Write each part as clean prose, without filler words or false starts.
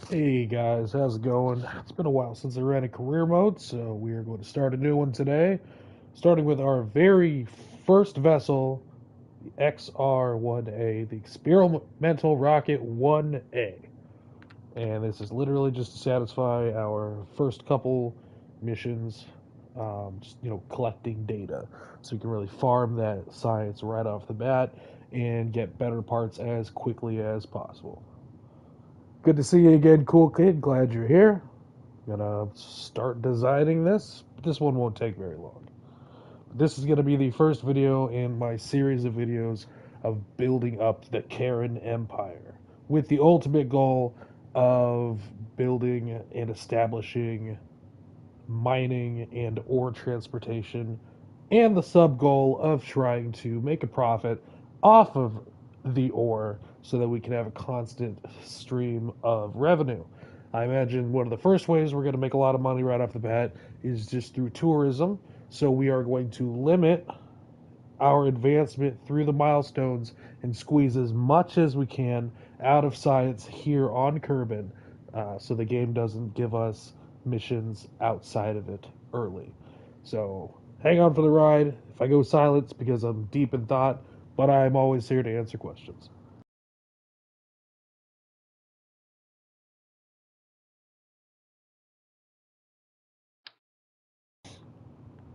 Hey guys, how's it going? It's been a while since I ran a career mode, so we are going to start a new one today. Starting with our very first vessel, the XR-1A, the Experimental Rocket 1A. And this is literally just to satisfy our first couple missions, just, collecting data. So we can really farm that science right off the bat and get better parts as quickly as possible. Good to see you again, cool kid. Glad you're here. Gonna start designing this. This one won't take very long. This is gonna be the first video in my series of videos of building up the Kerran Empire with the ultimate goal of building and establishing mining and ore transportation, and the sub goal of trying to make a profit off of the ore so that we can have a constant stream of revenue. I imagine one of the first ways we're going to make a lot of money right off the bat is just through tourism. So we are going to limit our advancement through the milestones and squeeze as much as we can out of science here on Kerbin, so the game doesn't give us missions outside of it early. So hang on for the ride. If I go silent, it's because I'm deep in thought, but I'm always here to answer questions.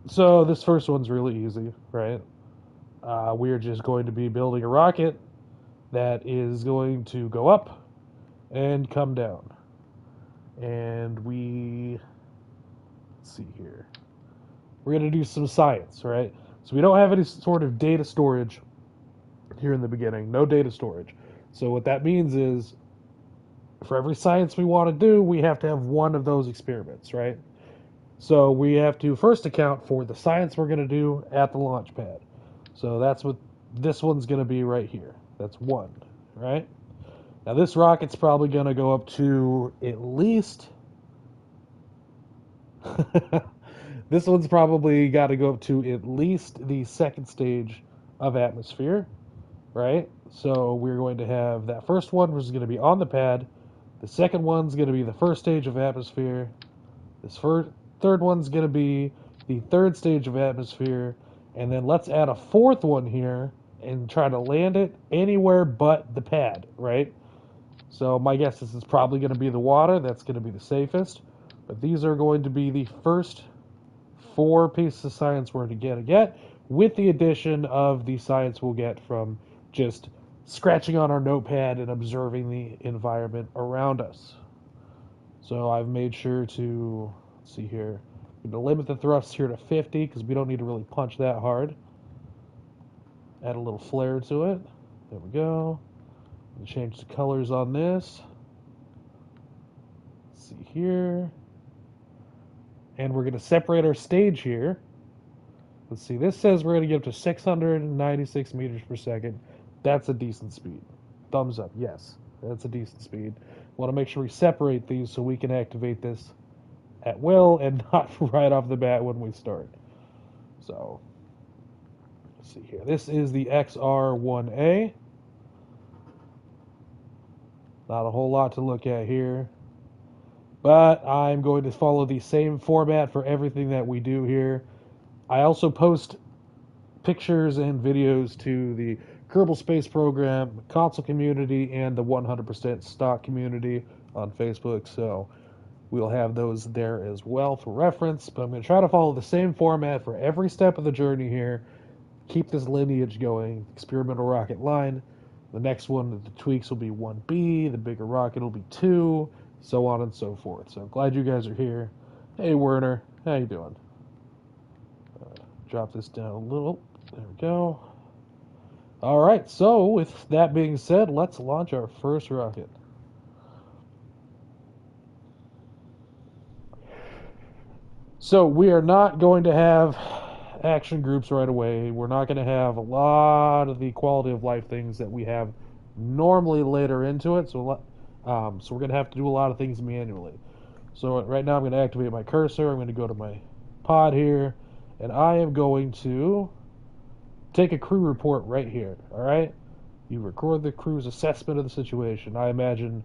So this first one's really easy, right? We are just going to be building a rocket that is going to go up and come down. And let's see here. We're going to do some science, right? So we don't have any sort of data storage here in the beginning. No data storage. So what that means is for every science we want to do, we have to have one of those experiments, right? So we have to first account for the science we're going to do at the launch pad. So that's what this one's going to be right here. That's one, right? Now this rocket's probably going to go up to at least this one's probably got to go up to at least the second stage of atmosphere, right? So we're going to have that first one, which is going to be on the pad. The second one's going to be the first stage of atmosphere. Third one's going to be the third stage of atmosphere. And then let's add a fourth one here and try to land it anywhere but the pad, right? So my guess is it's probably going to be the water. That's going to be the safest. But these are going to be the first four pieces of science we're going to get, with the addition of the science we'll get from just scratching on our notepad and observing the environment around us. So I've made sure to, let's see here, I'm going to limit the thrust here to 50 because we don't need to really punch that hard. Add a little flare to it. There we go. Change the colors on this. Let's see here. And we're going to separate our stage here. Let's see, this says we're going to get up to 696 meters per second. That's a decent speed. Thumbs up, yes. That's a decent speed. Want to make sure we separate these so we can activate this at will and not right off the bat when we start. So, let's see here. This is the XR1A. Not a whole lot to look at here. But I'm going to follow the same format for everything that we do here. I also post pictures and videos to the Kerbal Space Program console community and the 100% stock community on Facebook, so we'll have those there as well for reference. But I'm going to try to follow the same format for every step of the journey here. Keep this lineage going. Experimental rocket line. The next one, the tweaks will be 1B. The bigger rocket will be 2, so on and so forth. So I'm glad you guys are here. Hey Werner, how you doing? Drop this down a little. There we go. All right, so with that being said, let's launch our first rocket. So we are not going to have action groups right away. We're not going to have a lot of the quality of life things that we have normally later into it. So we're going to have to do a lot of things manually. So right now I'm going to activate my cursor. I'm going to go to my pod here, and I am going to take a crew report right here. All right, you record the crew's assessment of the situation. I imagine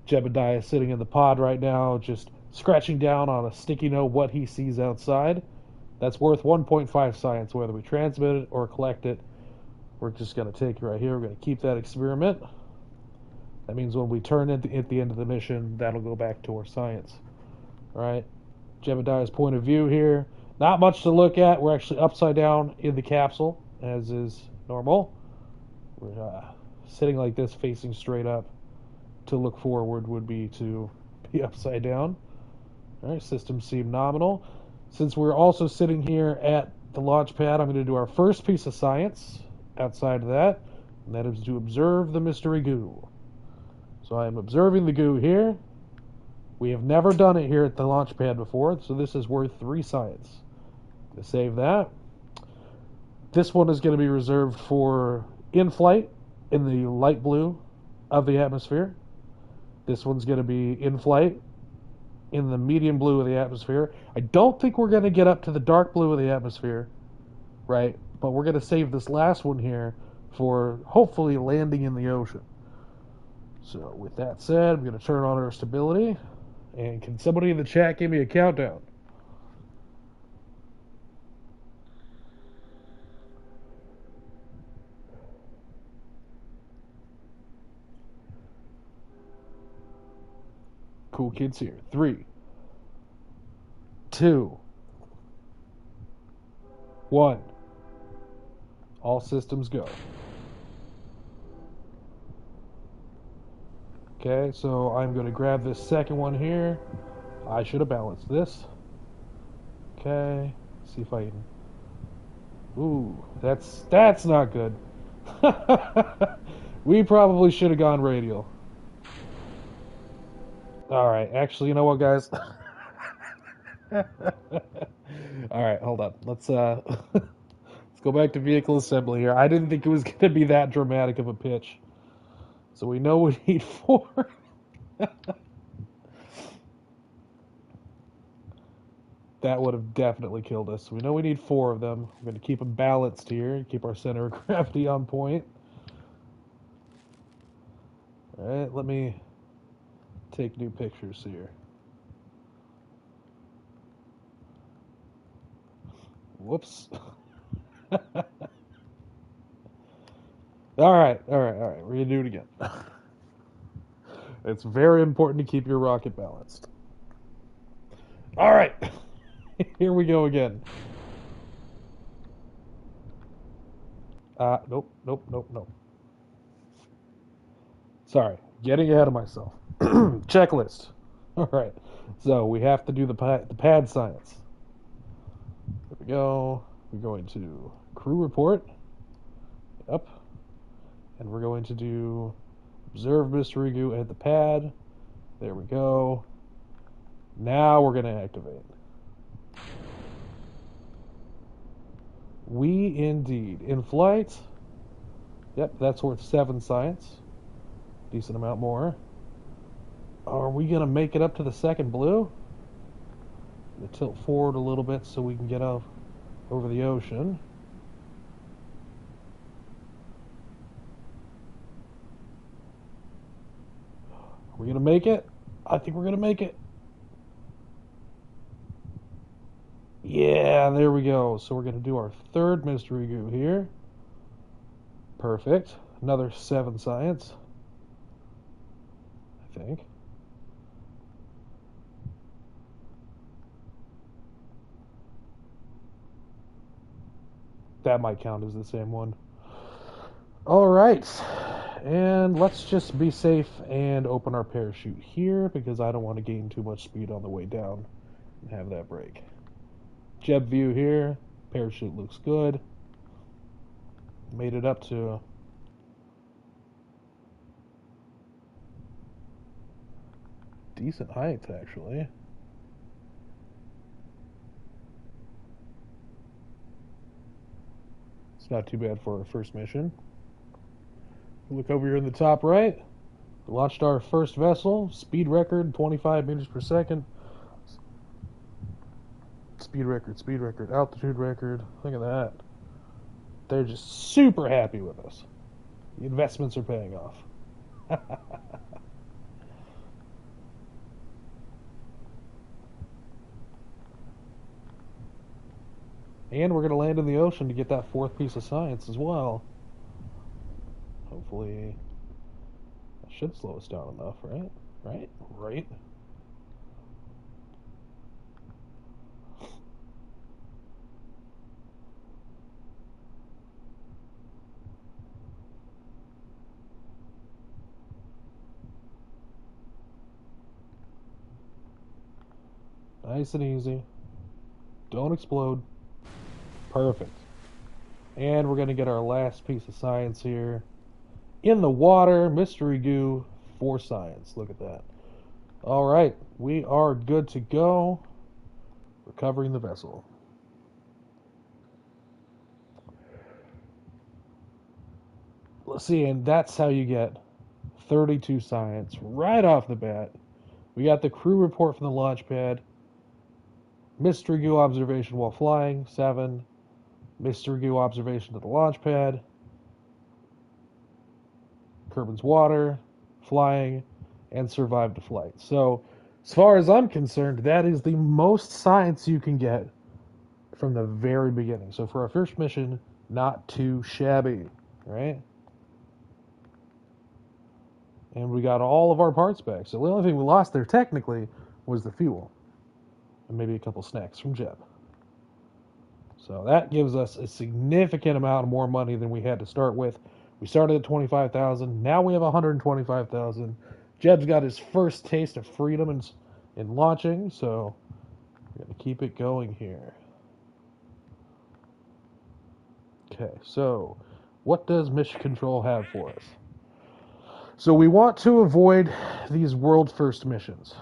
Jebediah is sitting in the pod right now, just scratching down on a sticky note what he sees outside. That's worth 1.5 science, whether we transmit it or collect it. We're just going to take it right here. We're going to keep that experiment. That means when we turn it at the end of the mission, that'll go back to our science. All right. Jebediah's point of view here. Not much to look at. We're actually upside down in the capsule, as is normal. We're sitting like this, facing straight up. To look forward would be to be upside down. All right, systems seem nominal. Since we're also sitting here at the launch pad, I'm going to do our first piece of science outside of that, and that is to observe the mystery goo. So I am observing the goo here. We have never done it here at the launch pad before, so this is worth 3 science. I'm going to save that. This one is going to be reserved for in-flight in the light blue of the atmosphere. This one's going to be in-flight in the medium blue of the atmosphere. I don't think we're going to get up to the dark blue of the atmosphere, right? But we're going to save this last one here for hopefully landing in the ocean. So with that said, I'm going to turn on our stability. And can somebody in the chat give me a countdown? Cool kids here. 3, 2, 1. All systems go. Okay, so I'm going to grab this second one here. I should have balanced this. Okay, see if I can. Ooh, that's not good. We probably should have gone radial. All right, actually, you know what, guys? All right, hold on. Let's go back to vehicle assembly here. I didn't think it was going to be that dramatic of a pitch. So we know we need 4. That would have definitely killed us. We know we need 4 of them. We're going to keep them balanced here. Keep our center of gravity on point. All right, let me take new pictures here. Whoops. All right. We're going to do it again. It's very important to keep your rocket balanced. All right. Here we go again. Nope. Sorry, getting ahead of myself. Checklist. All right. So we have to do the pad science. There we go. We're going to crew report. Yep. And we're going to do observe mystery goo at the pad. There we go. Now we're going to activate. We indeed. In flight. Yep, that's worth 7 science. Decent amount more. Are we going to make it up to the second blue? We'll tilt forward a little bit so we can get out over the ocean. Are we going to make it? I think we're going to make it. Yeah, there we go. So we're going to do our third mystery goo here. Perfect. Another 7 science, I think. That might count as the same one. All right. And let's just be safe and open our parachute here because I don't want to gain too much speed on the way down and have that break. Jeb view here. Parachute looks good. Made it up to decent heights, actually. It's not too bad for our first mission. Look over here in the top right. We launched our first vessel. Speed record, 25 meters per second. Speed record, altitude record. Look at that. They're just super happy with us. The investments are paying off. And we're going to land in the ocean to get that fourth piece of science as well. Hopefully, that should slow us down enough, right? Right. Nice and easy. Don't explode. Perfect. And we're going to get our last piece of science here. In the water, mystery goo, 4 science. Look at that. All right, we are good to go. Recovering the vessel. Let's see, and that's how you get 32 science right off the bat. We got the crew report from the launch pad. Mystery goo observation while flying, 7. Mystery goo observation at the launch pad. Kerbin's water, flying, and survived the flight. So, as far as I'm concerned, that is the most science you can get from the very beginning. So for our first mission, not too shabby, right? And we got all of our parts back. So the only thing we lost there technically was the fuel. And maybe a couple snacks from Jeb. So that gives us a significant amount more money than we had to start with. We started at 25,000. Now we have 125,000. Jeb's got his first taste of freedom in launching, so we're going to keep it going here. Okay, so what does Mission Control have for us? So we want to avoid these world first missions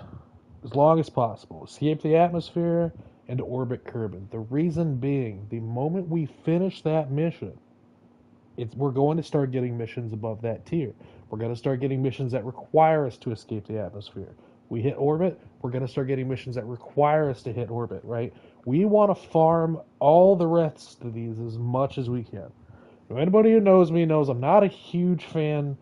as long as possible. Escape the atmosphere and orbit Kerbin. The reason being, the moment we finish that mission, we're going to start getting missions above that tier. We're going to start getting missions that require us to escape the atmosphere. We hit orbit, we're going to start getting missions that require us to hit orbit, right? We want to farm all the rest of these as much as we can. Now, anybody who knows me knows I'm not a huge fan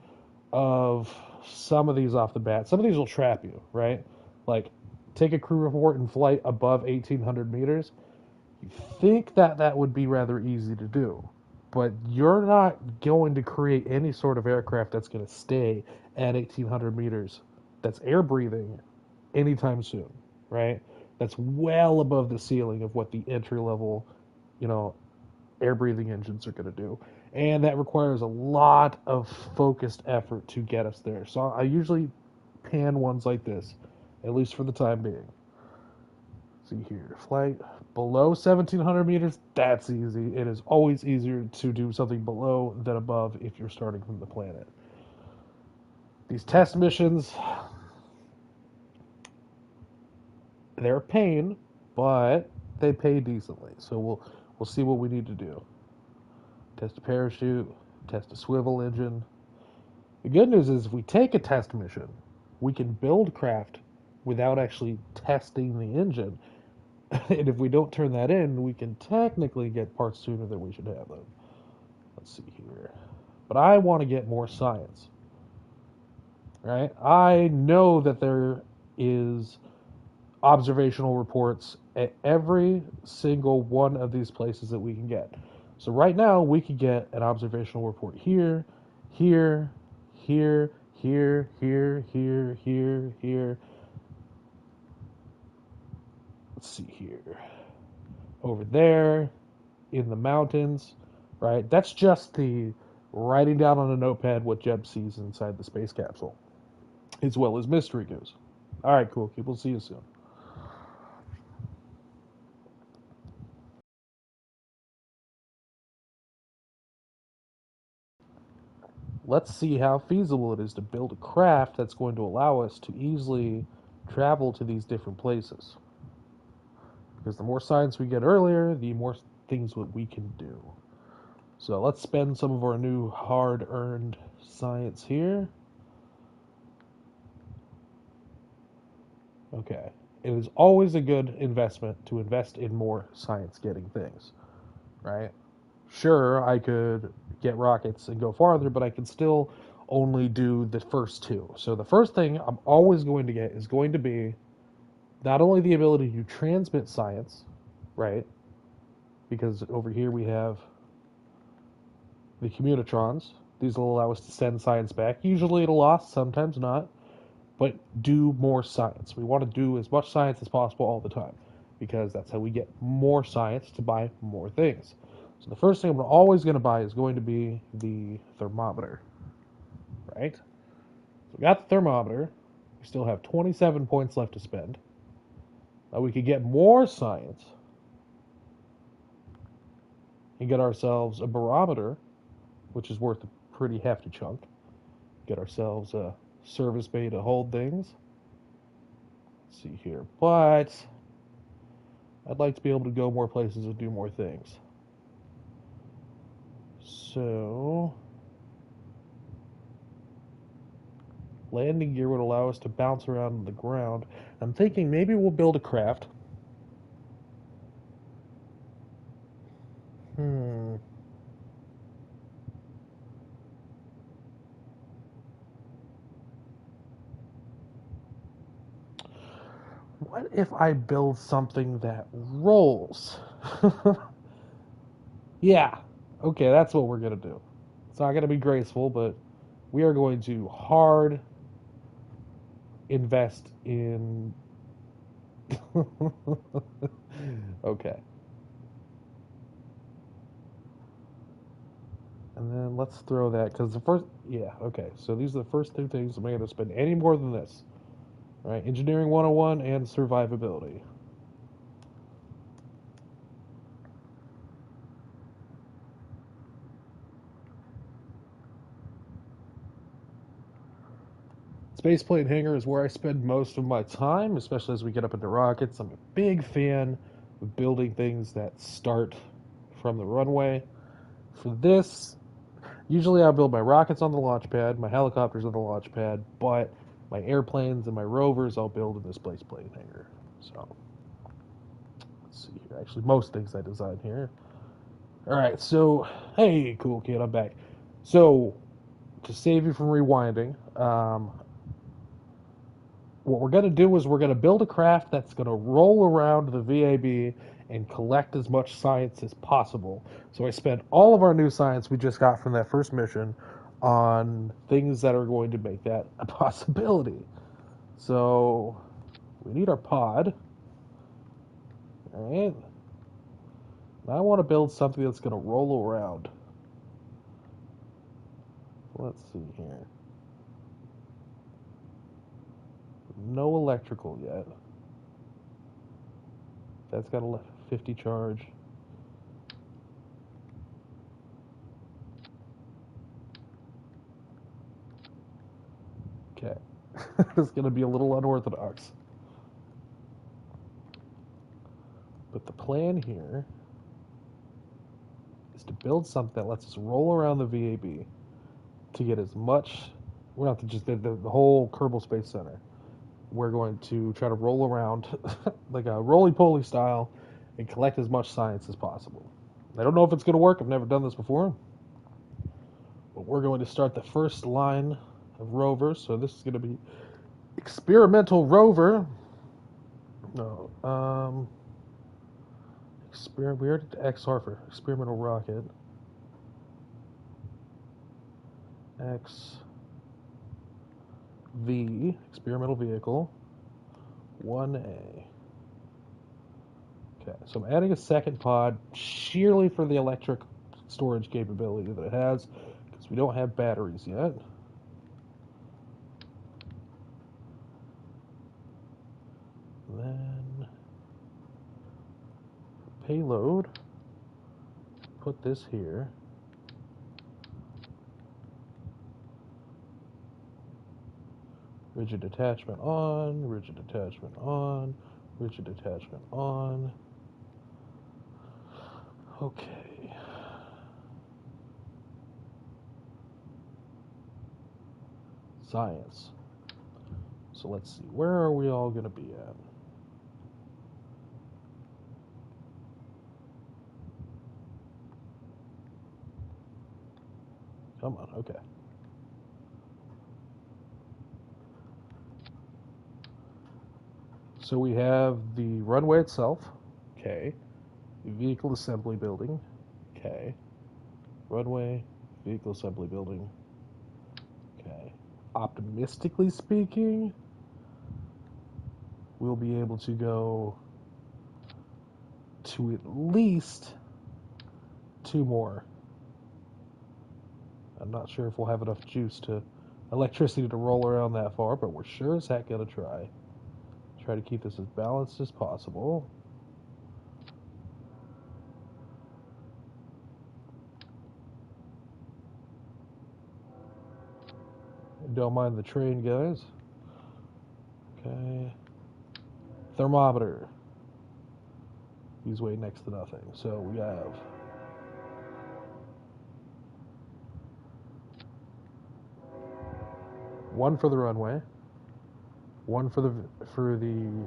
of some of these off the bat. Some of these will trap you, right? Like, take a crew report in flight above 1,800 meters. You think that would be rather easy to do, but you're not going to create any sort of aircraft that's going to stay at 1,800 meters that's air breathing anytime soon, right? That's well above the ceiling of what the entry level, air breathing engines are going to do. And that requires a lot of focused effort to get us there. So I usually pan ones like this, at least for the time being. See here, flight below 1,700 meters, that's easy. It is always easier to do something below than above if you're starting from the planet. These test missions, they're a pain, but they pay decently. So we'll see what we need to do. Test a parachute, test a swivel engine. The good news is if we take a test mission, we can build craft without actually testing the engine. And if we don't turn that in, we can technically get parts sooner than we should have them. Let's see here. But I want to get more science. Right? I know that there is observational reports at every single one of these places that we can get. So right now we could get an observational report here, here, here, here, here, here, here, here. Let's see here. Over there, in the mountains, right? That's just the writing down on a notepad what Jeb sees inside the space capsule, as well as mystery goes. All right, cool. We'll see you soon. Let's see how feasible it is to build a craft that's going to allow us to easily travel to these different places. Because the more science we get earlier, the more things that we can do. So let's spend some of our new hard-earned science here. Okay. It is always a good investment to invest in more science-getting things, right? Sure, I could get rockets and go farther, but I can still only do the first two. So the first thing I'm always going to get is going to be not only the ability to transmit science, right? because over here we have the communitrons. These will allow us to send science back, usually at a loss, sometimes not, but do more science. We want to do as much science as possible all the time, because that's how we get more science to buy more things. So the first thing I'm always going to buy is going to be the thermometer, right? So we got the thermometer. We still have 27 points left to spend. Now we could get more science and get ourselves a barometer, which is worth a pretty hefty chunk. Get ourselves a service bay to hold things. Let's see here. But I'd like to be able to go more places and do more things. So landing gear would allow us to bounce around on the ground. I'm thinking maybe we'll build a craft. What if I build something that rolls? Yeah. Okay, that's what we're going to do. It's not going to be graceful, but we are going to hard invest in. Okay. And then let's throw that, because the first. Yeah, okay. So these are the first two things I'm not going to spend any more than this. All right, Engineering 101 and survivability. Spaceplane hangar is where I spend most of my time, especially as we get up into rockets. I'm a big fan of building things that start from the runway. For this, usually I'll build my rockets on the launch pad, my helicopters on the launch pad, but my airplanes and my rovers I'll build in this spaceplane hangar. So, let's see here. Actually, most things I design here. Alright, so, hey, cool kid, I'm back. So, to save you from rewinding, what we're going to do is we're going to build a craft that's going to roll around the VAB and collect as much science as possible. So I spent all of our new science we just got from that first mission on things that are going to make that a possibility. So we need our pod. All right. Now I want to build something that's going to roll around. Let's see here. No electrical yet. That's got a 50 charge. Okay. It's going to be a little unorthodox. But the plan here is to build something that lets us roll around the VAB to get as much. We're not to just the whole Kerbal Space Center. We're going to try to roll around like a roly-poly style and collect as much science as possible. I don't know if it's going to work. I've never done this before. But we're going to start the first line of rovers. So this is going to be experimental rover. No, we already did XR for experimental rocket. XV, experimental vehicle. 1A. Okay, so I'm adding a second pod sheerly for the electric storage capability that it has, because we don't have batteries yet. Then payload, put this here. Rigid attachment on, rigid attachment on, rigid attachment on. Okay. Science. So let's see, where are we all going to be at? Come on, okay. So we have the runway itself, okay. Vehicle assembly building. Okay. Runway, vehicle assembly building. Okay. Optimistically speaking, we'll be able to go to at least 2 more. I'm not sure if we'll have enough electricity to roll around that far, but we're sure as heck gonna try. Try to keep this as balanced as possible. Don't mind the train, guys. Okay. Thermometer. He's way next to nothing. So we have one for the runway, one for the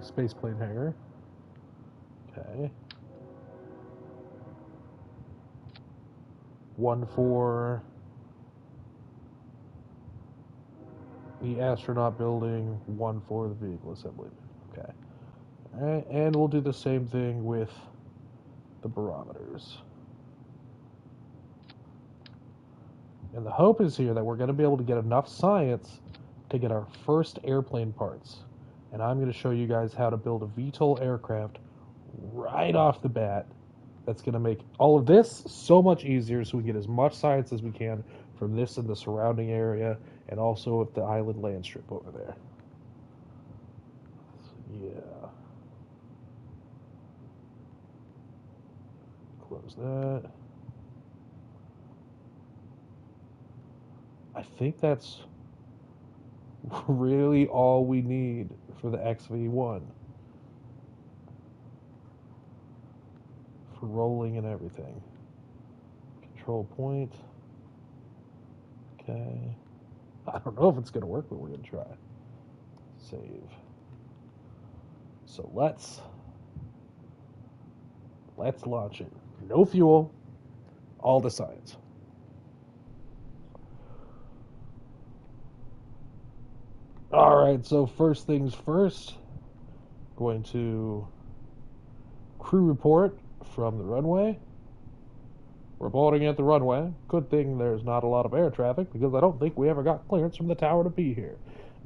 spaceplane hangar. Okay. One for the astronaut building, one for the vehicle assembly. Okay. All right, and we'll do the same thing with the barometers. And the hope is here that we're going to be able to get enough science to get our first airplane parts. And I'm going to show you guys how to build a VTOL aircraft right off the bat. That's going to make all of this so much easier, so we get as much science as we can from this and the surrounding area, and also with the island land strip over there. Yeah. Close that. I think that's really all we need for the XV1. For rolling and everything. Control point. Okay. I don't know if it's going to work, but we're going to try. Save. So let's launch it. No fuel, all the science. All right, so first things first, going to crew report from the runway. Reporting at the runway. Good thing there's not a lot of air traffic, because I don't think we ever got clearance from the tower to be here.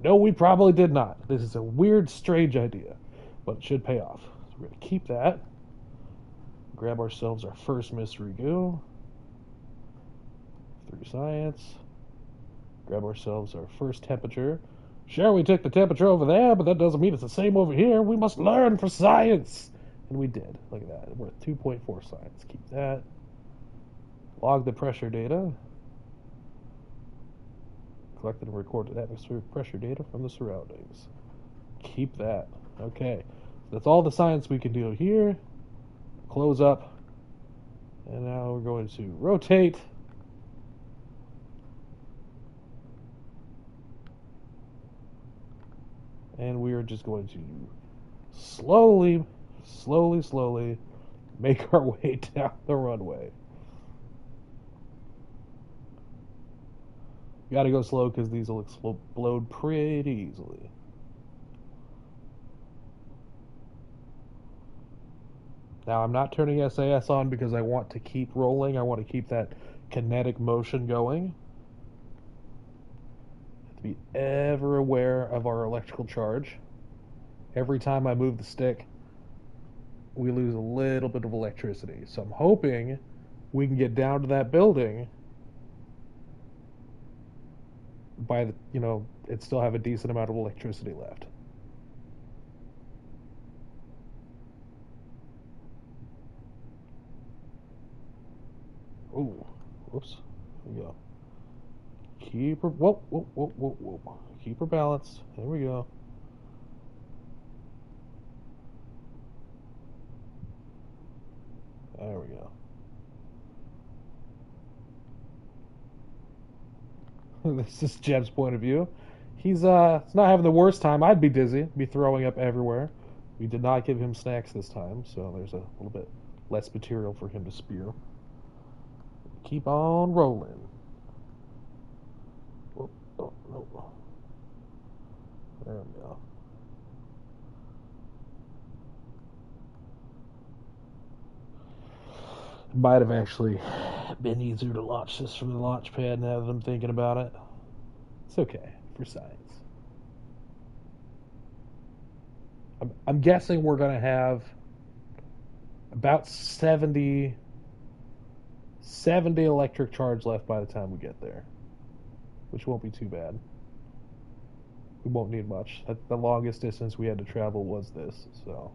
No, we probably did not. This is a weird, strange idea, but it should pay off. So we're going to keep that. Grab ourselves our first mystery goo. 3 science. Grab ourselves our first temperature. Sure, we took the temperature over there, but that doesn't mean it's the same over here. We must learn for science. And we did. Look at that. We're at 2.4 science. Keep that. Log the pressure data. Collected and recorded atmospheric pressure data from the surroundings. Keep that. Okay. That's all the science we can do here. Close up. And now we're going to rotate. And we are just going to slowly make our way down the runway. Gotta go slow because these will explode pretty easily. Now I'm not turning SAS on because I want to keep rolling. I want to keep that kinetic motion going. Have to be ever aware of our electrical charge. Every time I move the stick, we lose a little bit of electricity. So I'm hoping we can get down to that building by it still have a decent amount of electricity left. Ooh, whoops. Here we go. Keep her, whoa. Keep her balanced. There we go. There we go. This is Jeb's point of view. He's not having the worst time. I'd be dizzy, be throwing up everywhere. We did not give him snacks this time, so there's a little bit less material for him to spew. Keep on rolling. Oh, no. There we go. Might have actually been easier to launch this from the launch pad now that I'm thinking about it. It's okay for science. I'm guessing we're going to have about 70 electric charge left by the time we get there, which won't be too bad. We won't need much. The longest distance we had to travel was this, so.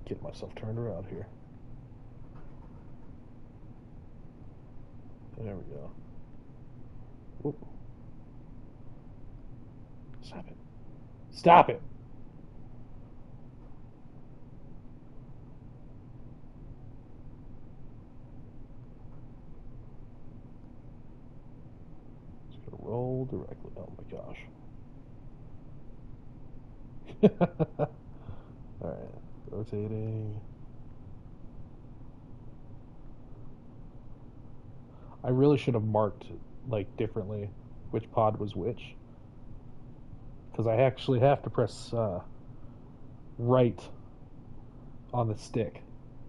Get myself turned around here. There we go. Whoop. Stop it. Stop it! Just gonna roll directly. Oh my gosh. Alright. Rotating. I really should have marked like differently which pod was which, because I actually have to press right on the stick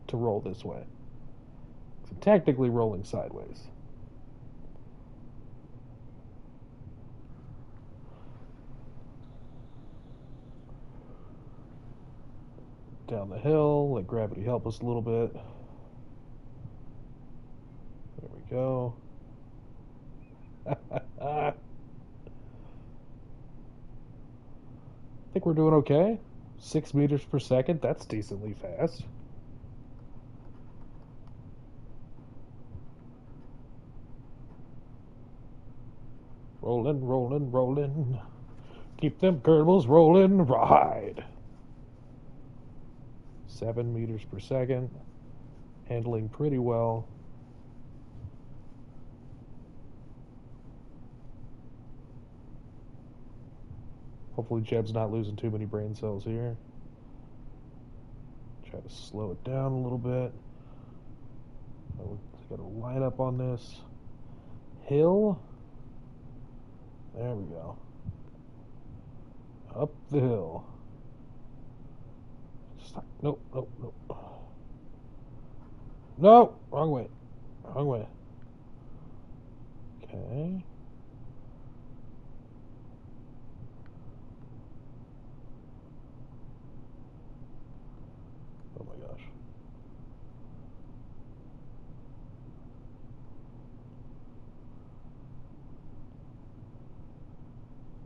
to roll this way. So I'm technically rolling sideways. Down the hill, let gravity help us a little bit. There we go. I think we're doing okay. 6 meters per second, that's decently fast. Rolling, rolling, rolling. Keep them gerbils rolling, ride. 7 meters per second. Handling pretty well. Hopefully Jeb's not losing too many brain cells here. Try to slow it down a little bit. Got to line up on this hill. There we go. Up the hill. Stop. Nope, nope, nope. No! Wrong way. Wrong way. Okay. Oh my gosh.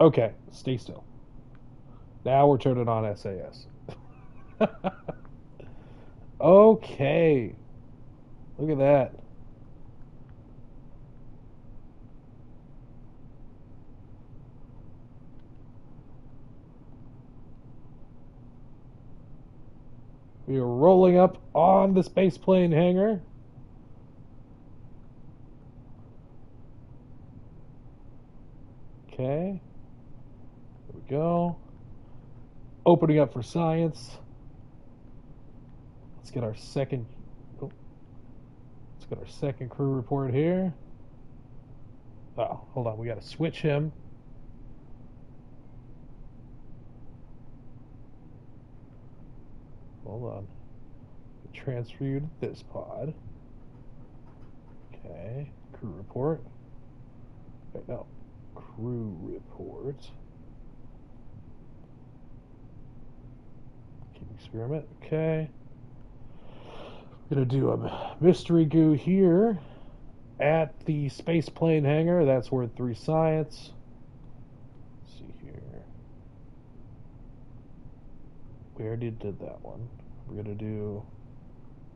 Okay, stay still. Now we're turning on SAS. Okay. Look at that. We are rolling up on the space plane hangar. Okay. There we go. Opening up for science. Let's get our second. Oh, let's get our second crew report here. Oh, hold on. We got to switch him. Hold on. Transfer you to this pod. Okay. Crew report. Wait, no. Crew report. Keep experiment. Okay. We're gonna do a mystery goo here at the space plane hangar. That's worth 3 science. Let's see here. We already did that one. We're gonna do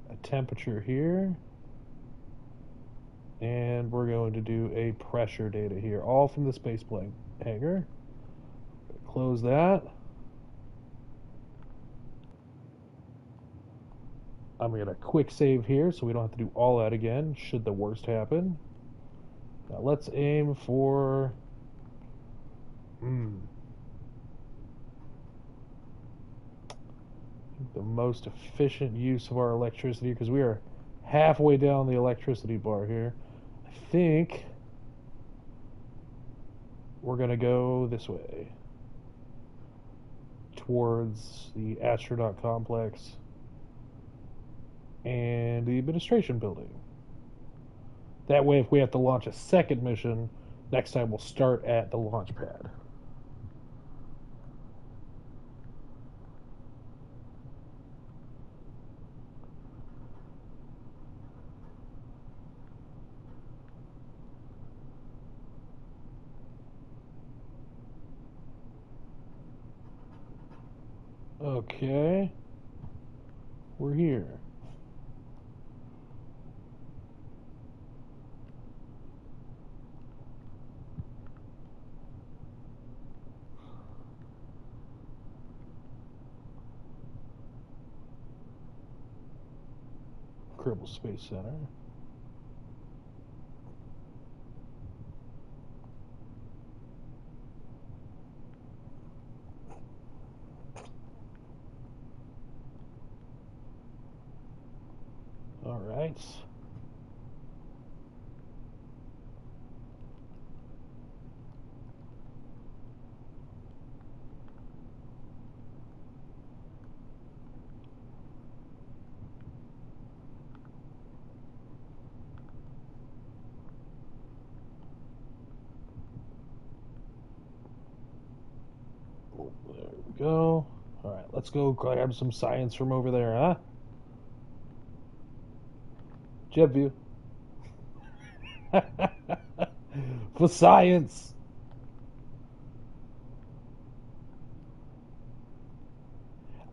a temperature here. And we're going to do a pressure data here, all from the space plane hangar. Close that. I'm going to quick save here so we don't have to do all that again, should the worst happen. Now let's aim for... the most efficient use of our electricity, because we are halfway down the electricity bar here. I think we're going to go this way. towards the astronaut complex and the administration building. That way, if we have to launch a second mission, next time we'll start at the launch pad. Okay, we're here. Kerbal Space Center. All right. Oh, there we go. All right, let's go grab some science from over there, huh? Jet view. For science.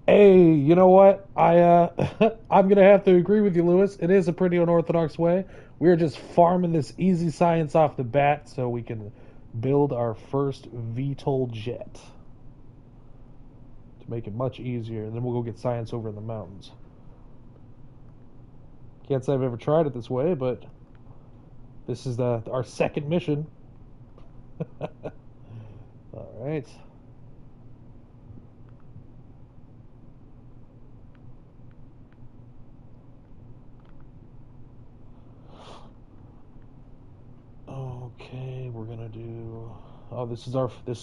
Hey, you know what? I'm gonna have to agree with you, Lewis. It is a pretty unorthodox way. We're just farming this easy science off the bat so we can build our first VTOL jet to make it much easier. And then we'll go get science over in the mountains. Can't say I've ever tried it this way, but this is our second mission. All right. Okay, we're gonna do. Oh, this is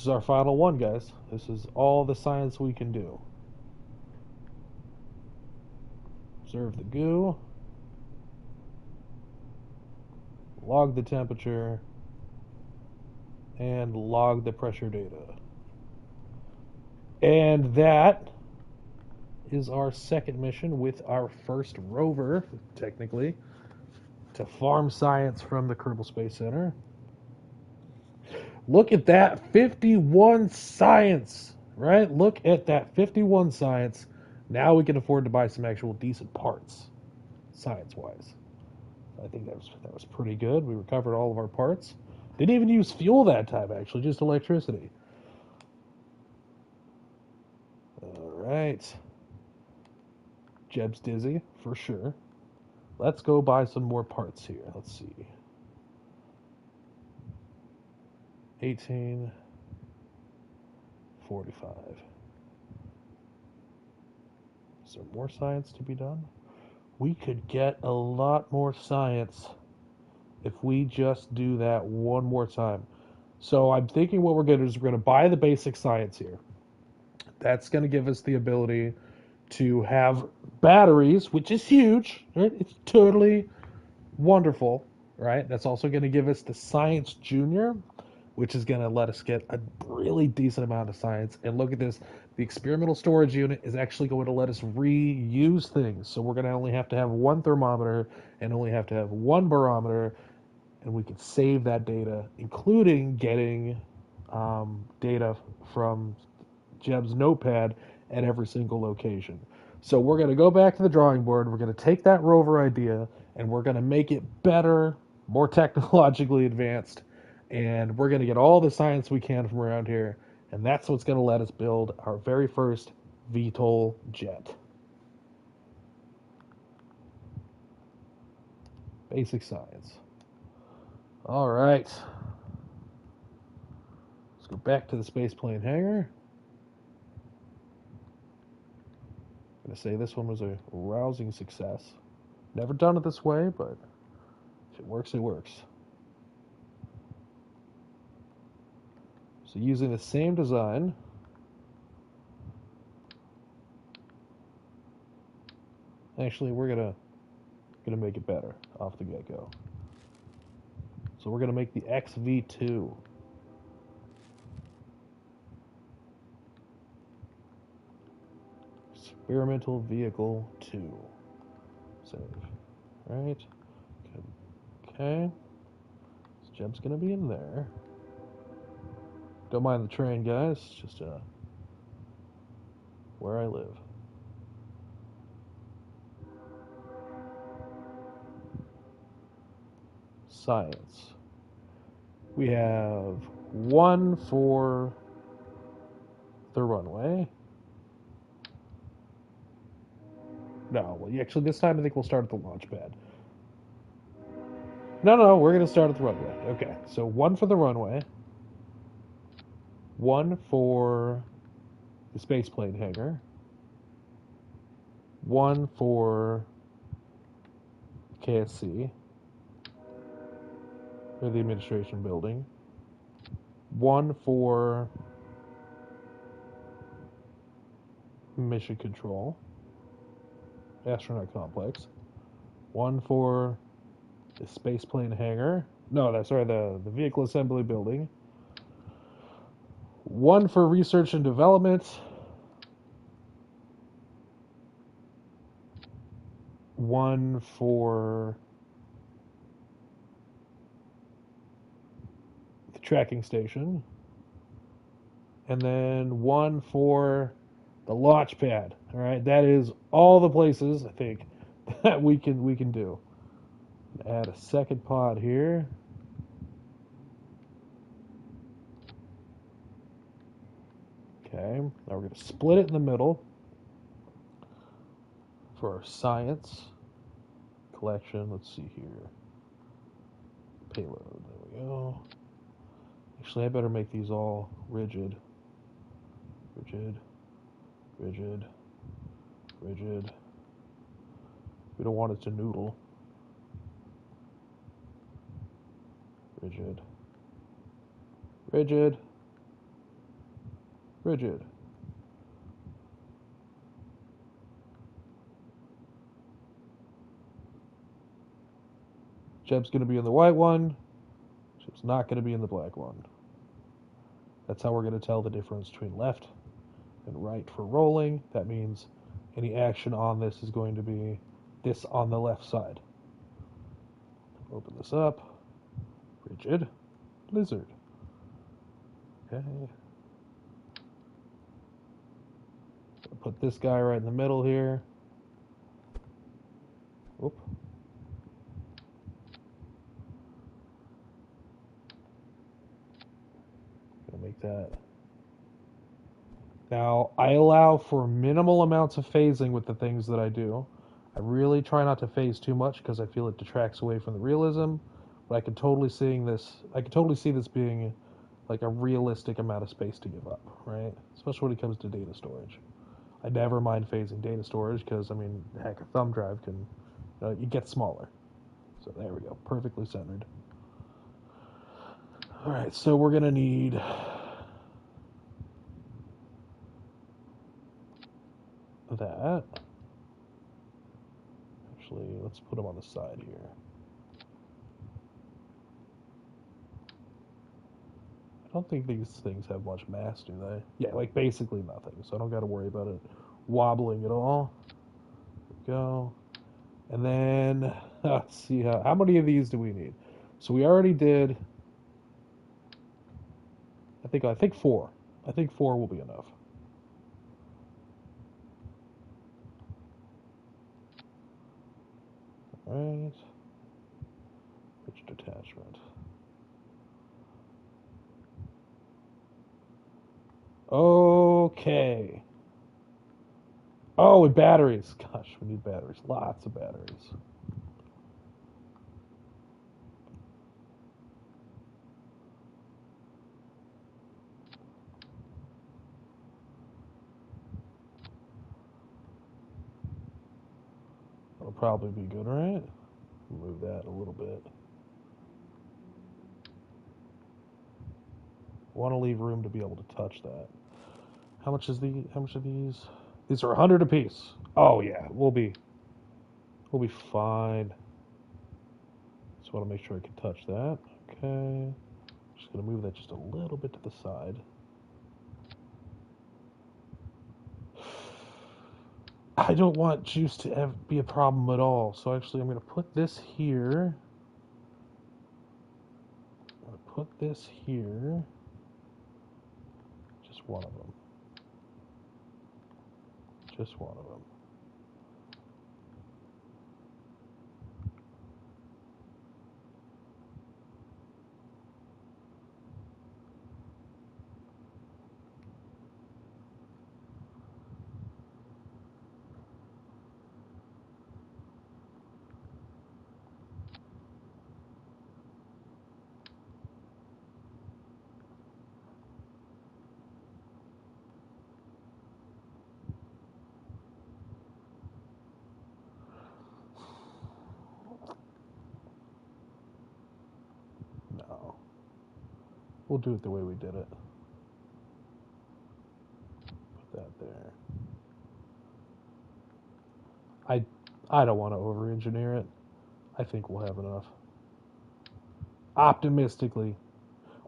our final one, guys. This is all the science we can do. Observe the goo. Log the temperature. And log the pressure data. And that is our second mission with our first rover, technically, to farm science from the Kerbal Space Center. Look at that 51 science, right? Look at that 51 science. Now we can afford to buy some actual decent parts, science-wise. I think that was pretty good. We recovered all of our parts. Didn't even use fuel that time, actually, just electricity. All right. Jeb's dizzy, for sure. Let's go buy some more parts here. Let's see. 1845. Is there more science to be done? We could get a lot more science if we just do that one more time. So I'm thinking what we're going to do is we're going to buy the basic science here. That's going to give us the ability to have batteries, which is huge. Right? It's totally wonderful, right? That's also going to give us the Science Junior, which is going to let us get a really decent amount of science. And look at this. The experimental storage unit is actually going to let us reuse things. So we're going to only have to have one thermometer and only have to have one barometer, and we can save that data, including getting data from Jeb's notepad at every single location. So we're going to go back to the drawing board. We're going to take that rover idea and we're going to make it better, more technologically advanced, and we're going to get all the science we can from around here, and that's what's going to let us build our very first VTOL jet. Basic science. All right. Let's go back to the spaceplane hangar. I'm going to say this one was a rousing success. Never done it this way, but if it works, it works. So using the same design, Actually, we're gonna make it better off the get-go. So we're gonna make the XV2. Experimental Vehicle 2. Save. Right. Okay. This gem's gonna be in there. Don't mind the train, guys. Just where I live. Science. We have one for the runway. No, well, actually, this time I think we'll start at the launch pad. No, we're going to start at the runway. Okay, so one for the runway, one for the spaceplane hangar, one for KSC, or the administration building, one for mission control, astronaut complex, one for the spaceplane hangar. No, that's right, the vehicle assembly building. One for research and development. One for the tracking station. And then one for the launch pad. All right, that is all the places I think that we can do. Add a second pod here. Okay, now we're going to split it in the middle for our science collection. Let's see here. Payload, there we go. Actually, I better make these all rigid. Rigid, rigid, rigid. We don't want it to noodle. Rigid, rigid, rigid. Jeb's going to be in the white one. Jeb's not going to be in the black one. That's how we're going to tell the difference between left and right for rolling. That means any action on this is going to be this on the left side. Open this up. Rigid. Lizard. Okay. Put this guy right in the middle here. Oop. Gonna make that. Now, I allow for minimal amounts of phasing with the things that I do. I really try not to phase too much because I feel it detracts away from the realism. But I could totally see this being like a realistic amount of space to give up, right? Especially when it comes to data storage. I never mind phasing data storage because, I mean, heck, a thumb drive can, it gets smaller. So there we go, perfectly centered. All right, so we're gonna need that. Actually, let's put them on the side here. I don't think these things have much mass, do they? Yeah, like basically nothing, so I don't got to worry about it wobbling at all. There we go. And then, let's see, how many of these do we need? So we already did, I think 4. I think 4 will be enough. All right. Which detachment? Okay. Oh, with batteries. Gosh, we need batteries. Lots of batteries. That'll probably be good, right? Move that a little bit. Want to leave room to be able to touch that. How much are these? These are 100 apiece. Oh yeah, we'll be We'll be fine. Just want to make sure I can touch that. Okay. Just going to move that just a little bit to the side. I don't want juice to be a problem at all. So actually I'm going to put this here. I'm going to put this here. Just one of them. Just one of them. No. We'll do it the way we did it. Put that there. I don't want to over-engineer it. I think we'll have enough. Optimistically.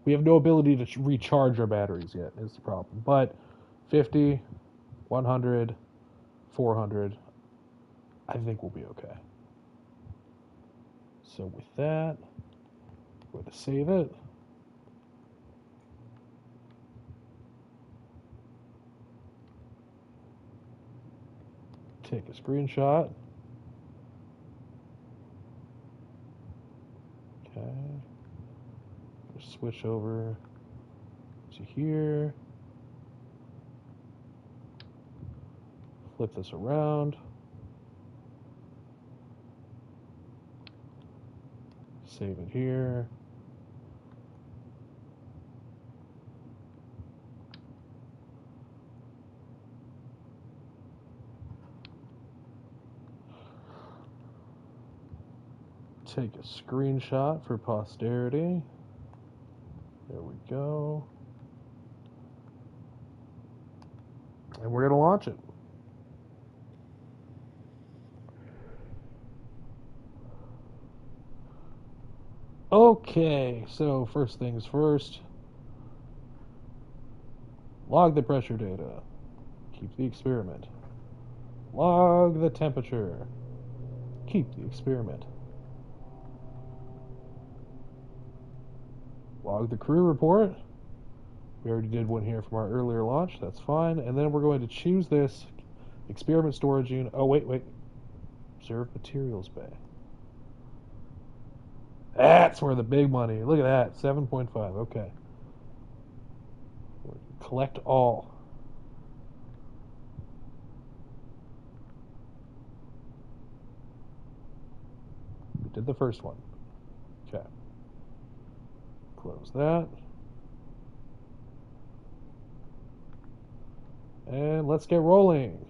We have no ability to recharge our batteries yet, is the problem. But 50, 100, 400, I think we'll be okay. So with that, we're going to save it. Take a screenshot. Okay. Switch over to here. Flip this around. Save it here. Take a screenshot for posterity. There we go. And we're going to launch it. Okay, so first things first. Log the pressure data. Keep the experiment. Log the temperature. Keep the experiment. Log the crew report. We already did one here from our earlier launch. That's fine. And then we're going to choose this experiment storage unit. Oh, wait. Observe materials bay. That's where the big money. Look at that. 7.5. Okay. Collect all. We did the first one. Okay. Close that. And let's get rolling.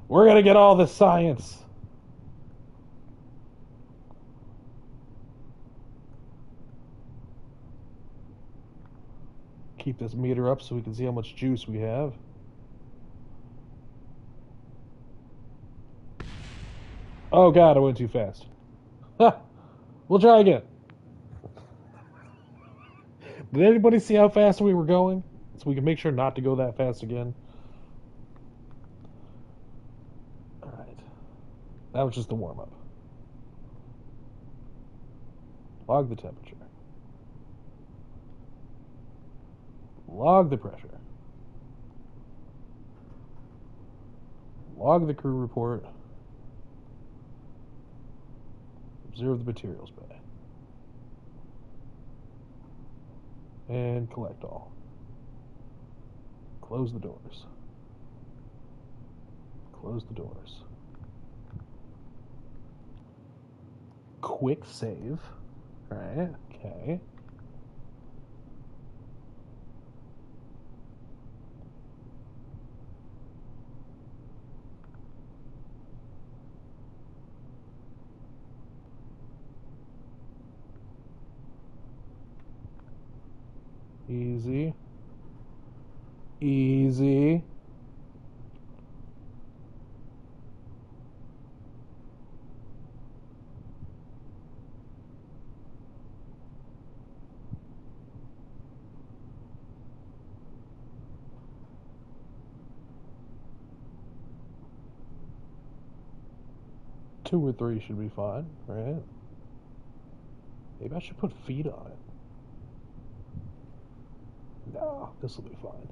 We're going to get all the science. Keep this meter up so we can see how much juice we have. Oh god, I went too fast. We'll try again. Did anybody see how fast we were going? So we can make sure not to go that fast again. Alright. That was just the warm-up. Log the temperature. Log the pressure. Log the crew report. Observe the materials bay. And collect all. Close the doors. Close the doors. Quick save. Alright, okay. Easy. Easy. 2 or 3 should be fine, right? Maybe I should put feet on it. No, this will be fine.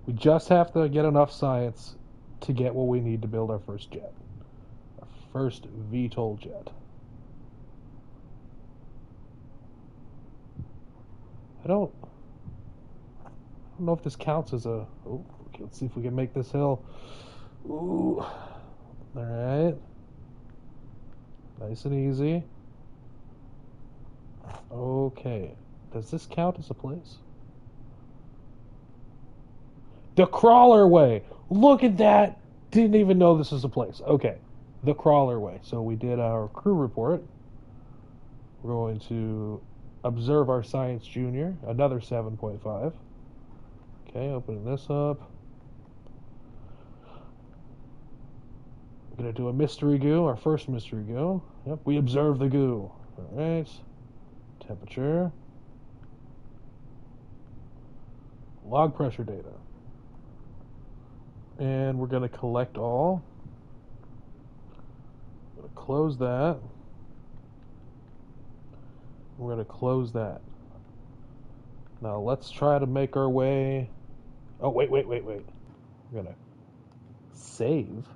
We just have to get enough science to get what we need to build our first jet. Our first VTOL jet. I don't know if this counts as a... Oh, okay, let's see if we can make this hill. Ooh. Alright. Nice and easy. Okay. Does this count as a place? The Crawler Way! Look at that! Didn't even know this was a place. Okay. The Crawler Way. So we did our crew report. We're going to observe our Science Junior. Another 7.5. Okay, opening this up. We're going to do a mystery goo, our first mystery goo. Yep, we observe the goo. Alright. Temperature. Log pressure data. And we're going to collect all. We're going to close that. We're going to close that. Now let's try to make our way... Oh, wait. We're going to save.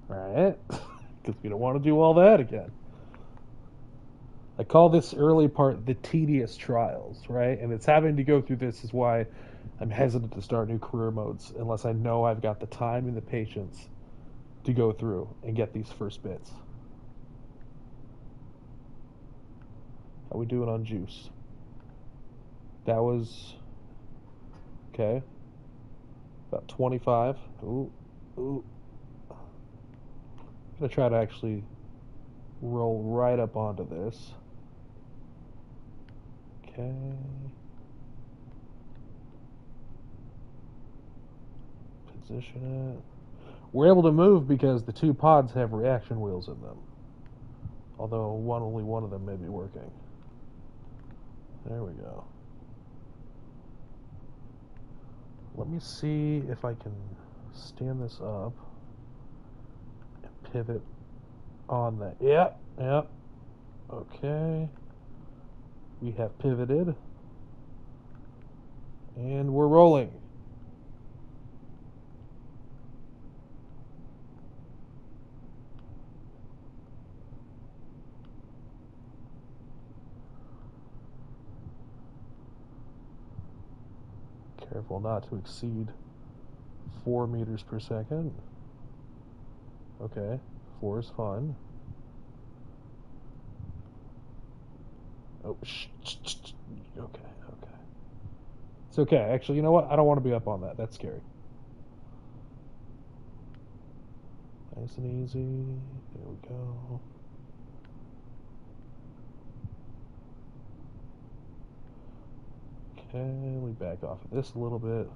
Right? Because we don't want to do all that again. I call this early part the tedious trials, right? And it's having to go through this is why I'm hesitant to start new career modes unless I know I've got the time and the patience to go through and get these first bits. How we doing on juice? That was... Okay. About 25. Ooh. I'm going to try to actually roll right up onto this. Okay. Position it. We're able to move because the 2 pods have reaction wheels in them. Although only one of them may be working. There we go. Let me see if I can stand this up and pivot on that. Yep. Okay. We have pivoted. And we're rolling. Careful not to exceed 4 meters per second. Okay, 4 is fine. Oh, okay. It's okay. Actually, you know what? I don't want to be up on that. That's scary. Nice and easy. There we go. Okay, we back off of this a little bit.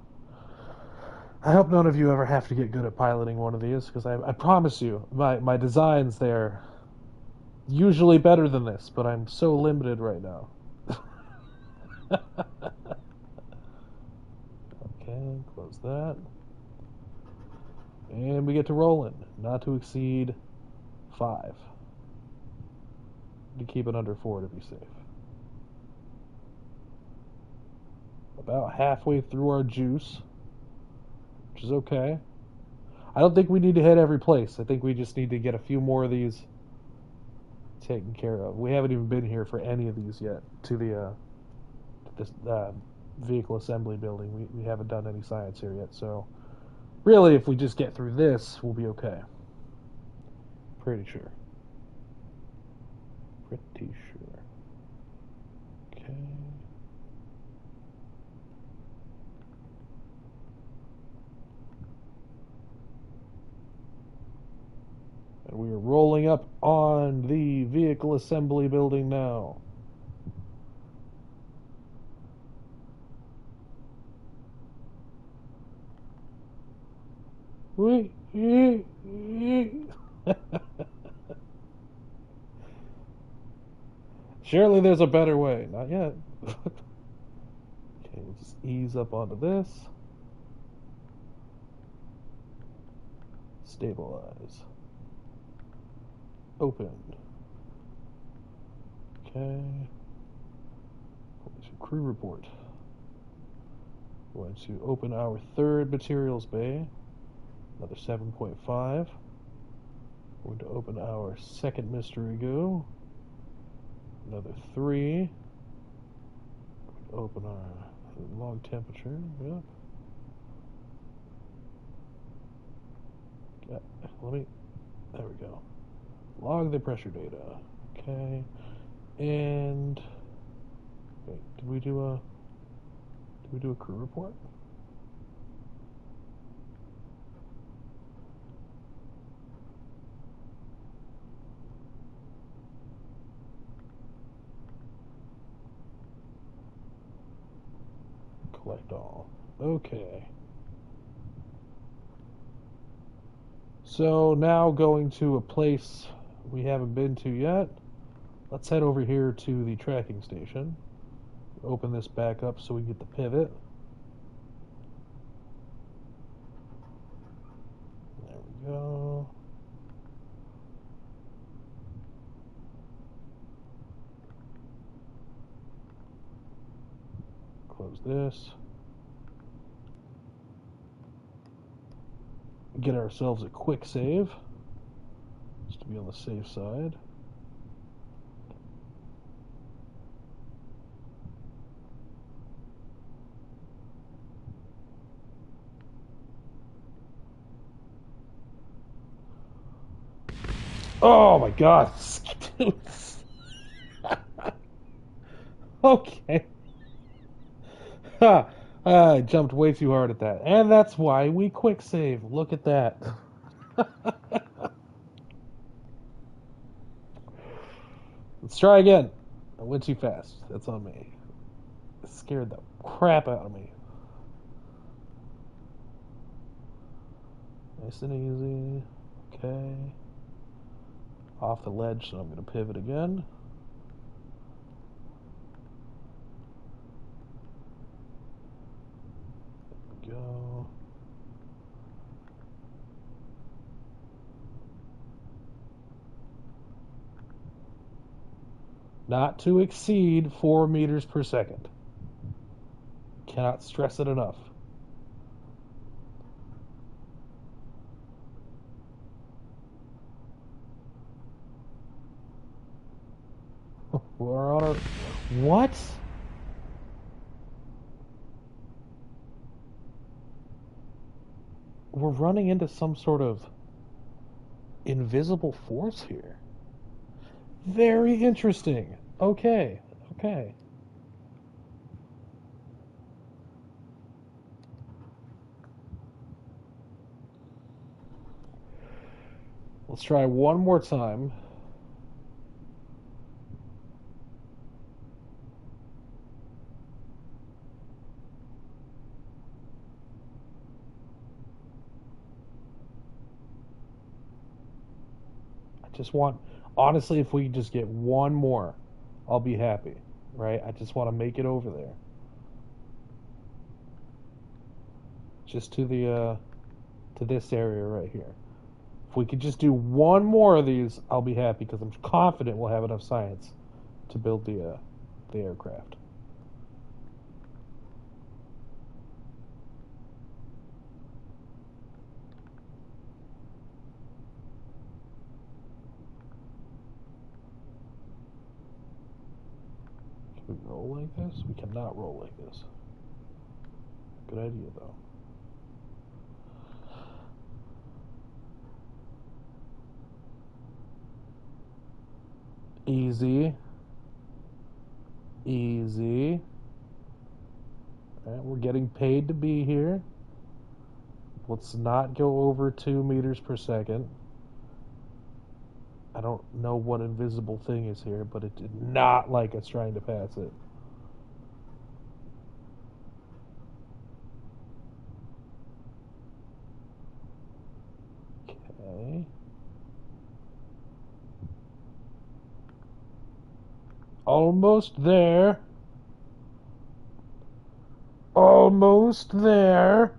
I hope none of you ever have to get good at piloting one of these, because I promise you, my designs, they're usually better than this, but I'm so limited right now. Okay, close that. And we get to rolling. Not to exceed 5. To keep it under 4 to be safe. About halfway through our juice, which is okay. I don't think we need to hit every place. I think we just need to get a few more of these taken care of. We haven't even been here for any of these yet to this vehicle assembly building. We haven't done any science here yet, so really if we just get through this, we'll be okay. Pretty sure. Okay. And we are rolling up on the vehicle assembly building now. Surely there's a better way. Not yet. Okay, we'll just ease up onto this. Stabilize. Open. Okay. Crew report. We're going to open our third materials bay. Another 7.5. We're going to open our second mystery go. Another 3. Open our log temperature. Yep. Yeah, there we go. Log the pressure data. Okay. And wait, did we do a crew report? Collect all. Okay. So now going to a place we haven't been to yet. Let's head over here to the tracking station. Open this back up so we get the pivot. There we go. Close this. Get ourselves a quick save, just to be on the safe side. Oh my god. Okay. I jumped way too hard at that. And that's why we quick save. Look at that. Let's try again. I went too fast. That's on me. It scared the crap out of me. Nice and easy. Okay. Off the ledge, so I'm going to pivot again. There we go. Not to exceed 4 meters per second. Cannot stress it enough. We're on our... What? We're running into some sort of invisible force here. Very interesting. Okay. Okay. Let's try one more time. I just want, honestly, if we just get one more, I'll be happy, right? I just want to make it over there. Just to the, to this area right here. If we could just do one more of these, I'll be happy because I'm confident we'll have enough science to build the aircraft. Can we roll like this? We cannot roll like this. Good idea, though. Easy. Easy. All right, we're getting paid to be here. Let's not go over 2 meters per second. I don't know what invisible thing is here, but it did not like us trying to pass it. Okay. Almost there. Almost there.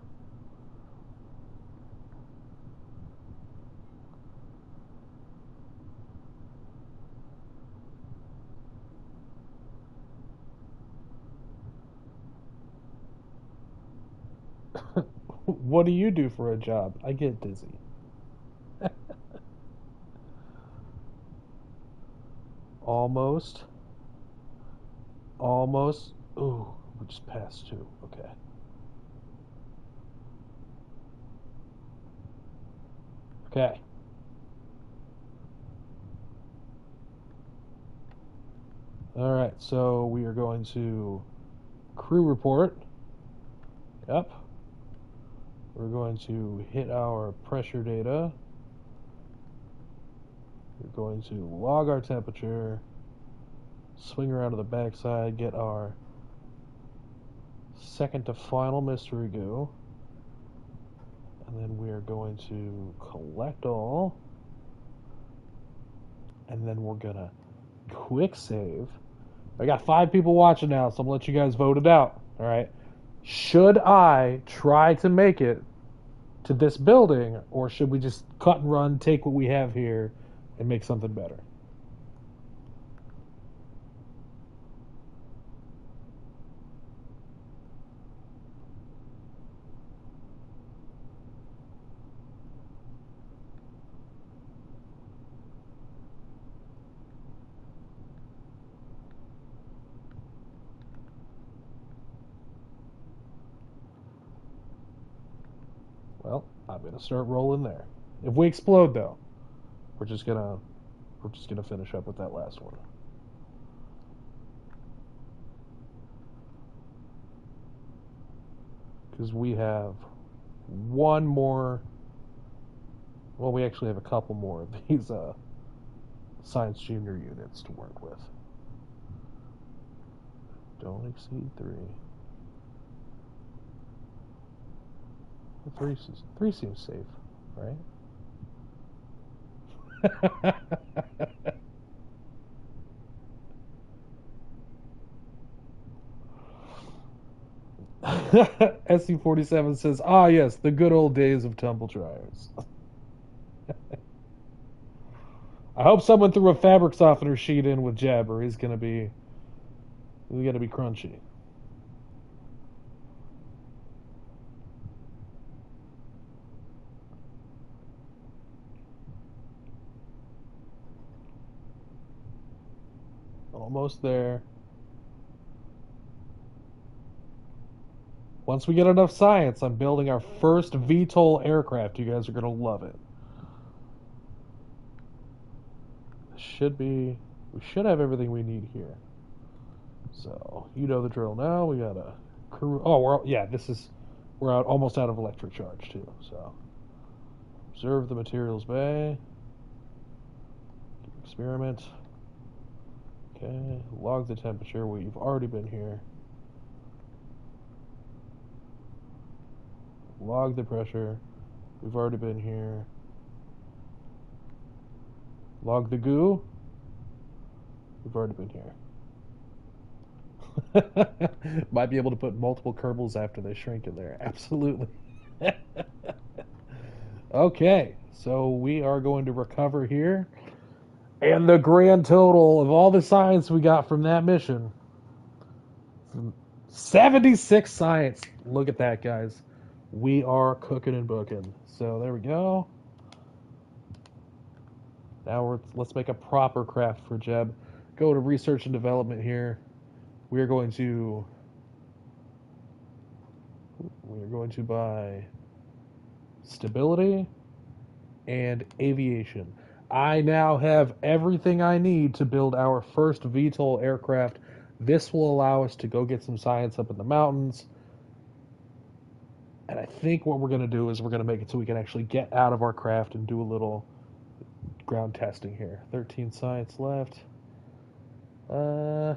What do you do for a job? I get dizzy. Almost. Almost. Ooh, we just passed two. Okay. Okay. All right. So we are going to crew report. Yep. We're going to hit our pressure data. We're going to log our temperature. Swing around to the backside. Get our second to final mystery goo. And then we are going to collect all. And then we're going to quick save. I got 5 people watching now, so I'm going to let you guys vote it out. All right. Should I try to make it to this building, or should we just cut and run, take what we have here, and make something better? Well, I'm gonna start rolling there. If we explode, though, we're just gonna finish up with that last one. Because we have one more. Well, we actually have a couple more of these science junior units to work with. Don't exceed 3. Well, 3 seems safe, right? SC47 says, "Ah, yes, the good old days of tumble dryers." I hope someone threw a fabric softener sheet in with Jabber. He's gonna be crunchy. Almost there. Once we get enough science, I'm building our first VTOL aircraft. You guys are gonna love it. We should have everything we need here. So you know the drill now. We got a crew. Oh, we're out almost out of electric charge too. So observe the materials bay. Experiment. Okay, log the temperature. We've already been here. Log the pressure. We've already been here. Log the goo. We've already been here. Might be able to put multiple Kerbals after they shrink in there. Absolutely. Okay, so we are going to recover here. And the grand total of all the science we got from that mission, 76 science. Look at that, guys. We are cooking and booking. So there we go. Now let's make a proper craft for Jeb. Go to research and development here. We are going to buy stability and aviation. I now have everything I need to build our first VTOL aircraft. This will allow us to go get some science up in the mountains. And I think what we're going to do is we're going to make it so we can actually get out of our craft and do a little ground testing here. 13 science left. We're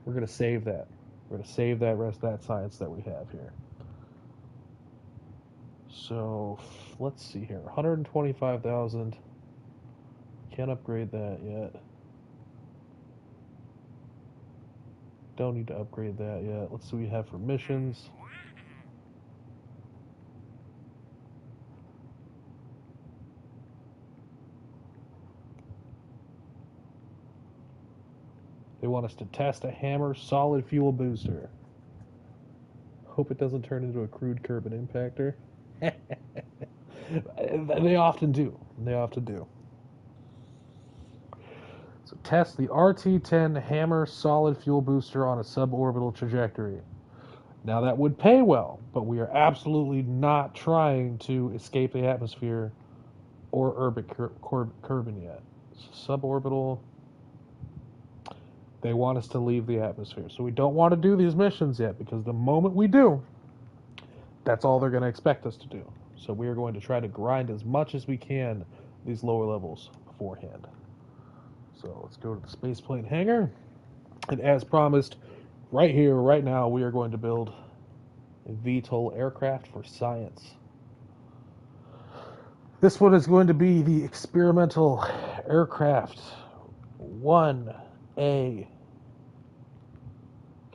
going to save that. We're going to save that rest of that science that we have here. So let's see here. 125,000. Can't upgrade that yet. Don't need to upgrade that yet. Let's see what we have for missions. They want us to test a hammer solid fuel booster. Hope it doesn't turn into a crude Kerbin impactor. They often do. They often do. So test the RT-10 hammer solid fuel booster on a suborbital trajectory. Now that would pay well, but we are absolutely not trying to escape the atmosphere or orbit Kerbin yet. Suborbital, they want us to leave the atmosphere. So we don't want to do these missions yet, because the moment we do, that's all they're going to expect us to do. So we are going to try to grind as much as we can these lower levels beforehand. So let's go to the spaceplane hangar. And as promised, right here, right now, we are going to build a VTOL aircraft for science. This one is going to be the experimental aircraft 1A. Okay,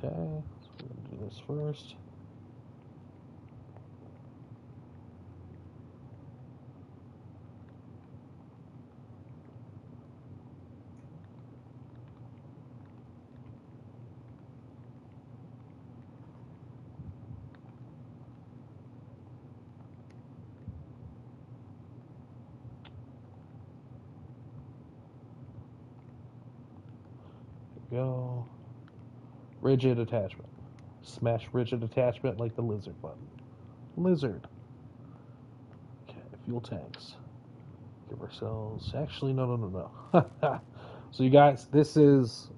so we're going to do this first. Go. Rigid attachment. Smash rigid attachment like the lizard button. Lizard. Okay, fuel tanks. Give ourselves. Actually, no. So, you guys, this is.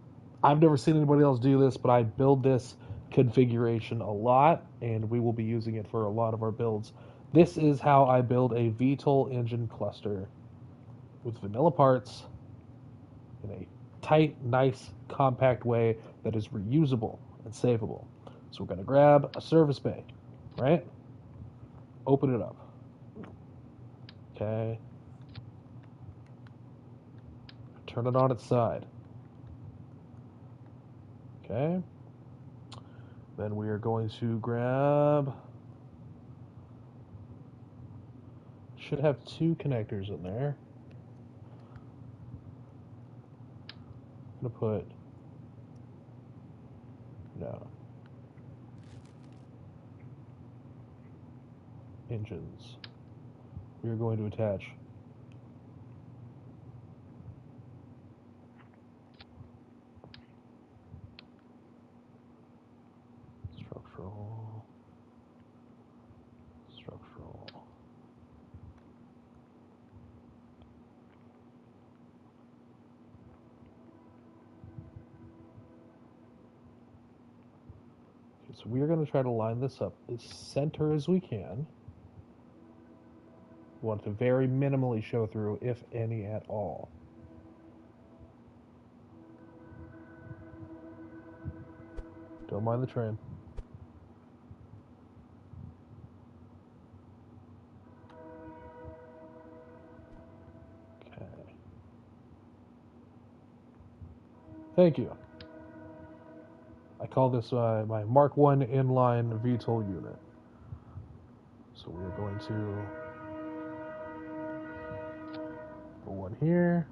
I've never seen anybody else do this, but I build this configuration a lot, and we will be using it for a lot of our builds. This is how I build a VTOL engine cluster with vanilla parts in a tight, nice, compact way that is reusable and savable. So we're going to grab a service bay, right? Open it up. Okay. Turn it on its side. Okay. Then we are going to grab... Should have 2 connectors in there. I'm going to put... No. Engines. We are going to attach structural. Okay, so we are going to try to line this up as center as we can. We want it to very minimally show through, if any at all. Don't mind the train. Okay. Thank you. I call this my Mark 1 inline VTOL unit. So we are going to put one here,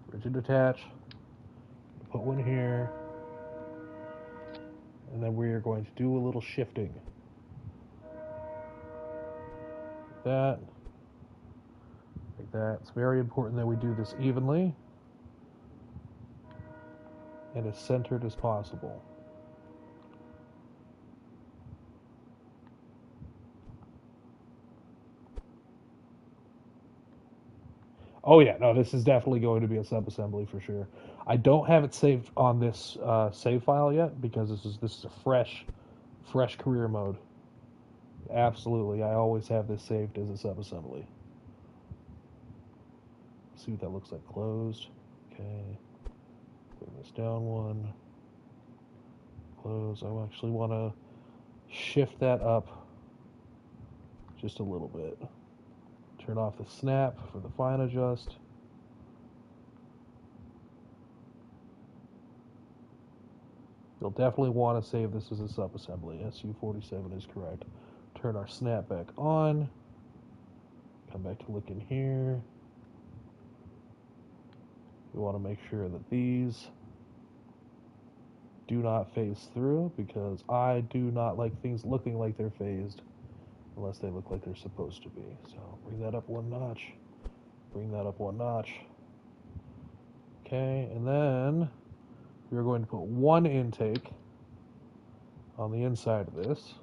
rigid attach, put one here, and then we are going to do a little shifting. Like that. Like that. It's very important that we do this evenly and as centered as possible. Oh yeah, no, this is definitely going to be a sub-assembly for sure. I don't have it saved on this save file yet, because this is a fresh career mode. Absolutely, I always have this saved as a sub-assembly. See what that looks like closed. Okay, bring this down one. Close. I actually want to shift that up just a little bit. Turn off the snap for the fine adjust. You'll definitely want to save this as a sub-assembly. SU-47 is correct. Turn our snap back on. Come back to look in here. We want to make sure that these do not phase through because I do not like things looking like they're phased unless they look like they're supposed to be. So bring that up one notch. Bring that up one notch. Okay, and then we're going to put one intake on the inside of this.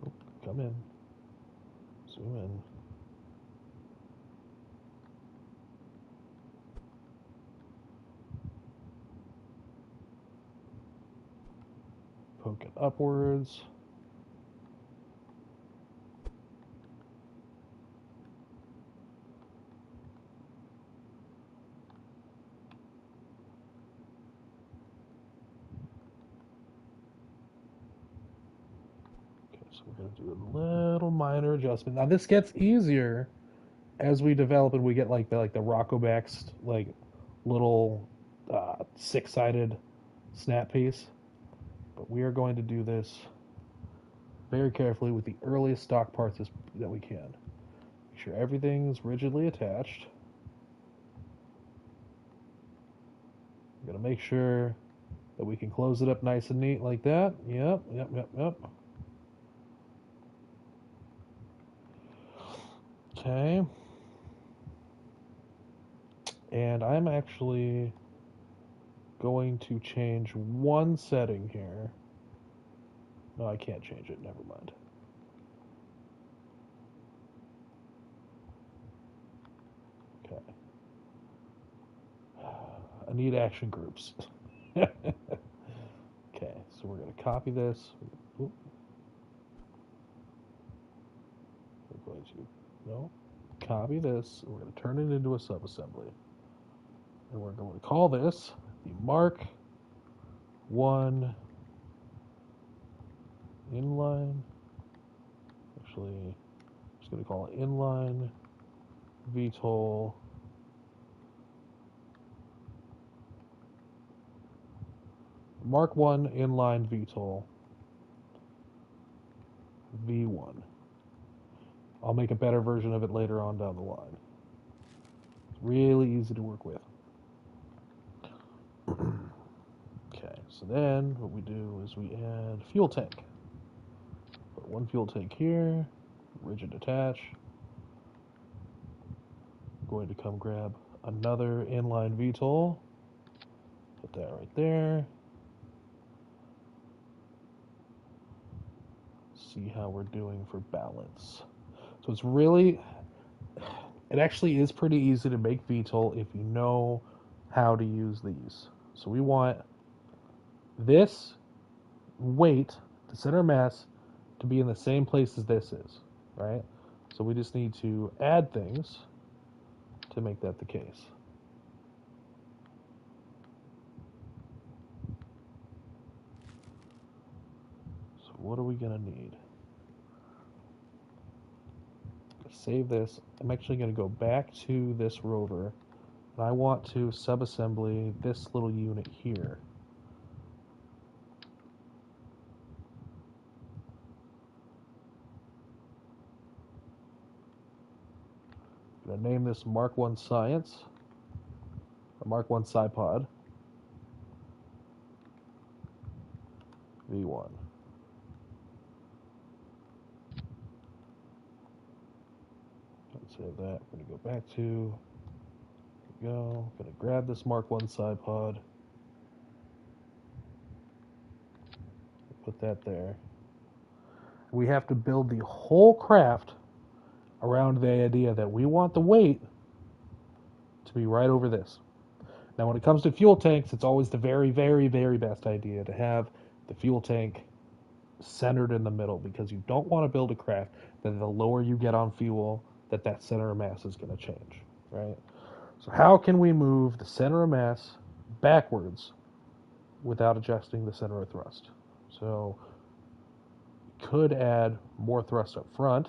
Oop, come in. Zoom in. Poke it upwards. Okay, so we're going to do a little minor adjustment. Now this gets easier as we develop and we get like the Rockoback's like little six-sided snap piece. But we are going to do this very carefully with the earliest stock parts that we can. Make sure everything's rigidly attached. We're going to make sure that we can close it up nice and neat like that. Yep. Okay. And I'm actually going to change one setting here. No, I can't change it. Never mind. Okay. I need action groups. Okay, so we're going to copy this. Oop. We're going to copy this. And we're going to turn it into a subassembly. And we're going to call this the Mark 1 inline. Actually, I'm just going to call it inline VTOL Mark 1 inline VTOL V1. I'll make a better version of it later on down the line. It's really easy to work with. Okay, so then what we do is we add fuel tank. Put one fuel tank here, rigid attach. I'm going to come grab another inline VTOL. Put that right there. See how we're doing for balance. So it's really, it actually is pretty easy to make VTOL if you know how to use these. So we want this weight, the center mass, to be in the same place as this is, right? So we just need to add things to make that the case. So what are we going to need? Save this. I'm actually going to go back to this rover, and I want to subassembly this little unit here. I'm going to name this Mark 1 Science, or Mark 1 SciPod V1. Save that. We're going to go back to, there we go. I'm going to grab this Mark 1 SciPod, put that there. We have to build the whole craft around the idea that we want the weight to be right over this. Now, when it comes to fuel tanks, it's always the very, very, very best idea to have the fuel tank centered in the middle because you don't want to build a craft that the lower you get on fuel, that center of mass is going to change, right? So how can we move the center of mass backwards without adjusting the center of thrust? So we could add more thrust up front.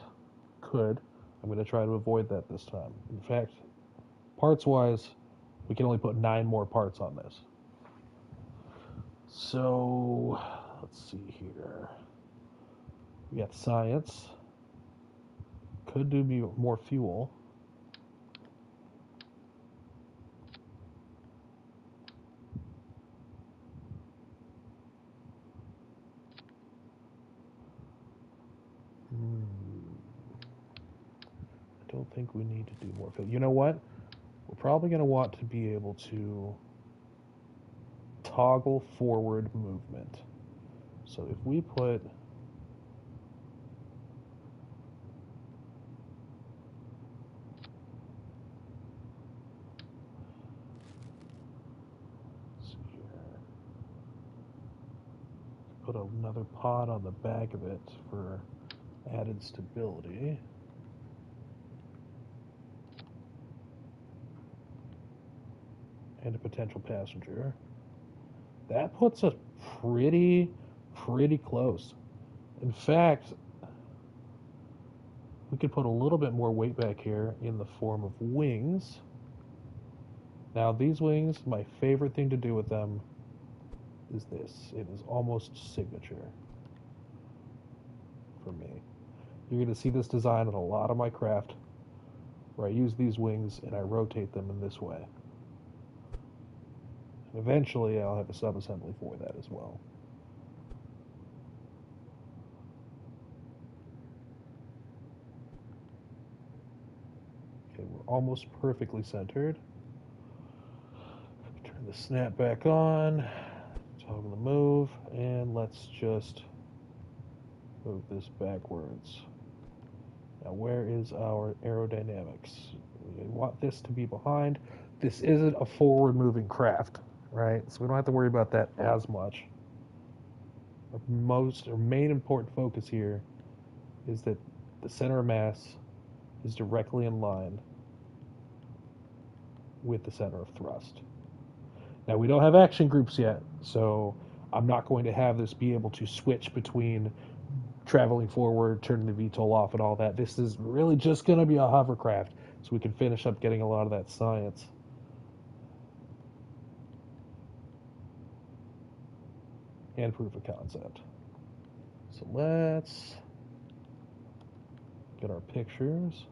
Could. I'm going to try to avoid that this time. In fact, parts-wise, we can only put 9 more parts on this. So, let's see here. We got science. Could do more fuel. don't think we need to do more fuel. You know what? We're probably going to want to be able to toggle forward movement. So if we put another pod on the back of it for added stability. And a potential passenger. That puts us pretty close. In fact, we could put a little bit more weight back here in the form of wings. Now these wings, my favorite thing to do with them is this. It is almost signature for me. You're going to see this design in a lot of my craft where I use these wings and I rotate them in this way. And eventually I'll have a sub-assembly for that as well. Okay, we're almost perfectly centered. Turn the snap back on, toggle the move, and let's just move this backwards. Now where is our aerodynamics? We want this to be behind. This isn't a forward moving craft, right? So we don't have to worry about that as much. Our main important focus here is that the center of mass is directly in line with the center of thrust. Now we don't have action groups yet, so I'm not going to have this be able to switch between traveling forward, turning the VTOL off, and all that. This is really just going to be a hovercraft, so we can finish up getting a lot of that science. And proof of concept. So let's get our pictures.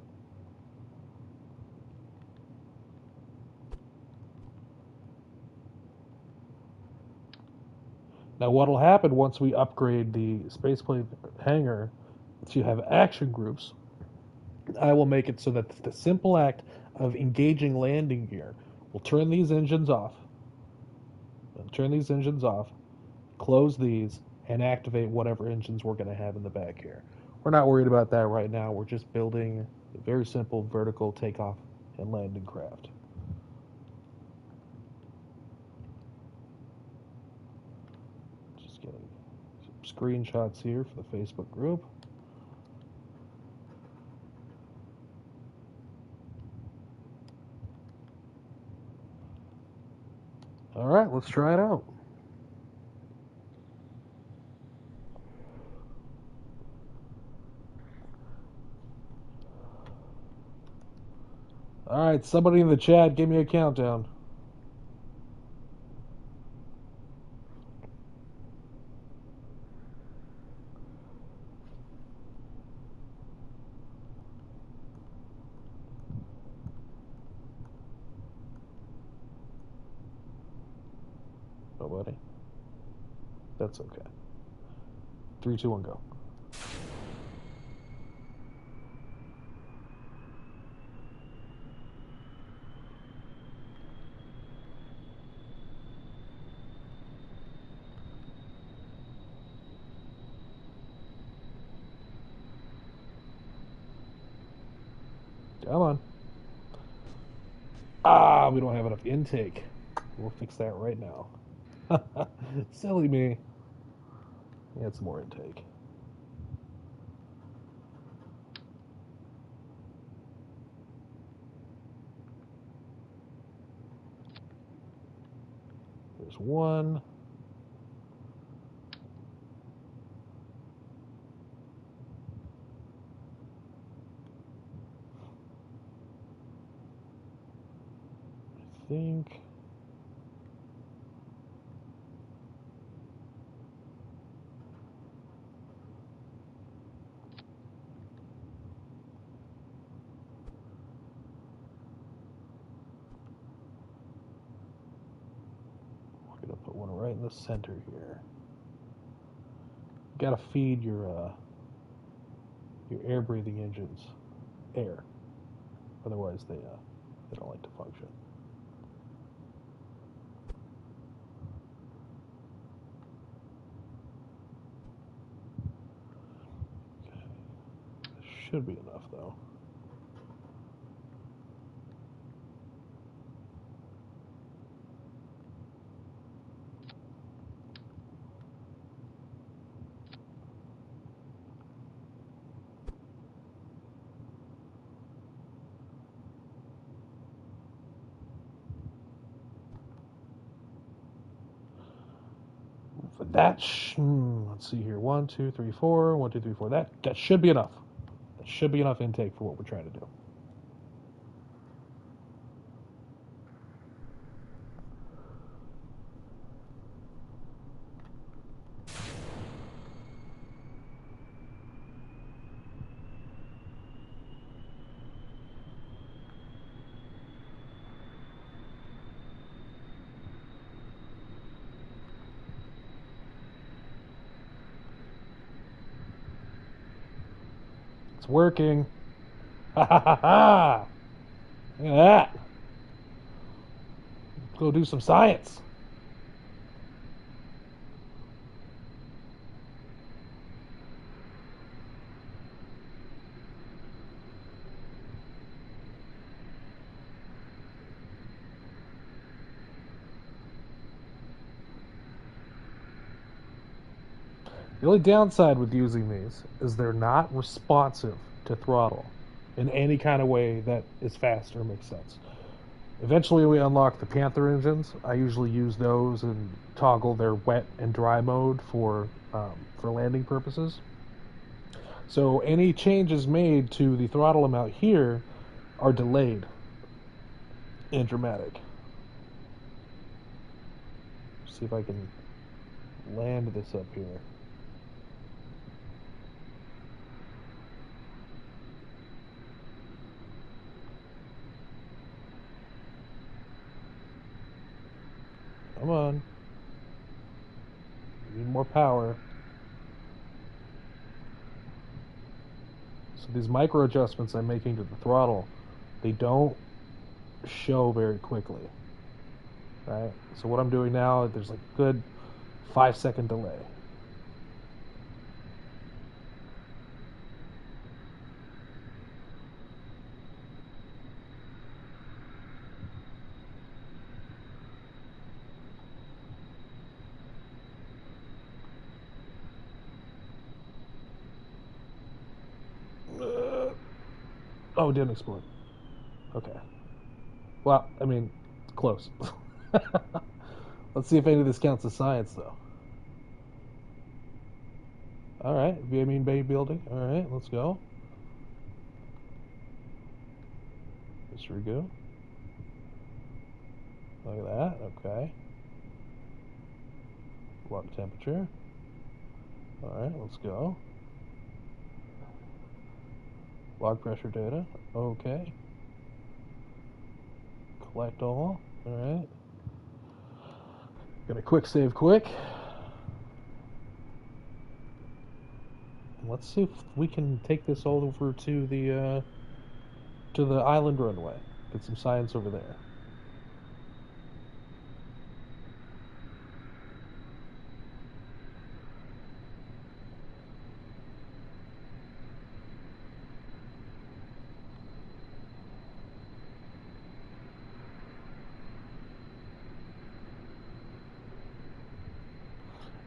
Now what'll happen once we upgrade the spaceplane hangar to have action groups, I will make it so that the simple act of engaging landing gear will turn these engines off. Close these, and activate whatever engines we're going to have in the back here. We're not worried about that right now. We're just building a very simple vertical takeoff and landing craft. Just getting some screenshots here for the Facebook group. All right, let's try it out. All right, somebody in the chat, give me a countdown. Nobody? That's okay. 3, 2, 1, go. Come on. Ah, we don't have enough intake. We'll fix that right now. Silly me. Add some more intake. There's one. I think. We're gonna put one right in the center here. You gotta feed your air breathing engines air. Otherwise, they don't like to function. Should be enough, though. That let's see here. 1, 2, 3, 4. 1, 2, 3, 4. That should be enough. That should be enough intake for what we're trying to do. It's working. Ha ha ha ha! Look at that. Let's go do some science. The only downside with using these is they're not responsive to throttle in any kind of way that is fast or makes sense. Eventually, we unlock the Panther engines. I usually use those and toggle their wet and dry mode for landing purposes. So any changes made to the throttle amount here are delayed and dramatic. See if I can land this up here. Come on. Need more power. So these micro adjustments I'm making to the throttle, they don't show very quickly. Right? So what I'm doing now, there's like a good 5-second delay. Oh, it didn't explode. Okay. Well, I mean, it's close. Let's see if any of this counts as science, though. All right, Vietnamese Bay building. All right, let's go. Disregard. Look at that. Okay. Water temperature. All right, let's go. Log pressure data. Okay. Collect all. All right. Gonna quick save quick. Let's see if we can take this all over to the island runway. Get some science over there.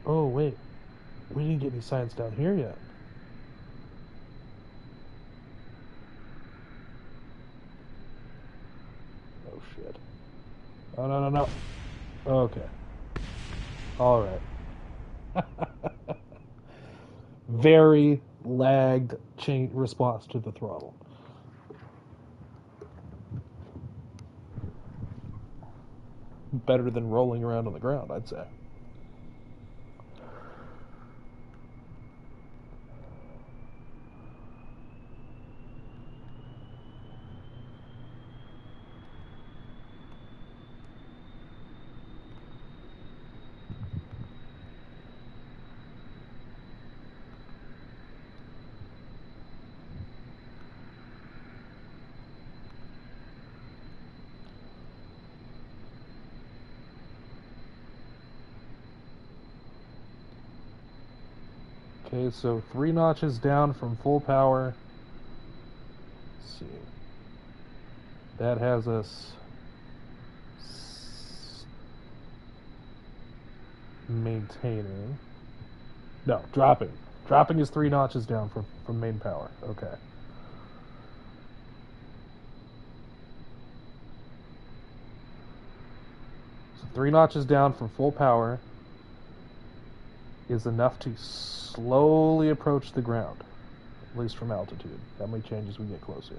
Oh wait, we didn't get any science down here yet. Oh shit. Oh no. Okay. All right. Very lagged chain response to the throttle. Better than rolling around on the ground, I'd say. Okay, so 3 notches down from full power. Let's see. That has us maintaining. No, dropping. Dropping is 3 notches down from main power. Okay. So 3 notches down from full power is enough to slowly approach the ground, at least from altitude. How many changes we get closer?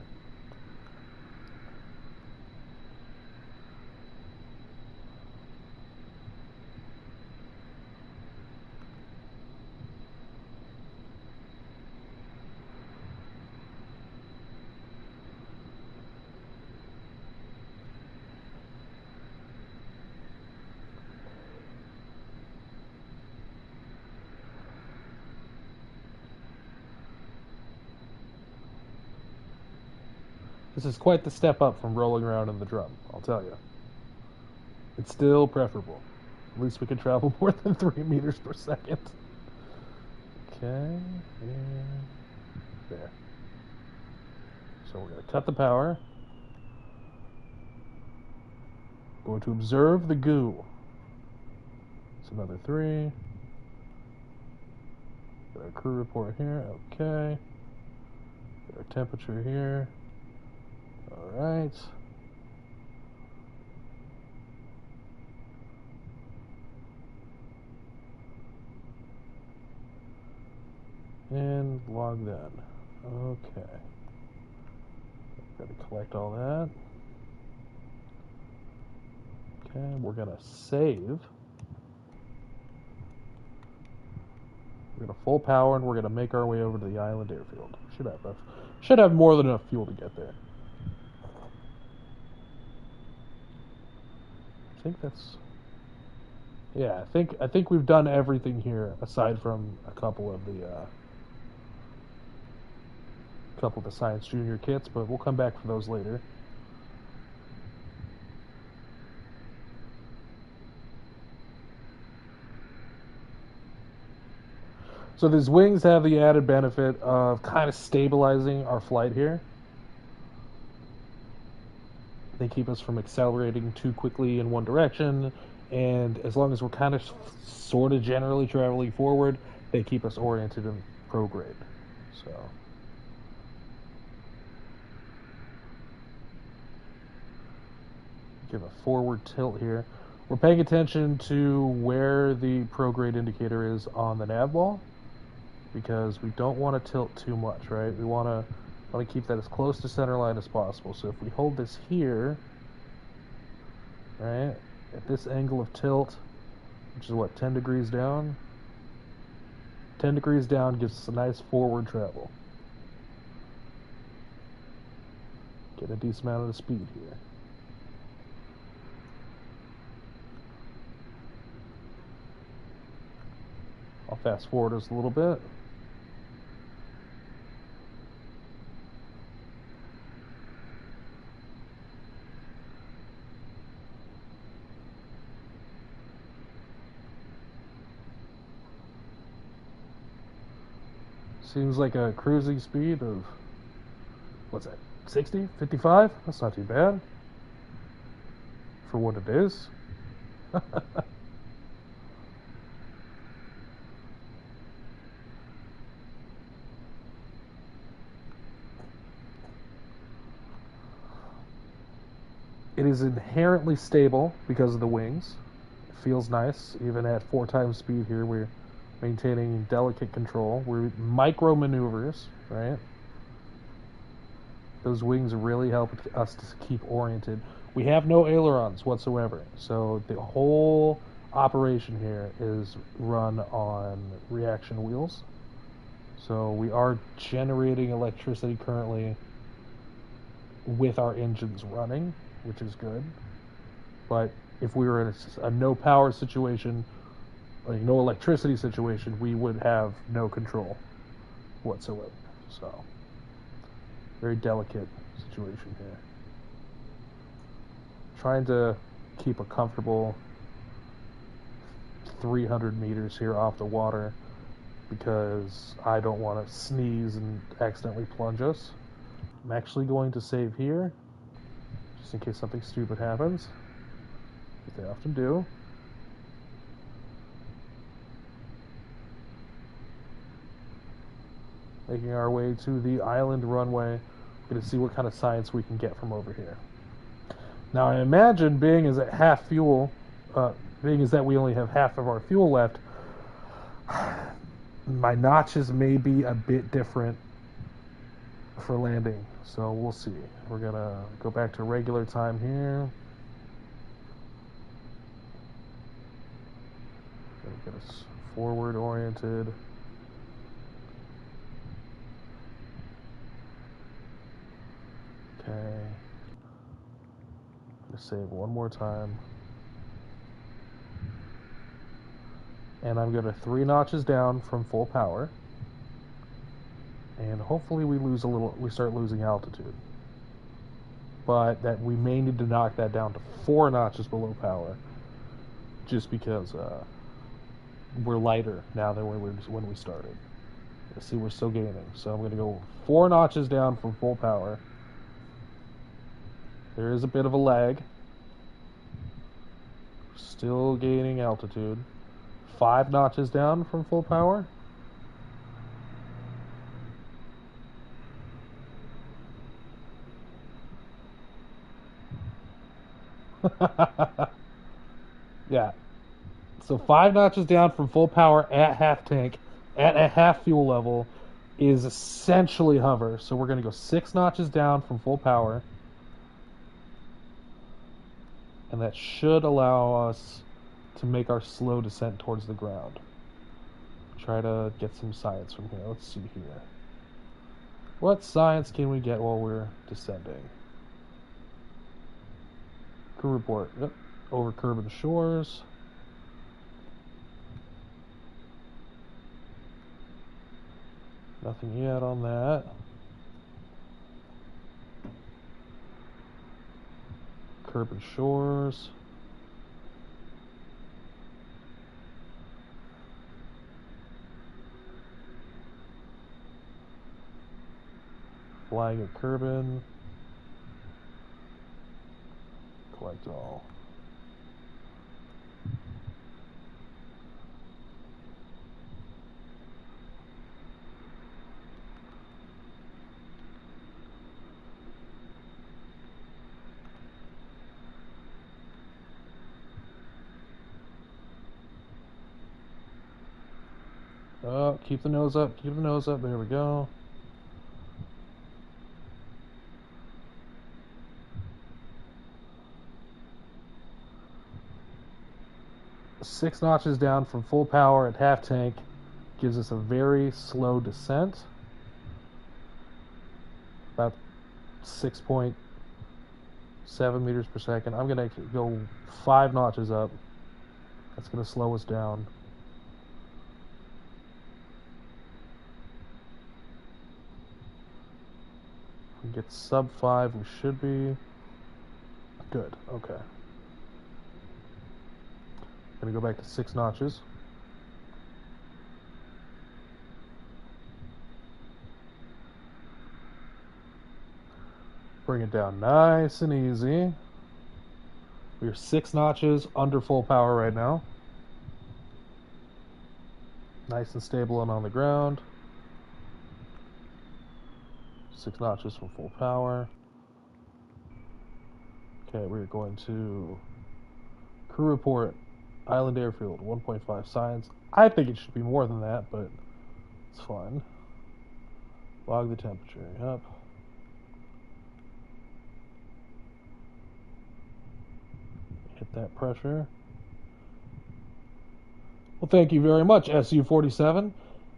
This is quite the step up from rolling around in the drum, I'll tell you. It's still preferable. At least we can travel more than 3 meters per second. Okay, and there. So we're going to cut the power. Going to observe the goo. It's another 3. Get our crew report here. Okay. Get our temperature here. Alright. And log that. Okay. Got to collect all that. Okay, we're going to save. We're going to full power and we're going to make our way over to the island airfield. Should have more than enough fuel to get there. I think that's... Yeah, I think we've done everything here aside from a couple of the Science Junior kits, but we'll come back for those later. So these wings have the added benefit of kind of stabilizing our flight here. They keep us from accelerating too quickly in one direction, and as long as we're kind of sort of generally traveling forward, they keep us oriented in prograde. So give a forward tilt here. We're paying attention to where the prograde indicator is on the nav ball, because we don't want to tilt too much, right? We want to keep that as close to center line as possible. So if we hold this here, right, at this angle of tilt, which is what, 10 degrees down? 10 degrees down gives us a nice forward travel. Get a decent amount of speed here. I'll fast forward us a little bit. Seems like a cruising speed of, what's that, 60? 55? That's not too bad for what it is. It is inherently stable because of the wings. It feels nice, even at 4 times speed here. We're maintaining delicate control. We're micro maneuvers, right? Those wings really help us to keep oriented. We have no ailerons whatsoever, so the whole operation here is run on reaction wheels. So we are generating electricity currently with our engines running, which is good. But if we were in a no power situation, like no electricity situation, we would have no control whatsoever. So very delicate situation here. Trying to keep a comfortable 300 meters here off the water. because I don't want to sneeze and accidentally plunge us. I'm actually going to save here, just in case something stupid happens, as they often do. Making our way to the island runway. We're going to see what kind of science we can get from over here. Now I imagine, being as at half fuel, being as that we only have half of our fuel left, my notches may be a bit different for landing, so we'll see. We're gonna go back to regular time here. Gonna get us forward oriented. Okay. Gonna save one more time. And I'm gonna 3 notches down from full power. And hopefully we start losing altitude. But that we may need to knock that down to 4 notches below power, just because we're lighter now than when we started. Let's see, we're still gaining. So I'm gonna go 4 notches down from full power. There is a bit of a lag. Still gaining altitude. 5 notches down from full power. Yeah. So 5 notches down from full power at half tank, at a half fuel level, is essentially hover. So we're going to go 6 notches down from full power. And that should allow us to make our slow descent towards the ground. Try to get some science from here. Let's see here. What science can we get while we're descending? Crew report. Yep. Over Kerran shores. Nothing yet on that. Kerran shores. Flying at Kerran. Collect all. Oh, keep the nose up, keep the nose up. There we go. Six notches down from full power at half tank gives us a very slow descent. About 6.7 meters per second. I'm going to go 5 notches up. That's going to slow us down. If we get sub 5, we should be good. Okay. Gonna go back to 6 notches. Bring it down nice and easy. We're 6 notches under full power right now. Nice and stable and on the ground. 6 notches from full power. Okay, we're going to crew report. Island airfield, 1.5 science. I think it should be more than that, but it's fine. Log the temperature. Yep. Hit that pressure. Well, thank you very much, SU-47.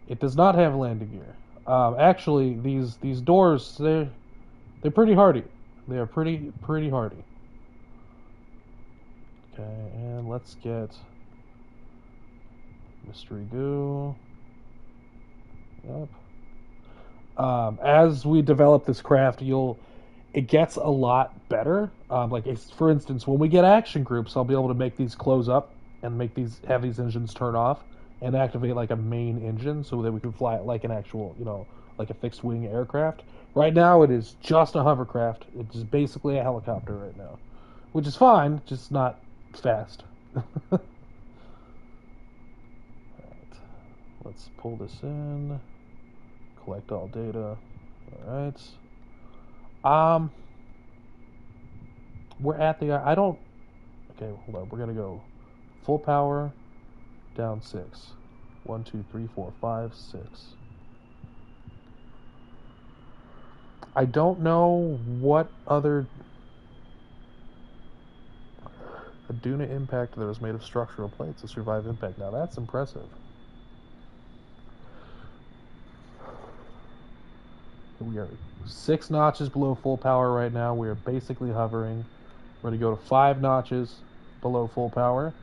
It does not have landing gear. Actually, these doors, they're pretty hardy. They are pretty hardy. Okay, and let's get mystery goo. Yep. As we develop this craft, it gets a lot better. For instance, when we get action groups, I'll be able to make these close up and have these engines turn off, and activate like a main engine so that we can fly it like an actual, like a fixed wing aircraft. Right now, it is just a hovercraft. It's basically a helicopter right now, which is fine, just not fast. Alright, let's pull this in, collect all data. Alright. We're at the, I don't, okay, hold on, we're gonna go full power, down 6. 1, 2, 3, 4, 5, 6. I don't know what other a Duna impact that was made of structural plates to survive impact. Now that's impressive. We are 6 notches below full power right now. We are basically hovering. We're going to go to 5 notches below full power.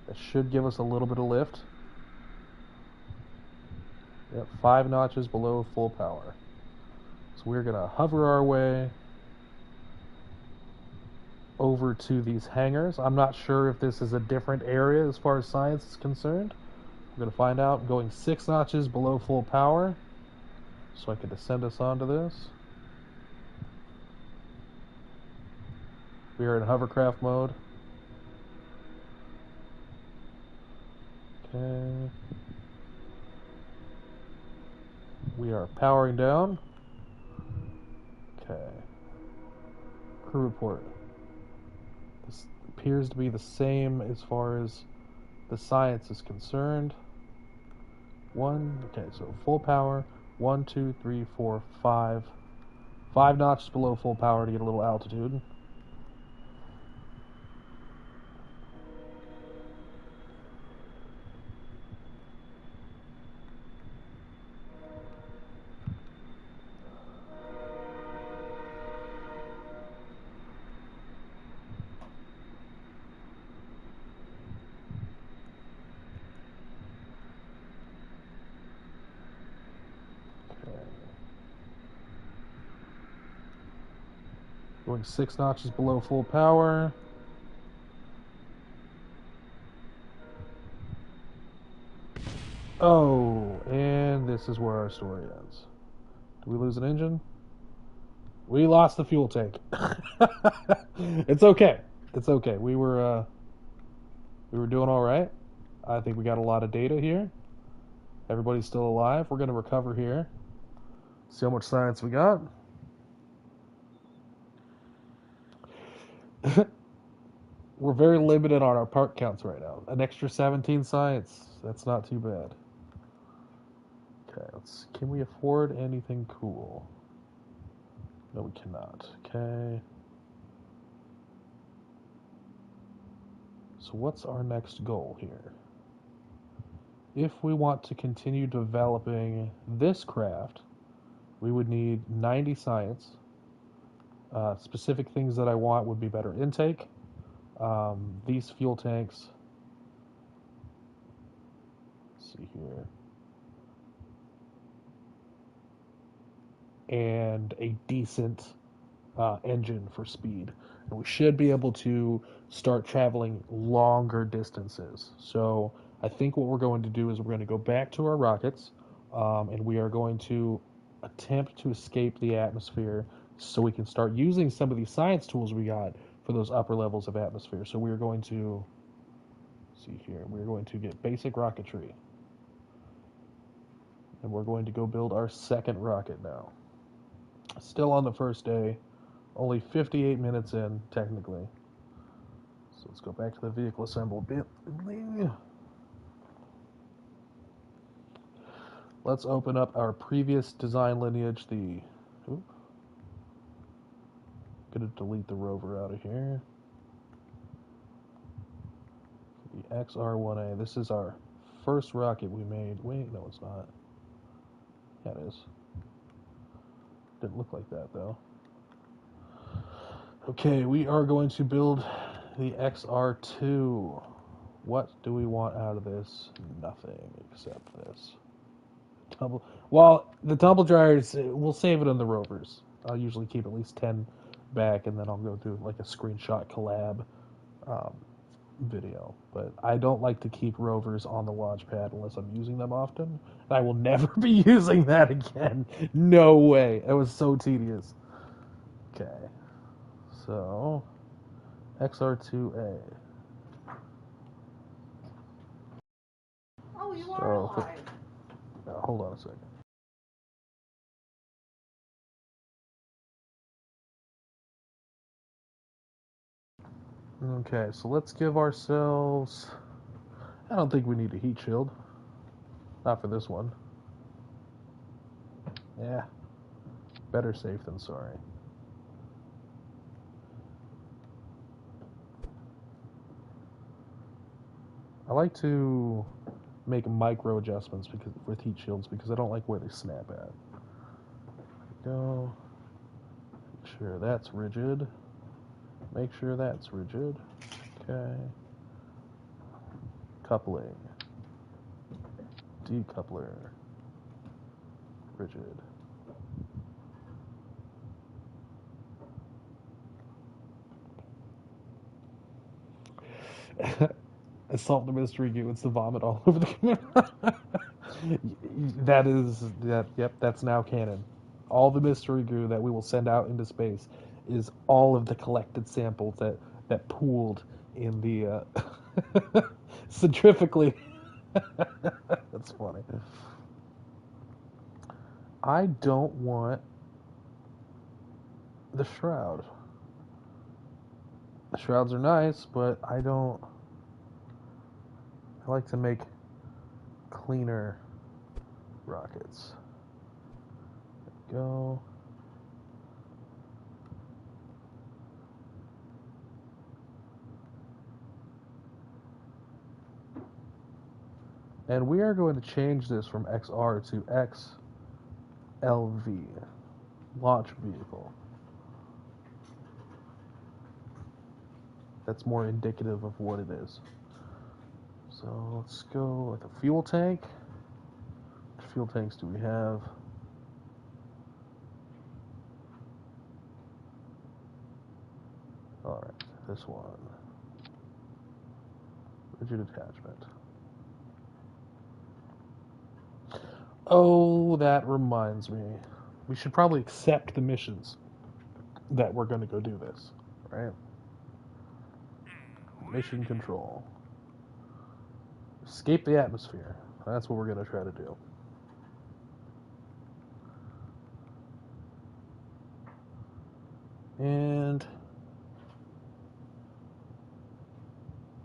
That should give us a little bit of lift. Yep, 5 notches below full power. So we're going to hover our way over to these hangars. I'm not sure if this is a different area as far as science is concerned. We're going to find out. I'm going 6 notches below full power so I can descend us onto this. We are in hovercraft mode. Okay. We are powering down. Okay. Crew report. This appears to be the same as far as the science is concerned. Okay, so full power. 1, 2, 3, 4, 5. 5 notches below full power to get a little altitude. Going 6 notches below full power. Oh, and this is where our story ends. Did we lose an engine? We lost the fuel tank. It's okay. It's okay. We were doing all right. I think we got a lot of data here. Everybody's still alive. We're going to recover here. See how much science we got. We're very limited on our part counts right now. An extra 17 science. That's not too bad. Okay, can we afford anything cool? No, we cannot. Okay. So what's our next goal here? If we want to continue developing this craft, we would need 90 science. Specific things that I want would be better intake. These fuel tanks. Let's see here. And a decent engine for speed. And we should be able to start traveling longer distances. So I think what we're going to do is we're going to go back to our rockets, and we are going to attempt to escape the atmosphere so we can start using some of these science tools we got for those upper levels of atmosphere. So we're going to, see here, we're going to get basic rocketry. And we're going to go build our second rocket now. Still on the first day, only 58 minutes in, technically. So let's go back to the vehicle assembly. Let's open up our previous design lineage, gonna delete the rover out of here. The XR1A, this is our first rocket we made. Wait, no it's not. Yeah, it is. Didn't look like that though. Okay, we are going to build the XR2. What do we want out of this? Nothing except this. Well, the tumble dryers, we'll save it on the rovers. I'll usually keep at least 10 back, and then I'll go do like a screenshot collab video, but I don't like to keep rovers on the launch pad unless I'm using them often. I will never be using that again. No way. It was so tedious. Okay. So, XR2A. Oh, you are alive. Hold on a second. Okay, so let's give ourselves... I don't think we need a heat shield. Not for this one. Yeah. Better safe than sorry. I like to make micro adjustments with heat shields because I don't like where they snap at. Go. Make sure that's rigid. Make sure that's rigid. Okay. Coupling. Decoupler. Rigid. I solved the mystery goo. It's the vomit all over the camera. Yep, that's now canon. All the mystery goo that we will send out into space is all of the collected samples that pooled in the centrifugally. That's funny. I don't want the shroud. The shrouds are nice, but I like to make cleaner rockets. Go. And we are going to change this from XR to XLV, launch vehicle. That's more indicative of what it is. So let's go with a fuel tank. Which fuel tanks do we have? Alright, this one. Rigid attachment. Oh, that reminds me. We should probably accept the missions that we're going to go do this, right? Mission control. Escape the atmosphere. That's what we're going to try to do. And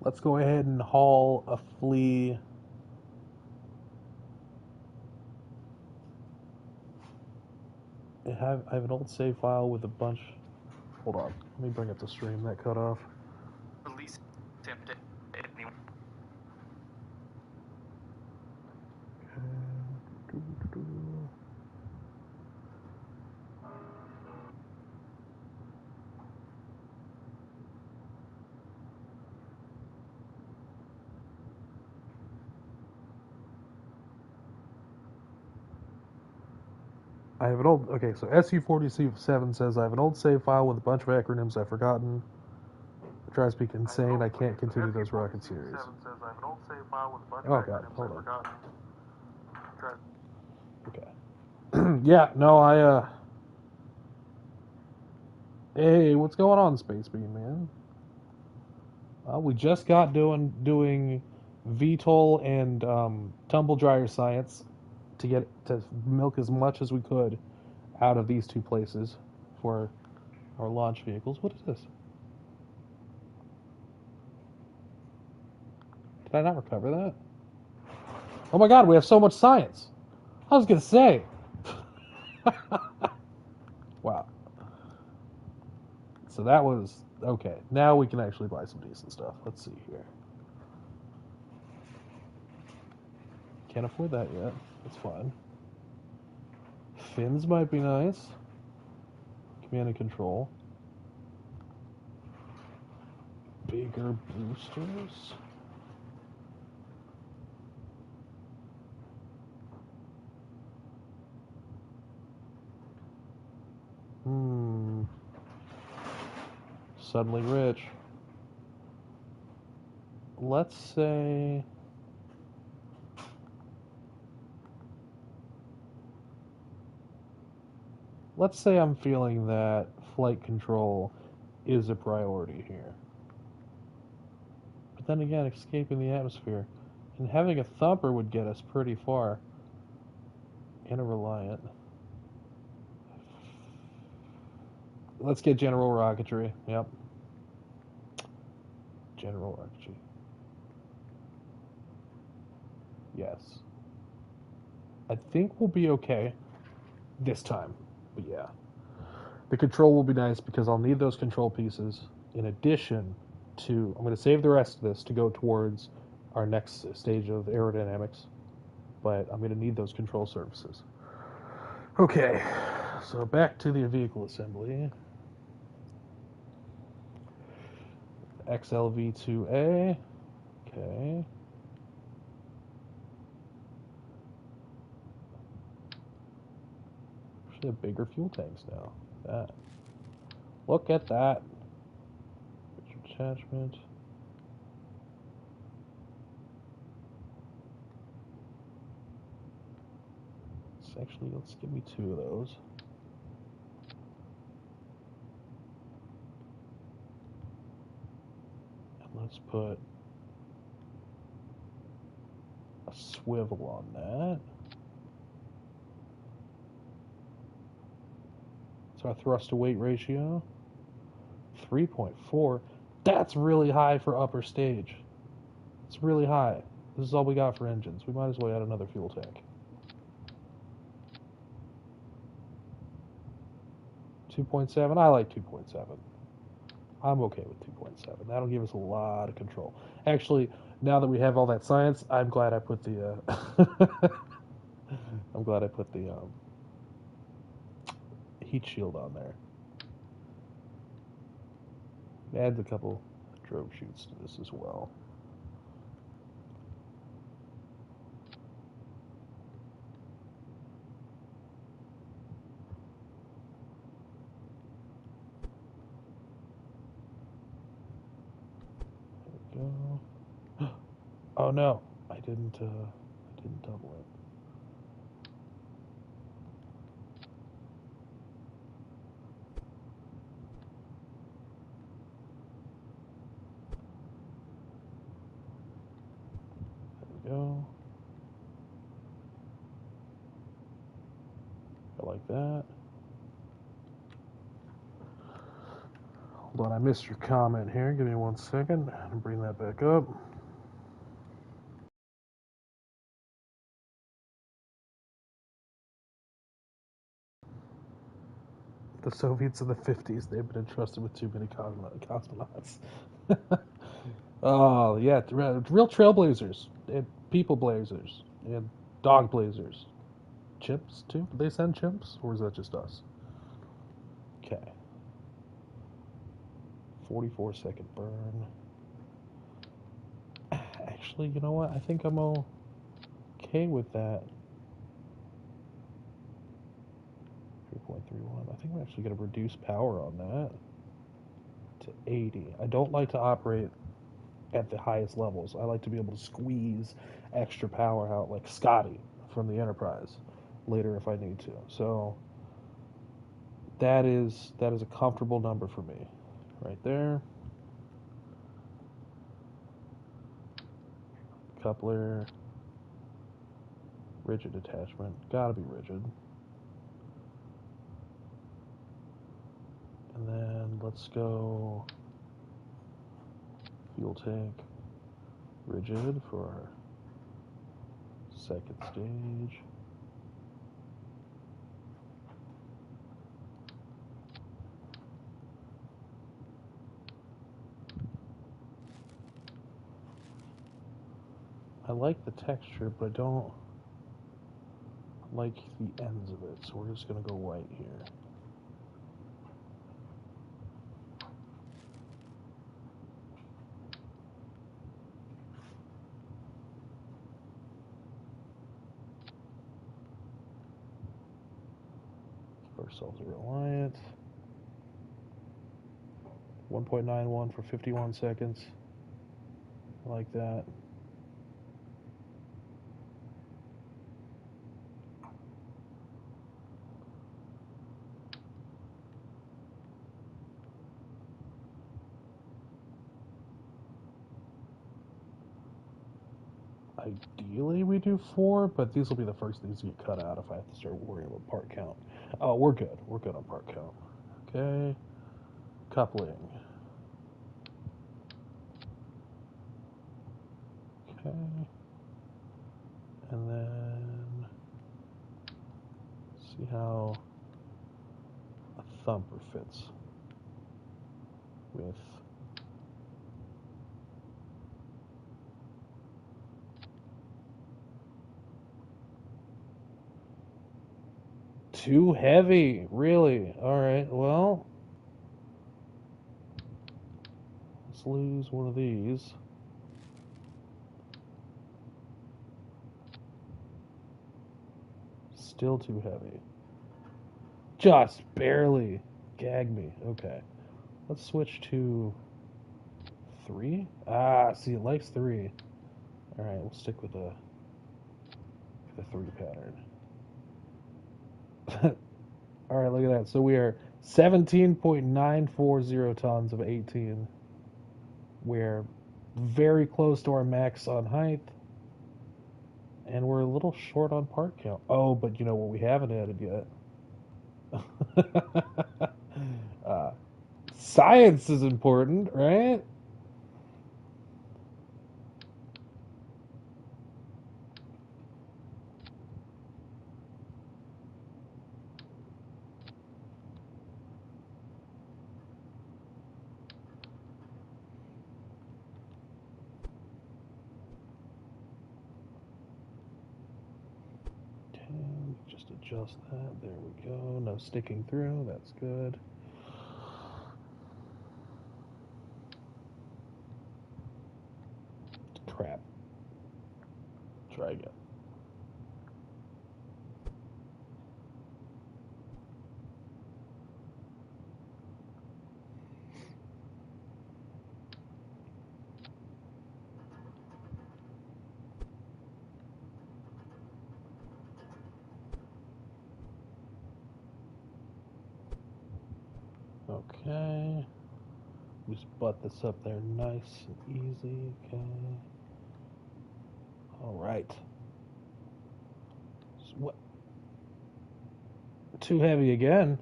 let's go ahead and haul a flea. I have an old save file with a bunch. Hold on. Let me bring up the stream that cut off. Release tempted. I have an old. Okay, so SU40C7 says I have an old save file with a bunch of acronyms I've forgotten. It drives me insane. I can't continue those rocket series. Oh god, hold on. Okay. Yeah, no, Hey, what's going on, Space Beam, man? We just got doing VTOL and tumble dryer science to get to milk as much as we could out of these two places for our launch vehicles. What is this? Did I not recover that? Oh my god, we have so much science. I was gonna say. Wow. So that was okay. Now we can actually buy some decent stuff. Let's see here. Can't afford that yet. That's fine. Fins might be nice. Command and control. Bigger boosters. Suddenly rich. let's say I'm feeling that flight control is a priority here. But then again, escaping the atmosphere and having a thumper would get us pretty far. And a reliant. Let's get general rocketry. Yep. General rocketry. Yes. I think we'll be okay this time. But yeah. The control will be nice because I'll need those control pieces in addition to, I'm going to save the rest of this to go towards our next stage of aerodynamics, but I'm going to need those control surfaces. Okay, so back to the vehicle assembly. XLV2A. Okay. Actually have bigger fuel tanks now. That. Look at that. Attachment. Let's give me 2 of those. And let's put a swivel on that. So our thrust to weight ratio, 3.4. That's really high for upper stage. It's really high. This is all we got for engines. We might as well add another fuel tank. 2.7. I like 2.7. I'm okay with 2.7. That'll give us a lot of control. Actually, now that we have all that science, I'm glad I put the I'm glad I put the heat shield on there. It adds a couple drogue chutes to this as well. There we go. Oh no, I didn't double it. There we go. I like that. Hold on, I missed your comment here. Give me 1 second. I'll bring that back up. The Soviets in the 50s, they've been entrusted with too many cosmonauts. Oh, yeah, real trailblazers, and people blazers, and dog blazers. Chimps, too? Did they send chimps? Or is that just us? Okay. 44-second burn. Actually, you know what? I think I'm okay with that. 3.31. I think I'm actually going to reduce power on that to 80. I don't like to operate at the highest levels. I like to be able to squeeze extra power out like Scotty from the Enterprise later if I need to. So that is a comfortable number for me right there. Coupler, rigid attachment, gotta be rigid. And then let's go fuel tank, rigid for our second stage. I like the texture, but I don't like the ends of it, so we're just gonna go white here. Give ourselves a reliant. 1.91 for 51 seconds. like that. Ideally, we do 4, but these will be the first things to get cut out if I have to start worrying about part count. Oh, we're good. We're good on part count. Okay. Coupling. Okay. And then see how a thumper fits with too heavy. Really? All right. Well, let's lose one of these. Still too heavy. Just barely. Gag me. Okay. Let's switch to 3. Ah, see, it likes 3. All right, we'll stick with the 3 pattern. All right, look at that. So we are 17.940 tons of 18. We're very close to our max on height, and we're a little short on part count. Oh, but you know what we haven't added yet? uh, Science is important, right? Okay, just adjust that. There we go. No sticking through. That's good. Crap. Try again. Okay. Just butt this up there nice and easy. Okay. All right. What? Too heavy again.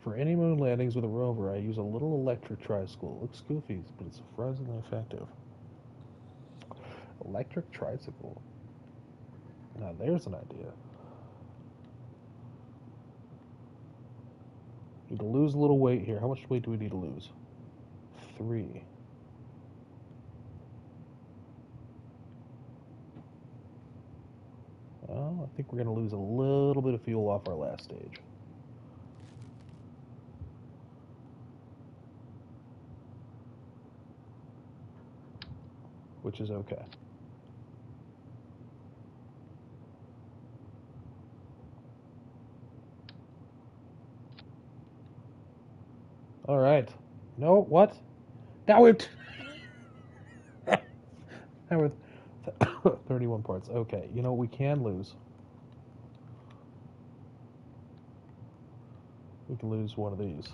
For any moon landings with a rover, I use a little electric tricycle. It looks goofy, but it's surprisingly effective. Electric tricycle. Now there's an idea. Need to lose a little weight here. How much weight do we need to lose? 3. Well, I think we're going to lose a little bit of fuel off our last stage. Which is okay. All right. No, what? Now we're now we're 31 parts. Okay, you know what we can lose? We can lose one of these.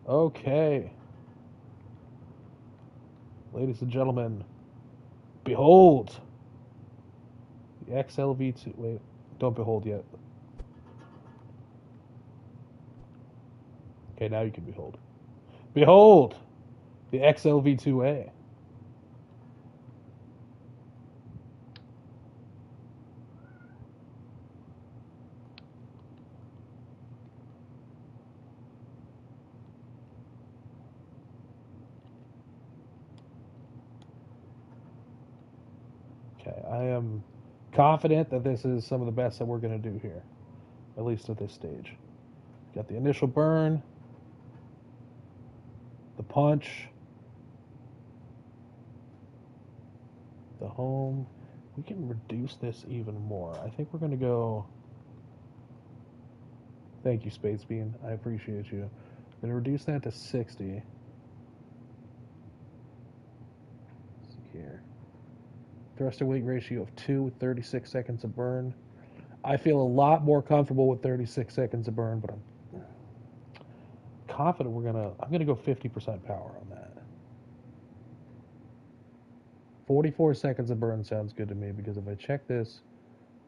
Okay. Ladies and gentlemen, behold the XLV2. Wait, don't behold yet. Okay, now you can behold. Behold the XLV2A. Okay, I am confident that this is some of the best that we're going to do here, at least at this stage. Got the initial burn, the punch, the home. We can reduce this even more. I think we're going to go... Thank you, Space Bean. I appreciate you. I'm going to reduce that to 60. Let's see here. Thrust to weight ratio of 2 with 36 seconds of burn. I feel a lot more comfortable with 36 seconds of burn, but I'm confident I'm gonna go 50% power on that. 44 seconds of burn sounds good to me because if I check this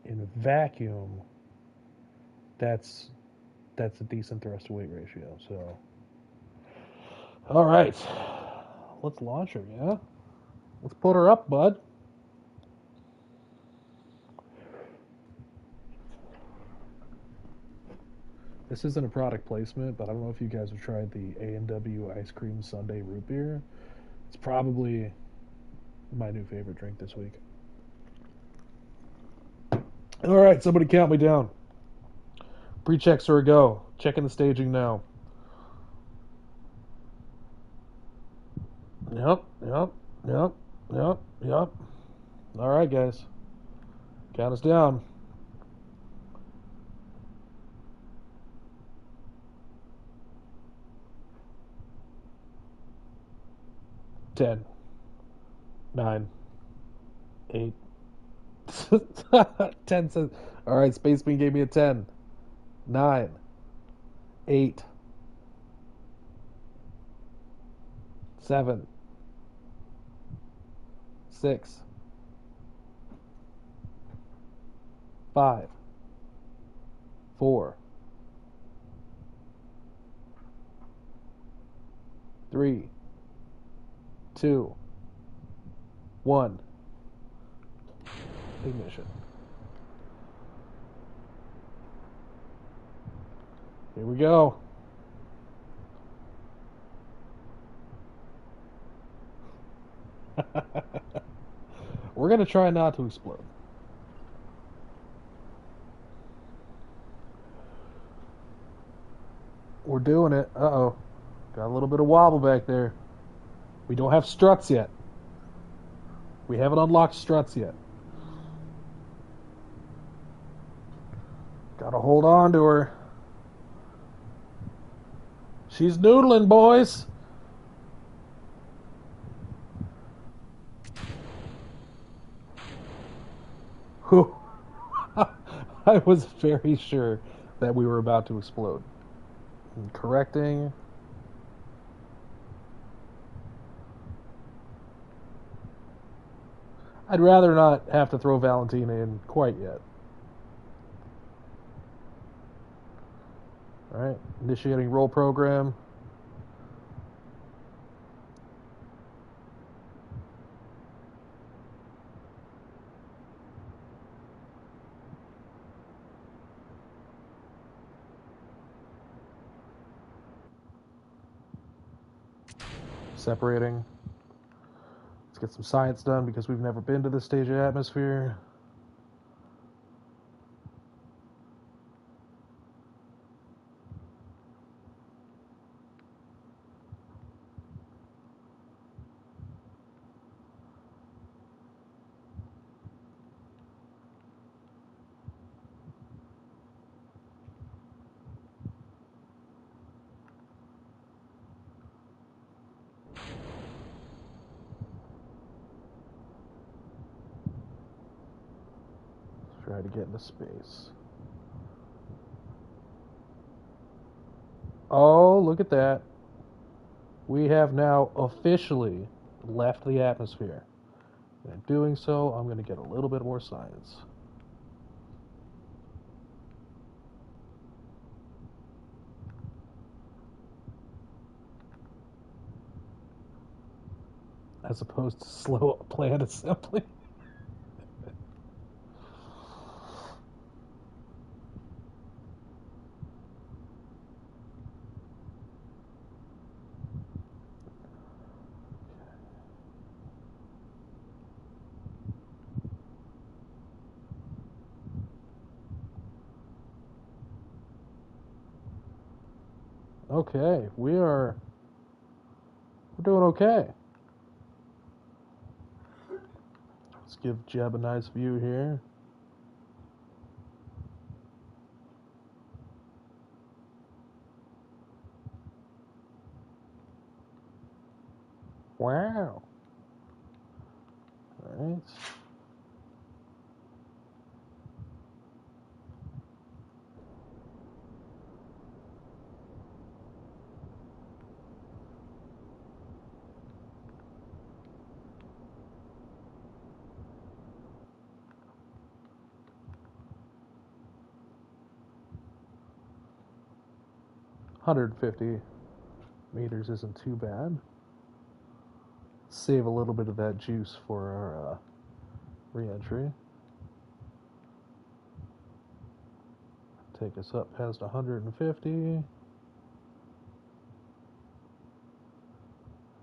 in vacuum, that's a decent thrust to weight ratio. So, all right, let's launch her. Yeah, let's put her up, bud. This isn't a product placement, but I don't know if you guys have tried the A&W Ice Cream Sundae Root Beer. It's probably my new favorite drink this week. All right, somebody count me down. Pre-checks are a go. Checking the staging now. Yep, yep, yep, yep, yep. All right, guys. Count us down. 10, 9, 8. 10 says. All right, Space Bean gave me a 10. 9, 8, 7, 6, 5, 4, 3, 2, 1. Ignition. Here we go. We're going to try not to explode. We're doing it. Uh-oh. Got a little bit of wobble back there. We don't have struts yet. We haven't unlocked struts yet. Gotta hold on to her. She's noodling, boys. Whew. I was very sure that we were about to explode. And correcting. I'd rather not have to throw Valentina in quite yet. Alright, initiating roll program. Separating. Let's get some science done because we've never been to this stage of atmosphere. Try to get into space. Oh, look at that. We have now officially left the atmosphere. And in doing so, I'm going to get a little bit more science. As opposed to slow plant assembly. Okay, we're doing okay. Let's give Jeb a nice view here. Wow. All right. $150 meters isn't too bad. Save a little bit of that juice for our re-entry. Take us up past 150.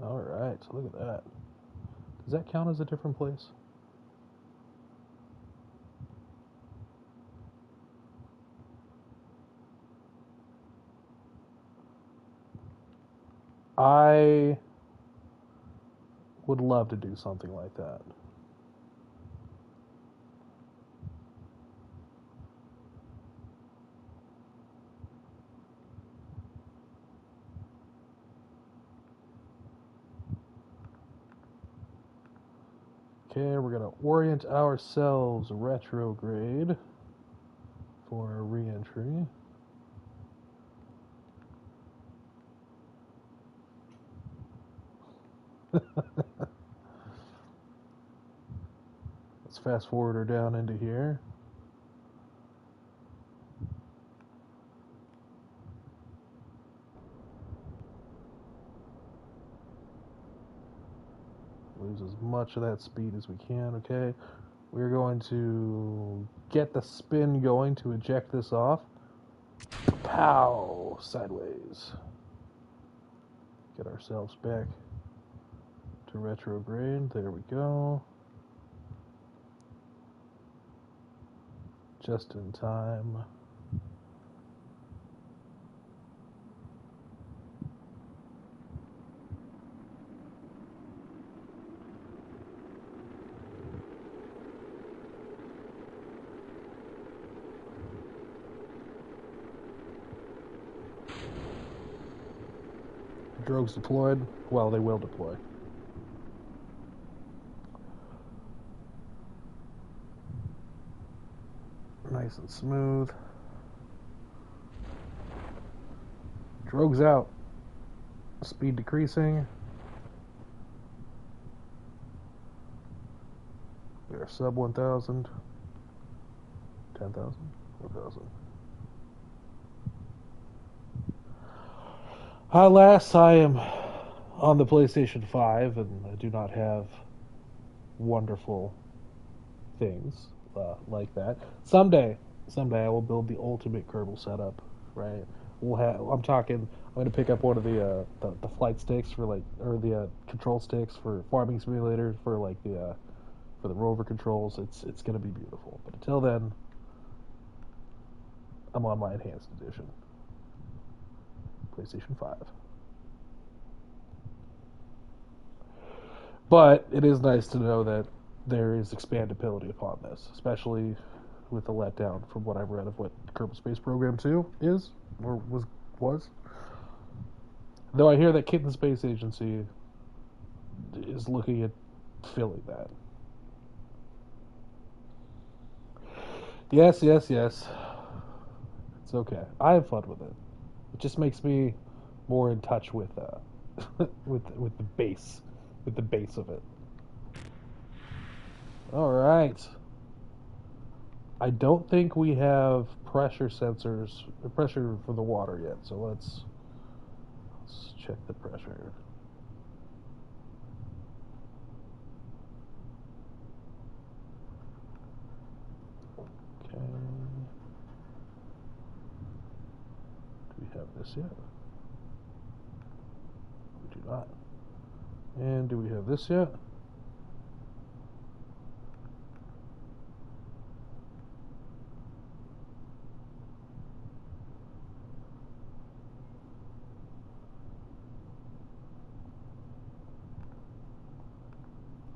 All right, so look at that. Does that count as a different place? I would love to do something like that. Okay, we're going to orient ourselves retrograde for our re-entry. Let's fast forward her down into here. Lose as much of that speed as we can, okay? We're going to get the spin going to eject this off. Pow! Sideways. Get ourselves back to retrograde. There we go. Just in time. Drogues deployed. Well, they will deploy. Nice and smooth. Drogues out. Speed decreasing. We are sub 1,000. 10,000. 1,000. Alas, I am on the PlayStation 5 and I do not have wonderful things like that. Someday I will build the ultimate Kerbal setup, right? We'll have. I'm talking. I'm going to pick up one of the flight sticks for like, or the control sticks for farming simulator for like for the rover controls. It's going to be beautiful. But until then, I'm on my enhanced edition, PlayStation 5. But it is nice to know that there is expandability upon this, especially with the letdown from what I've read of what Kerbal Space Program 2 is, or was. Though I hear that Kitten Space Agency is looking at filling that. Yes, yes, yes. It's okay. I have fun with it. It just makes me more in touch with with the base of it. All right. I don't think we have pressure sensors, pressure for the water yet. So let's check the pressure. Okay. Do we have this yet? We do not. And do we have this yet?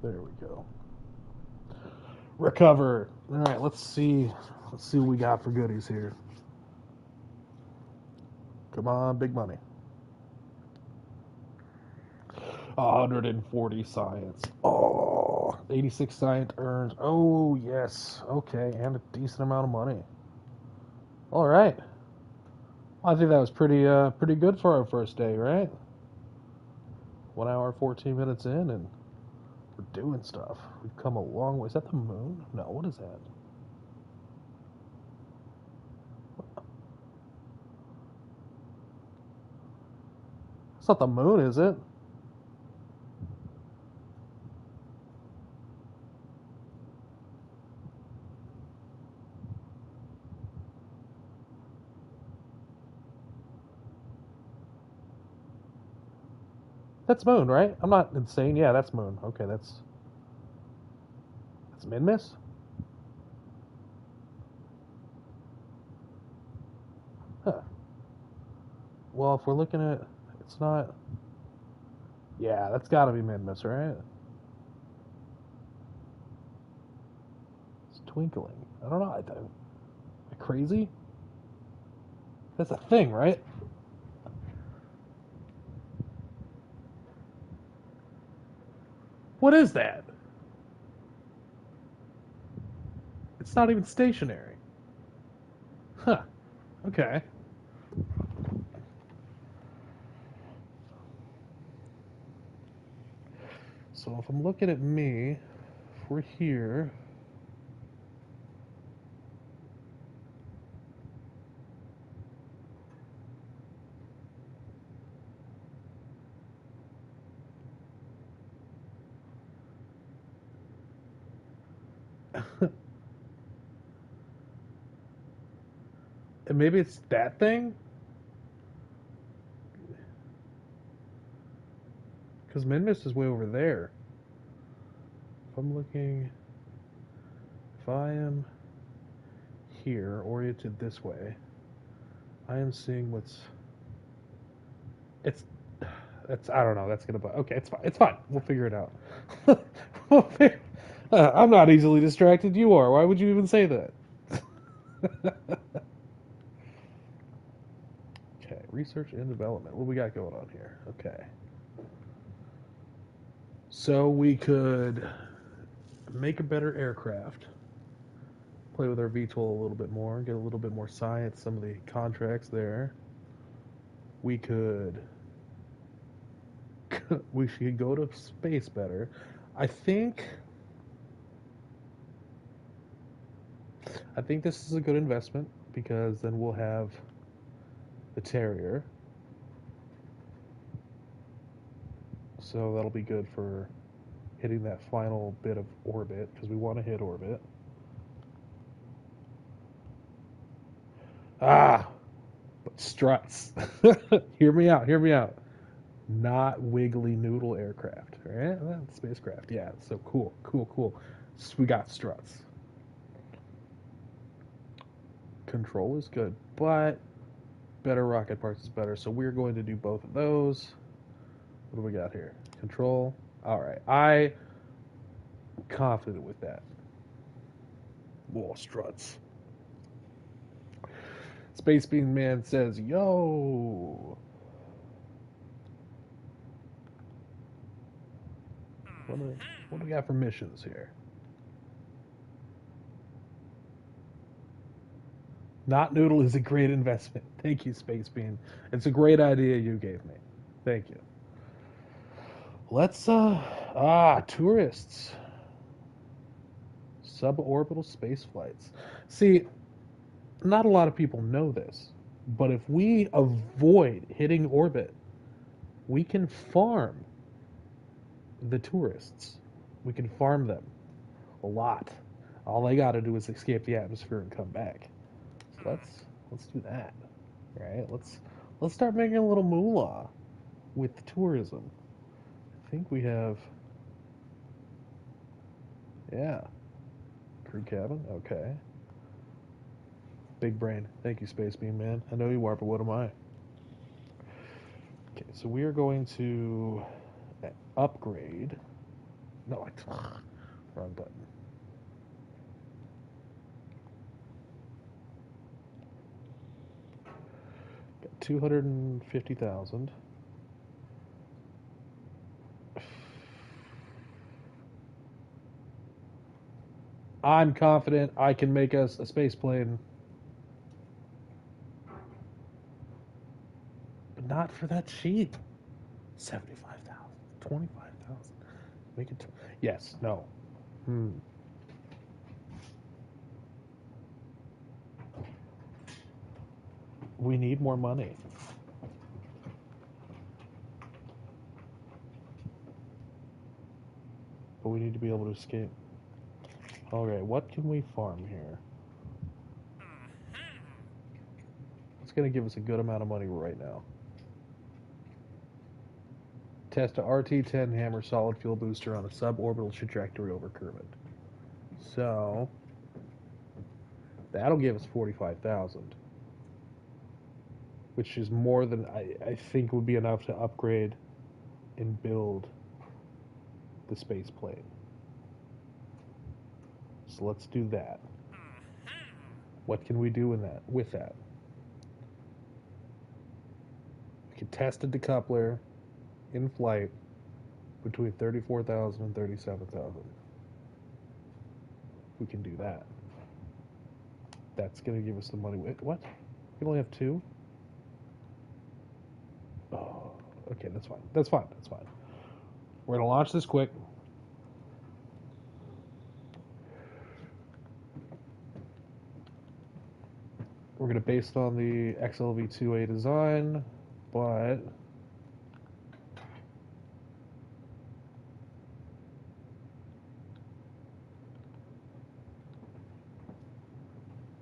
There we go. Recover. All right, let's see. Let's see what we got for goodies here. Come on, big money. 140 science. Oh, 86 science earned. Oh, yes. Okay, and a decent amount of money. All right. I think that was pretty good for our first day, right? 1 hour, 14 minutes in, and we're doing stuff. We've come a long way. Is that the moon? No, what is that? It's not the moon, is it? That's moon, right? I'm not insane. Yeah, that's moon. Okay, that's Minmus? Huh. Well, if we're looking at, it's not. Yeah, that's got to be Minmus, right? It's twinkling. I don't know. Am I crazy? That's a thing, right? What is that? It's not even stationary. Huh. Okay. So if I'm looking at me, if we're here, and maybe it's that thing? Because Minmus is way over there. If I'm looking, if I am here, oriented this way, I am seeing what's. It's. It's. I don't know. That's gonna. Okay, it's fine. It's fine. We'll figure it out. I'm not easily distracted. You are. Why would you even say that? Okay, research and development. What we got going on here? Okay. So we could make a better aircraft, play with our VTOL a little bit more, get a little bit more science, some of the contracts there. We could we should go to space better. I think I think this is a good investment because then we'll have the Terrier. So that'll be good for hitting that final bit of orbit because we want to hit orbit. Ah, but struts. Hear me out. Hear me out. Not wiggly noodle aircraft, right? Spacecraft. Yeah. So cool. Cool. Cool. We got struts. Control is good, but better rocket parts is better. So we're going to do both of those. What do we got here? Control. All right. I'm confident with that. Wall struts. Space Beam Man says, "Yo." What do we got for missions here? Not Noodle is a great investment. Thank you, Space Beam. It's a great idea you gave me. Thank you. Let's tourists. Suborbital space flights. See, not a lot of people know this, but if we avoid hitting orbit, we can farm the tourists. We can farm them a lot. All they got to do is escape the atmosphere and come back. So let's do that, right? Let's start making a little moolah with tourism. I think we have, yeah, crew cabin. Okay, big brain. Thank you, Space Beam Man. I know you are, but what am I? Okay, so we are going to upgrade. No, wrong button. 250,000. I'm confident I can make us a space plane, but not for that cheap. 75,000, 25,000. Make it. Yes. No. Hmm. We need more money. But we need to be able to escape. Alright, what can we farm here? It's going to give us a good amount of money right now. Test a RT-10 hammer solid fuel booster on a suborbital trajectory over Kerran. So, that'll give us 45,000. Which is more than I think would be enough to upgrade and build the space plane. So let's do that. What can we do in that with that? We can test a decoupler in flight between 34,000 and 37,000. We can do that. That's going to give us the money. What? We only have two? Oh, okay, that's fine. That's fine. That's fine. We're going to launch this quick. We're going to base it on the XLV-2A design, but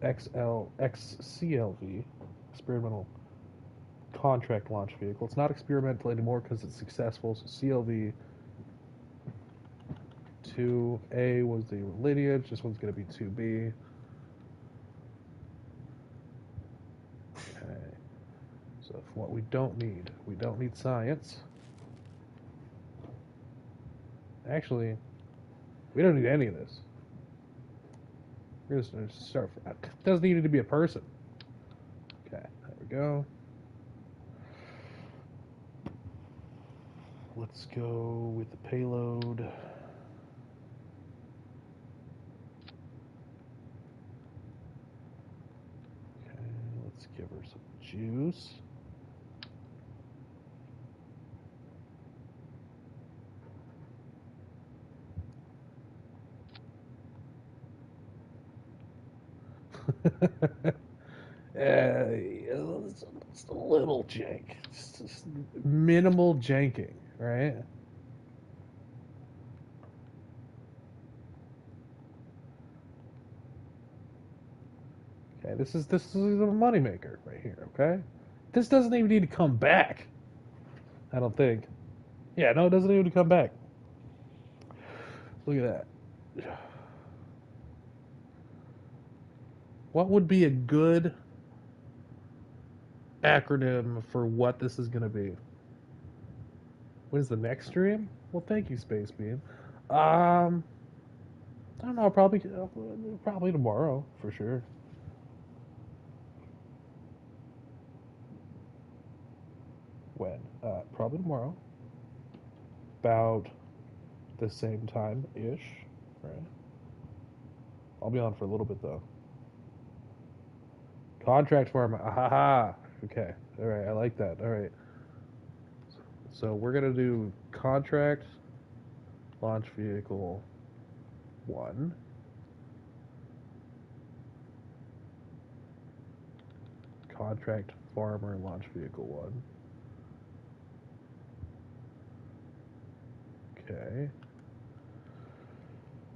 XCLV, experimental contract launch vehicle. It's not experimental anymore because it's successful. So CLV 2A was the lineage. This one's going to be 2B. Okay. So what we don't need science. Actually, we don't need any of this. We're just going to start. It doesn't need to be a person. Okay, there we go. Let's go with the payload. Okay, let's give her some juice. It's a little jank. Just minimal janking, right? Okay, this is a moneymaker right here, okay? This doesn't even need to come back. I don't think. Yeah, no, it doesn't even need to come back. Look at that. What would be a good acronym for what this is going to be? When is the next stream? Well, thank you, Space Beam. I don't know. Probably tomorrow for sure. When? Probably tomorrow. About the same time ish, right? I'll be on for a little bit though. Contract farm. Ahaha. Okay. All right. I like that. All right. So we're gonna do contract launch vehicle 1. Contract farmer launch vehicle 1. Okay.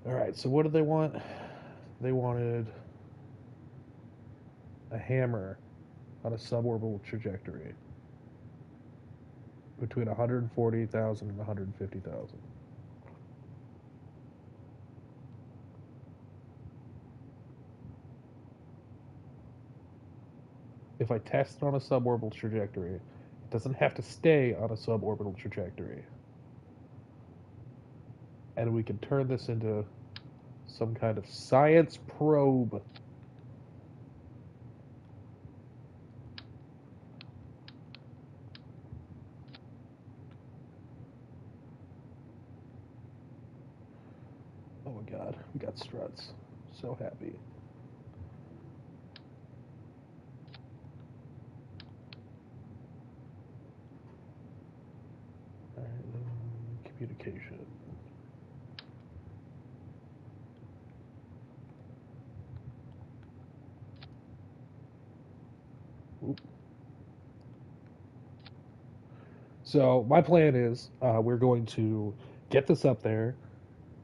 All right. So what did they want? They wanted a hammer on a suborbital trajectory between 140,000 and 150,000. If I test it on a suborbital trajectory, it doesn't have to stay on a suborbital trajectory. And we can turn this into some kind of science probe. Oh my god, we got struts. So happy. Alright, communication. Oop. So my plan is we're going to get this up there,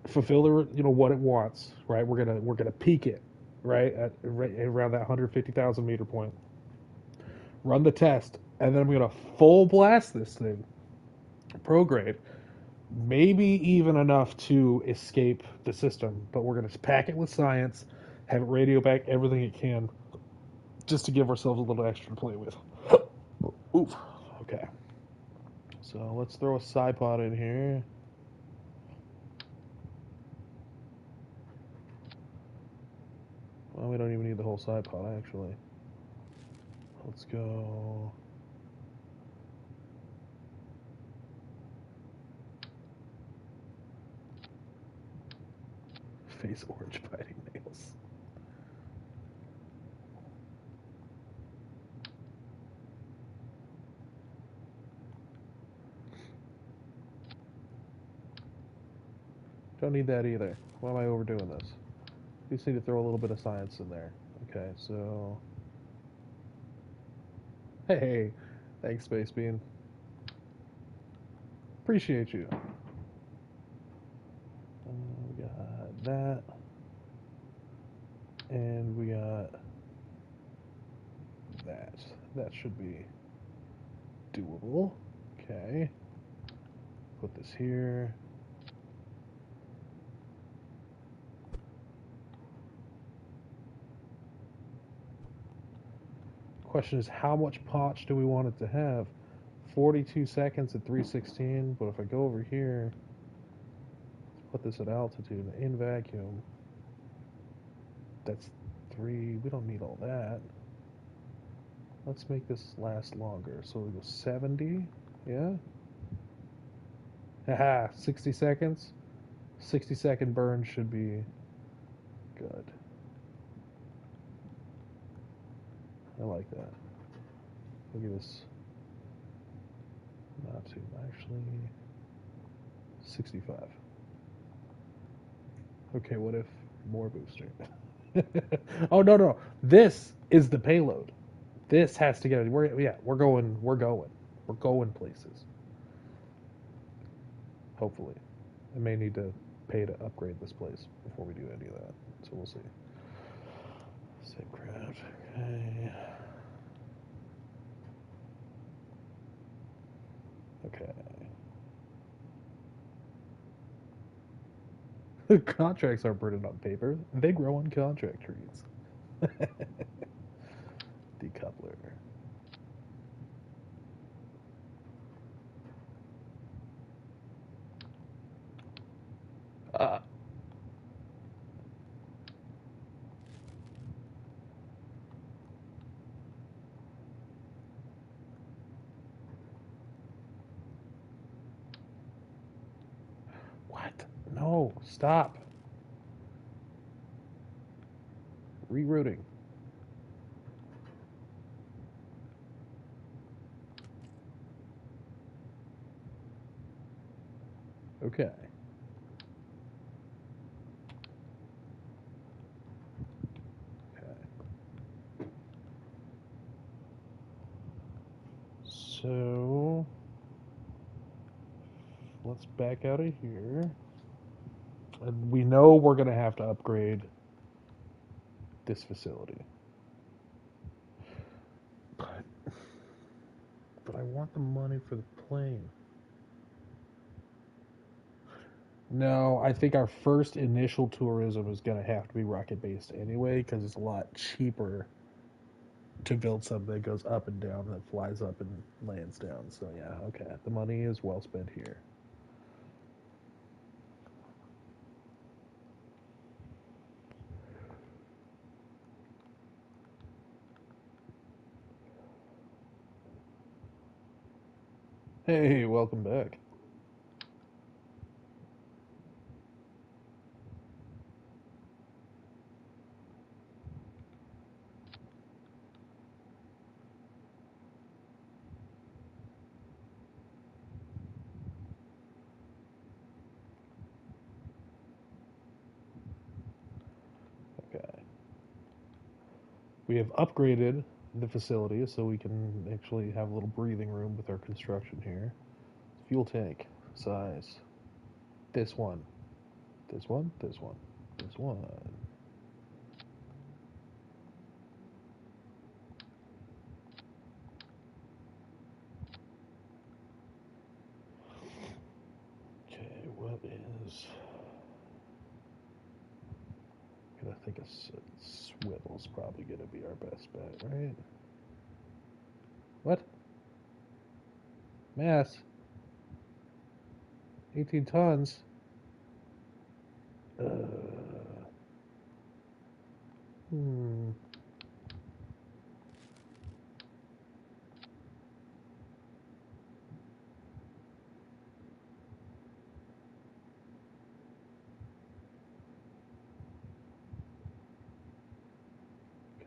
fulfill the what it wants, right? We're gonna peak it, right around that 150,000 meter point. Run the test, and then I'm gonna full blast this thing, prograde, maybe even enough to escape the system. But we're gonna pack it with science, have it radio back everything it can, just to give ourselves a little extra to play with. Oof. Okay. So let's throw a Psypod in here. Well, we don't even need the whole Psypod, actually. Let's go. Face orange biting nails. Don't need that either. Why am I overdoing this? You just need to throw a little bit of science in there. Okay, so. Hey, thanks, Space Bean. Appreciate you. We got that. And we got that. That should be doable. Okay. Put this here. Question is, how much potch do we want it to have? 42 seconds at 316, but if I go over here, put this at altitude in vacuum, that's 3. We don't need all that. Let's make this last longer. So we go 70. Yeah. Haha, 60 seconds. 60-second burn should be good. I like that. We'll give this not too, actually 65. Okay, what if more booster? Oh no. This is the payload. This has to get it. We're going places. Hopefully. I may need to pay to upgrade this place before we do any of that. So we'll see. Save craft. Okay. Okay. Contracts aren't printed on paper. They grow on contract trees. Decoupler. Ah. What? No. Stop. Rerouting. Okay. Okay. So let's back out of here. And we know we're going to have to upgrade this facility. But, but I want the money for the plane. No, I think our first initial tourism is going to have to be rocket based anyway because it's a lot cheaper to build something that goes up and down, that flies up and lands down. So, yeah, okay. The money is well spent here. Hey, welcome back. We have upgraded the facility so we can actually have a little breathing room with our construction here. Fuel tank size. This one. This one. This one. This one. Okay, what is... I think a swivel's probably going to be our best bet, right? What? Mass. 18 tons. Hmm.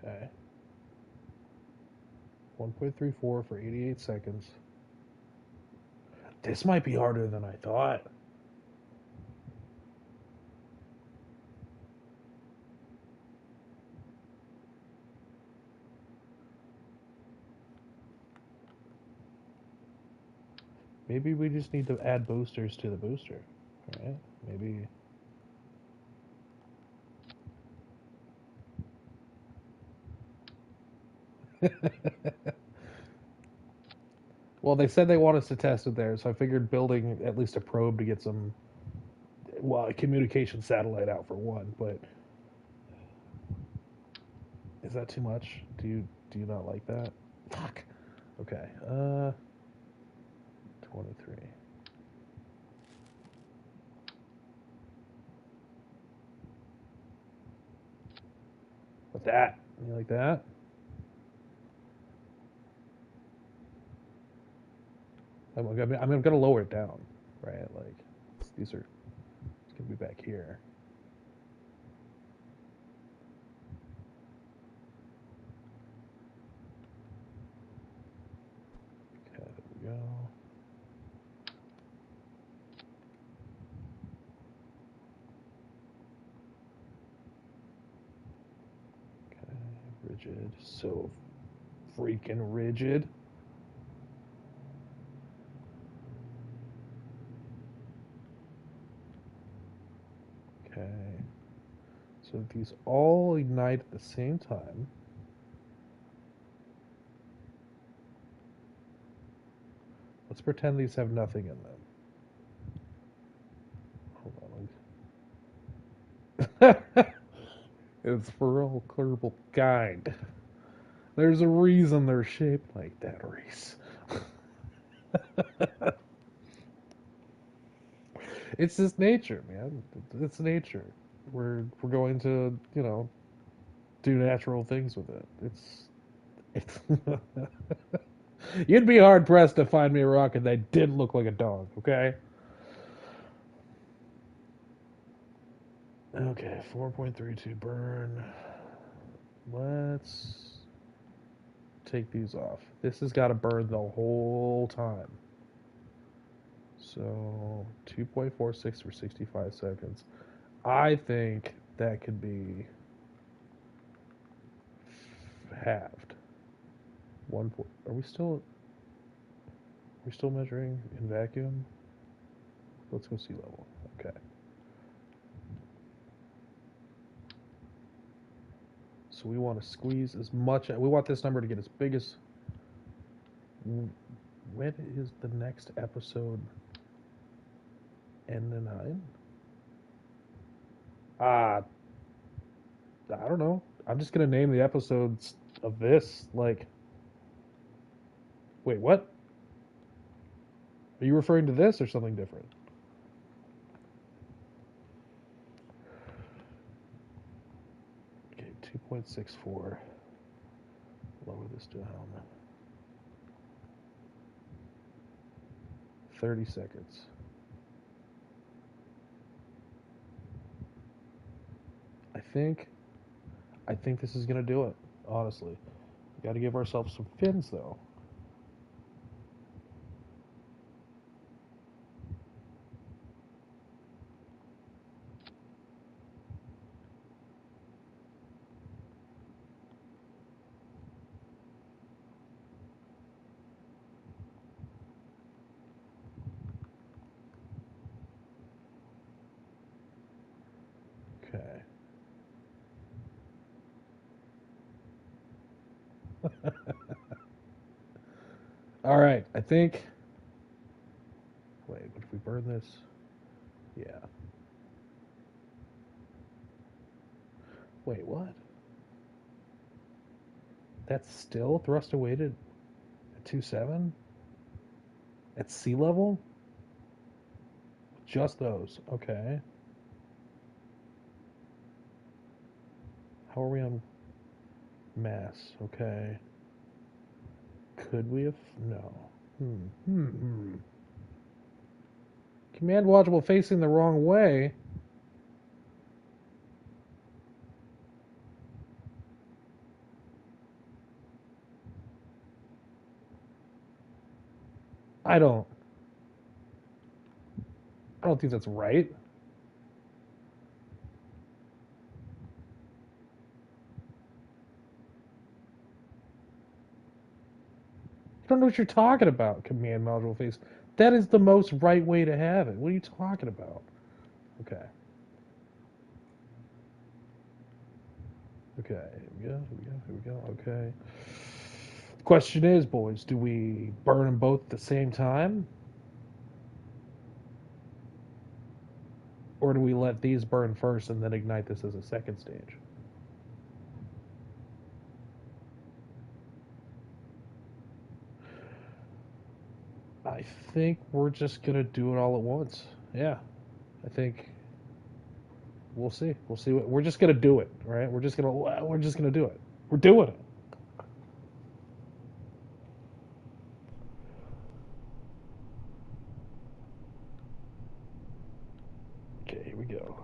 Okay. 1.34 for 88 seconds. This might be harder than I thought. Maybe we just need to add boosters to the booster, right? Maybe. Well, they said they want us to test it there, so I figured building at least a probe to get some, well, a communication satellite out for one. But is that too much? Do you not like that? Fuck. Okay. 23. What's that? You like that? I'm gonna lower it down, right? Like these are, it's gonna be back here. Okay, there we go. Okay, rigid. So freaking rigid. Okay. So these all ignite at the same time. Let's pretend these have nothing in them. Hold on. It's for all clearable kind. There's a reason they're shaped like that, Reese. It's just nature, man. It's nature. We're going to, do natural things with it. It's You'd be hard pressed to find me a rocket that didn't look like a dog, okay? Okay, 4.32 burn. Let's take these off. This has got to burn the whole time. So 2.46 for 65 seconds. I think that could be halved. Are we still measuring in vacuum? Let's go sea level. Okay. So we want to squeeze as much. We want this number to get as big as. When is the next episode? N and 9? I don't know. I'm just gonna name the episodes of this. Like, wait, what? Are you referring to this or something different? Okay, 2.64. Lower this down. 30 seconds. I think this is gonna do it. Honestly, we got to give ourselves some fins though. All right, I think. Wait, what if we burn this? Yeah. Wait, what? That's still thrust weighted at 2.7 at sea level? Just those. Okay. How are we on mass? Okay. Could we have? No. Hmm. Command module facing the wrong way. I don't. I don't think that's right. You don't know what you're talking about. Command module face. That is the most right way to have it. What are you talking about? Okay. Okay. Here we go. Okay. The question is, boys, do we burn them both at the same time? Or do we let these burn first and then ignite this as a second stage? I think we're just gonna do it all at once. Yeah, I think we'll see. We'll see what we're just gonna do it, right? We're just gonna do it. We're doing it. Okay, here we go.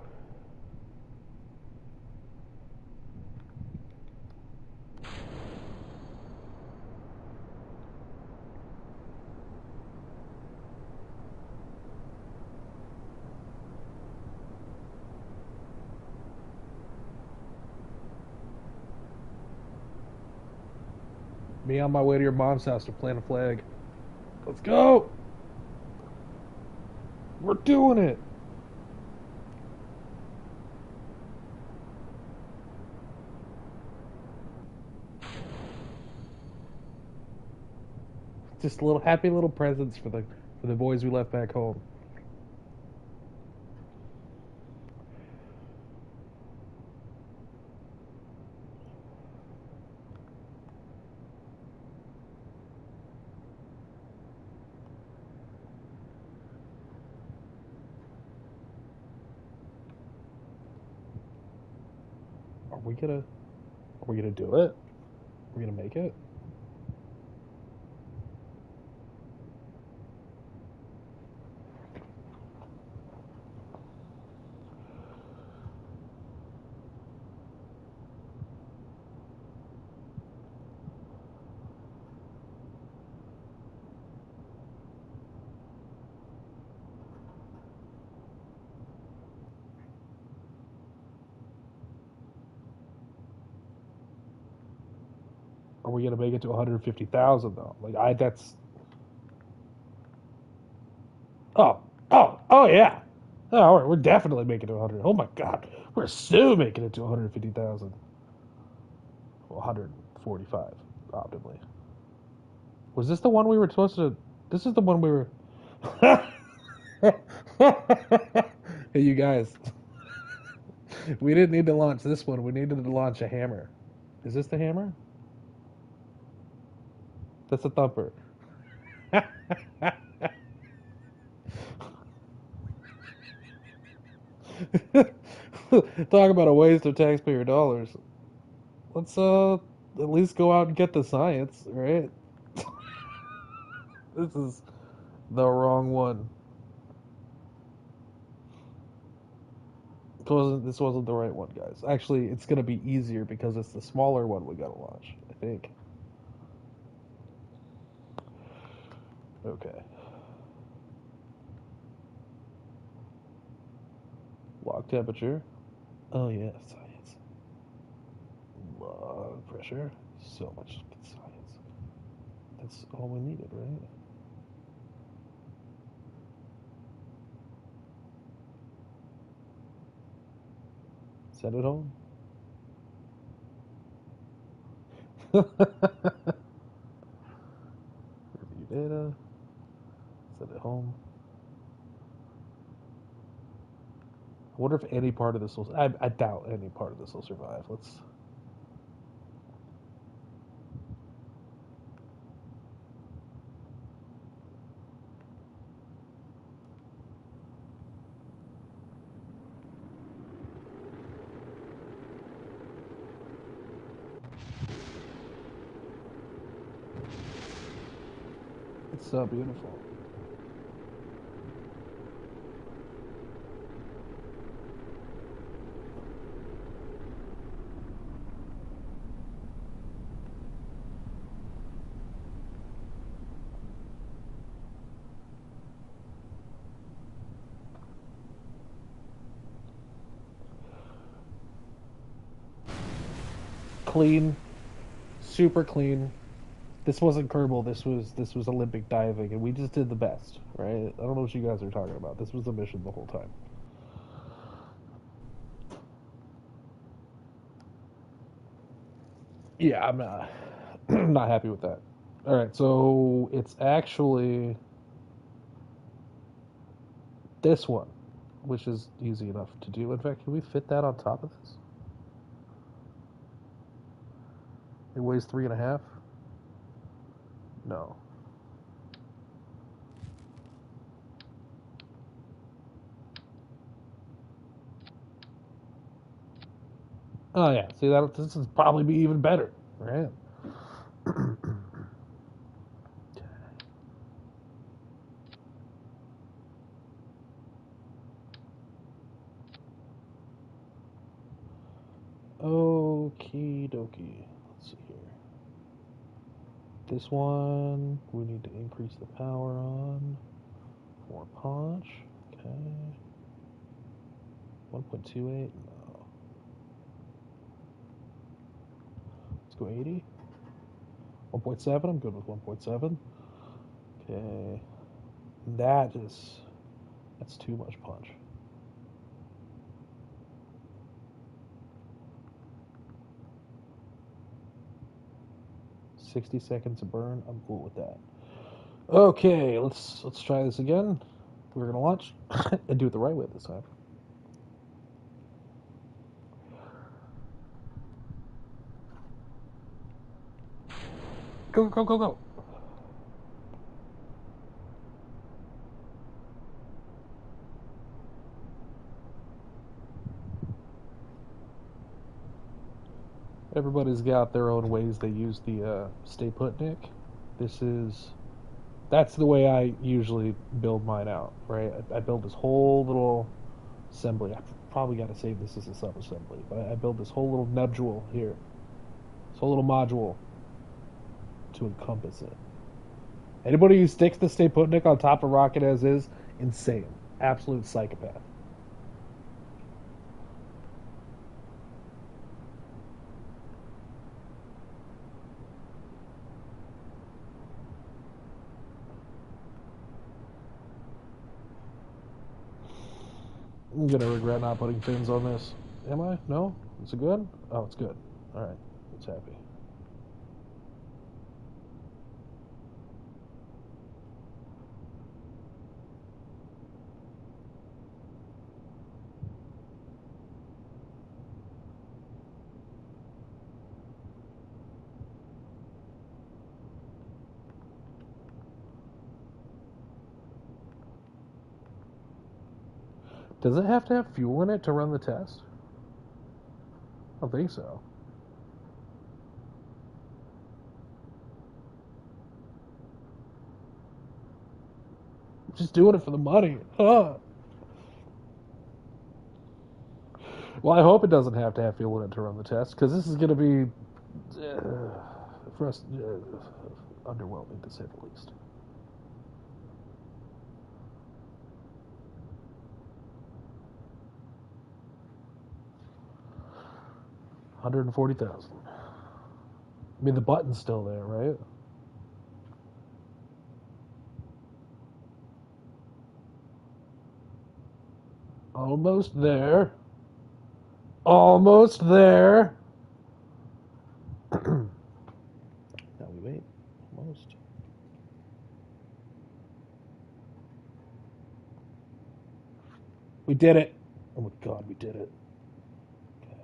Me on my way to your mom's house to plant a flag. Let's go. We're doing it. Just little happy little presents for the boys we left back home. Are we gonna? Are we gonna do it? Are we gonna make it? Are we gonna make it to 150,000 though? Like I that's oh oh yeah. Oh, we're definitely making it to 100. Oh my god, we're so making it to 150,000. 145 optimally. Was this the one we were supposed to? This is the one we were. Hey, you guys, we didn't need to launch this one. We needed to launch a hammer. Is this the hammer? That's a thumper. Talk about a waste of taxpayer dollars. Let's at least go out and get the science, right? This is the wrong one. This wasn't the right one, guys. Actually, it's gonna be easier because it's the smaller one we gotta launch. I think. Okay. Lock temperature. Oh yeah, science. Log pressure. So much science. That's all we needed, right? Send it home. Reviewed data. Set it home. I wonder if any part of this will. I doubt any part of this will survive. Let's. It's so beautiful. Clean, super clean. This wasn't Kerbal. This was Olympic diving, and we just did the best, right? I don't know what you guys are talking about. This was the mission the whole time. Yeah, I'm not not happy with that. All right, so it's actually this one, which is easy enough to do. In fact, can we fit that on top of this? It weighs 3.5. No. Oh yeah. See that this is probably be even better, right? Okie dokie. Let's see here. This one we need to increase the power on. More punch. Okay. 1.28. No. Let's go 80. 1.7. I'm good with 1.7. Okay. That's too much punch. 60 seconds of burn. I'm cool with that. Okay, let's try this again. We're gonna launch and do it the right way this time. Go, go, go, go. Everybody's got their own ways they use the stay put nick. That's the way I usually build mine out, right? I build this whole little assembly. I probably got to save this as a sub-assembly, but I build this whole little nodule here, this whole little module to encompass it. Anybody who sticks the stay put nick on top of rocket as is, insane, absolute psychopath. I'm gonna regret not putting fins on this. Am I? No? Is it good? Oh, it's good. Alright. It's happy. Does it have to have fuel in it to run the test? I don't think so. Just doing it for the money. Huh. Well, I hope it doesn't have to have fuel in it to run the test, because this is going to be, for us, underwhelming to say the least. $140,000. I mean, the button's still there, right? Almost there. Almost there. Now we wait. Almost. We did it. Oh my god, we did it. Okay.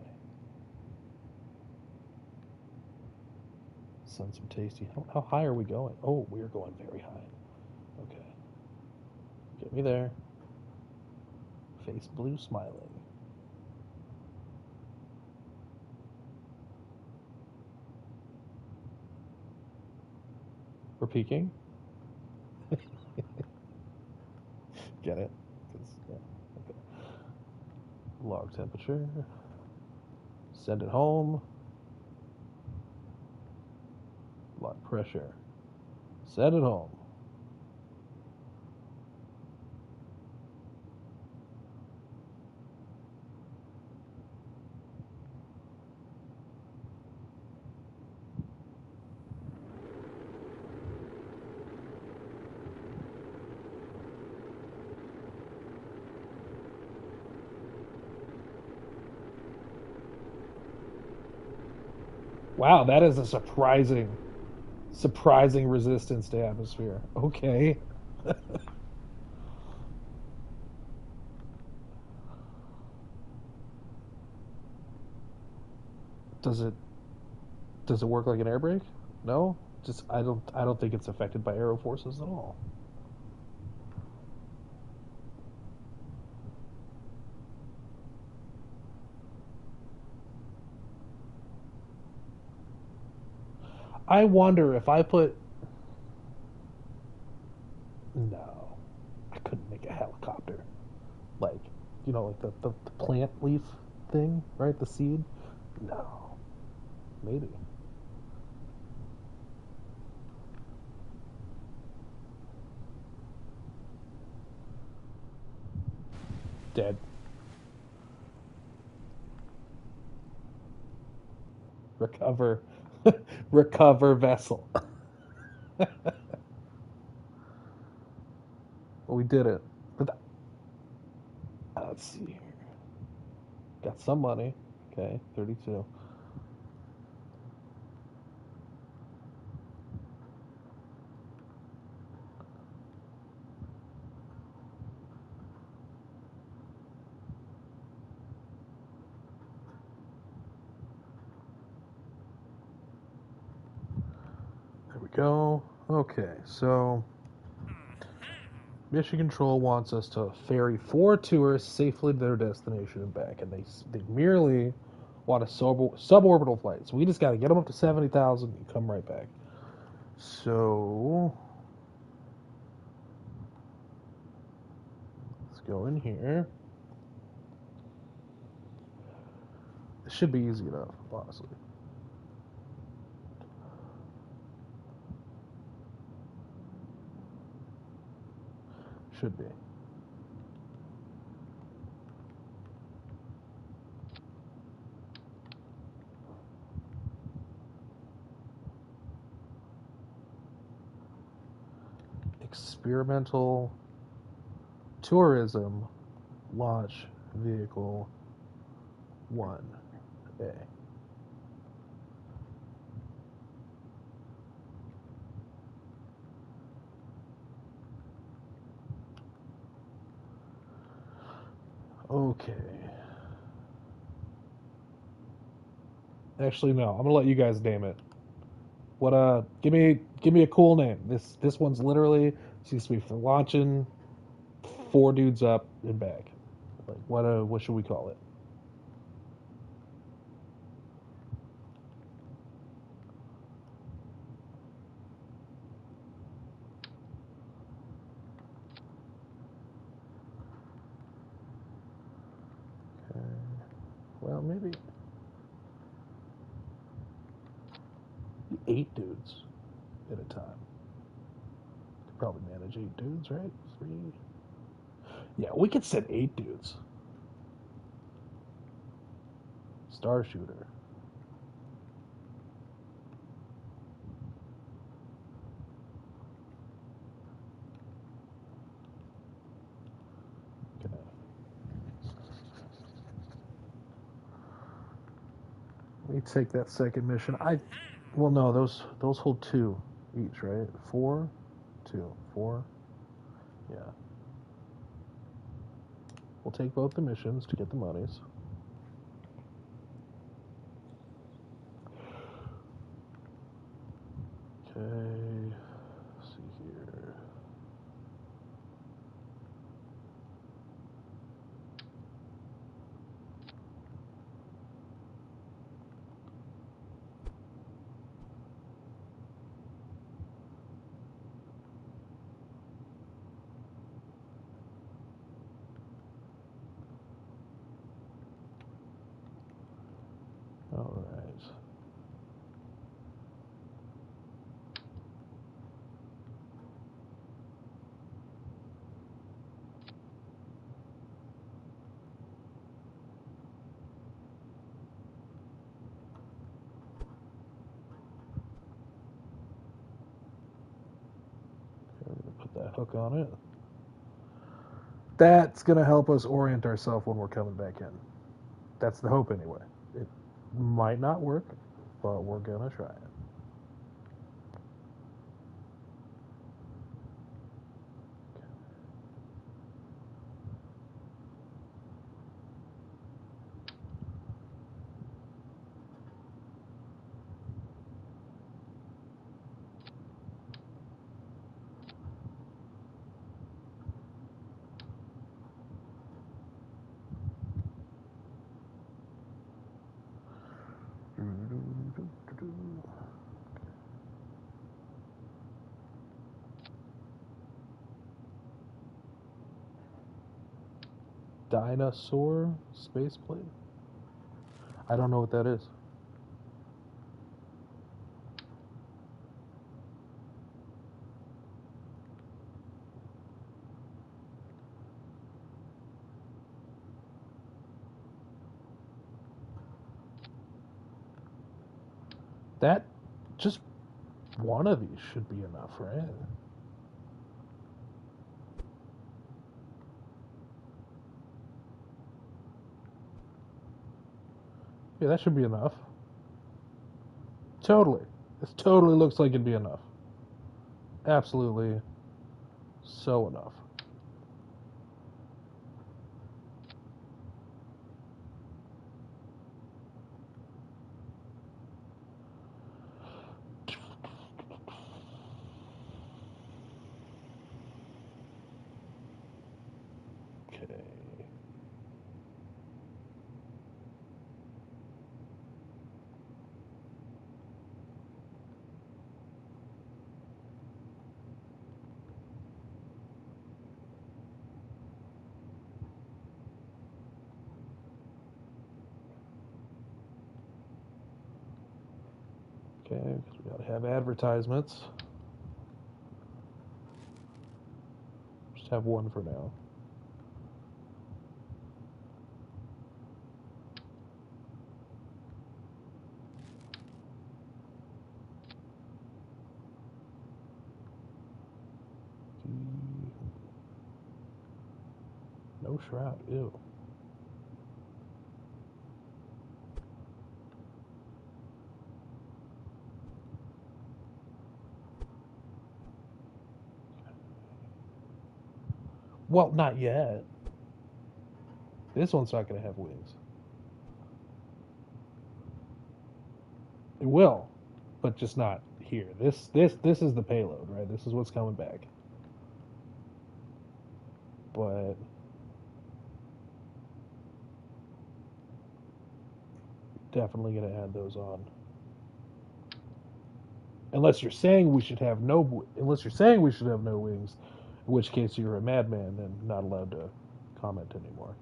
Send some tasty. How high are we going? Oh, we are going very high. Okay. Get me there. Face blue smiling. We're peaking. Get it? Yeah. Okay. Log temperature. Send it home. Log pressure. Send it home. Wow, that is a surprising resistance to atmosphere. Okay. Does it work like an air brake? No? Just I don't think it's affected by aero forces at all. I wonder if I put no, I couldn't make a helicopter. Like, like the plant leaf thing, right? The seed? No. Maybe. Dead. Recover. Recover vessel. Well, we did it. But let's see here. Got some money. Okay, 32. There we go. Okay, so Mission Control wants us to ferry 4 tourists safely to their destination and back, and they merely want a suborbital flight. So we just got to get them up to 70,000 and come right back. So let's go in here. This should be easy enough, honestly. Should be. Experimental tourism launch vehicle 1A. Okay. Actually, no. I'm gonna let you guys name it. What? Give me a cool name. This one's literally seems to be for launching 4 dudes up and back. Like what should we call it? Okay. Well, maybe 8 dudes at a time. Could probably manage 8 dudes, right? 3. Yeah, we could send 8 dudes. Star shooter. Okay. Let me take that second mission. Well, no, those hold 2 each, right? 4, 2, 4. Yeah. We'll take both the missions to get the monies. Okay. Let's see here. All right. We're gonna put that hook on it. That's gonna help us orient ourselves when we're coming back in. That's the hope, anyway. It might not work, but we're gonna try it. Dinosaur spaceplane? I don't know what that is. That, just one of these should be enough, right? Yeah, that should be enough. Totally. This totally looks like it'd be enough. Absolutely so enough. Okay. Okay, because we gotta have advertisements. Just have one for now. No shroud, ew. Well, not yet. This one's not gonna have wings. It will, but just not here. This is the payload, right? This is what's coming back. But definitely gonna add those on. Unless you're saying we should have no wings, in which case you're a madman and not allowed to comment anymore.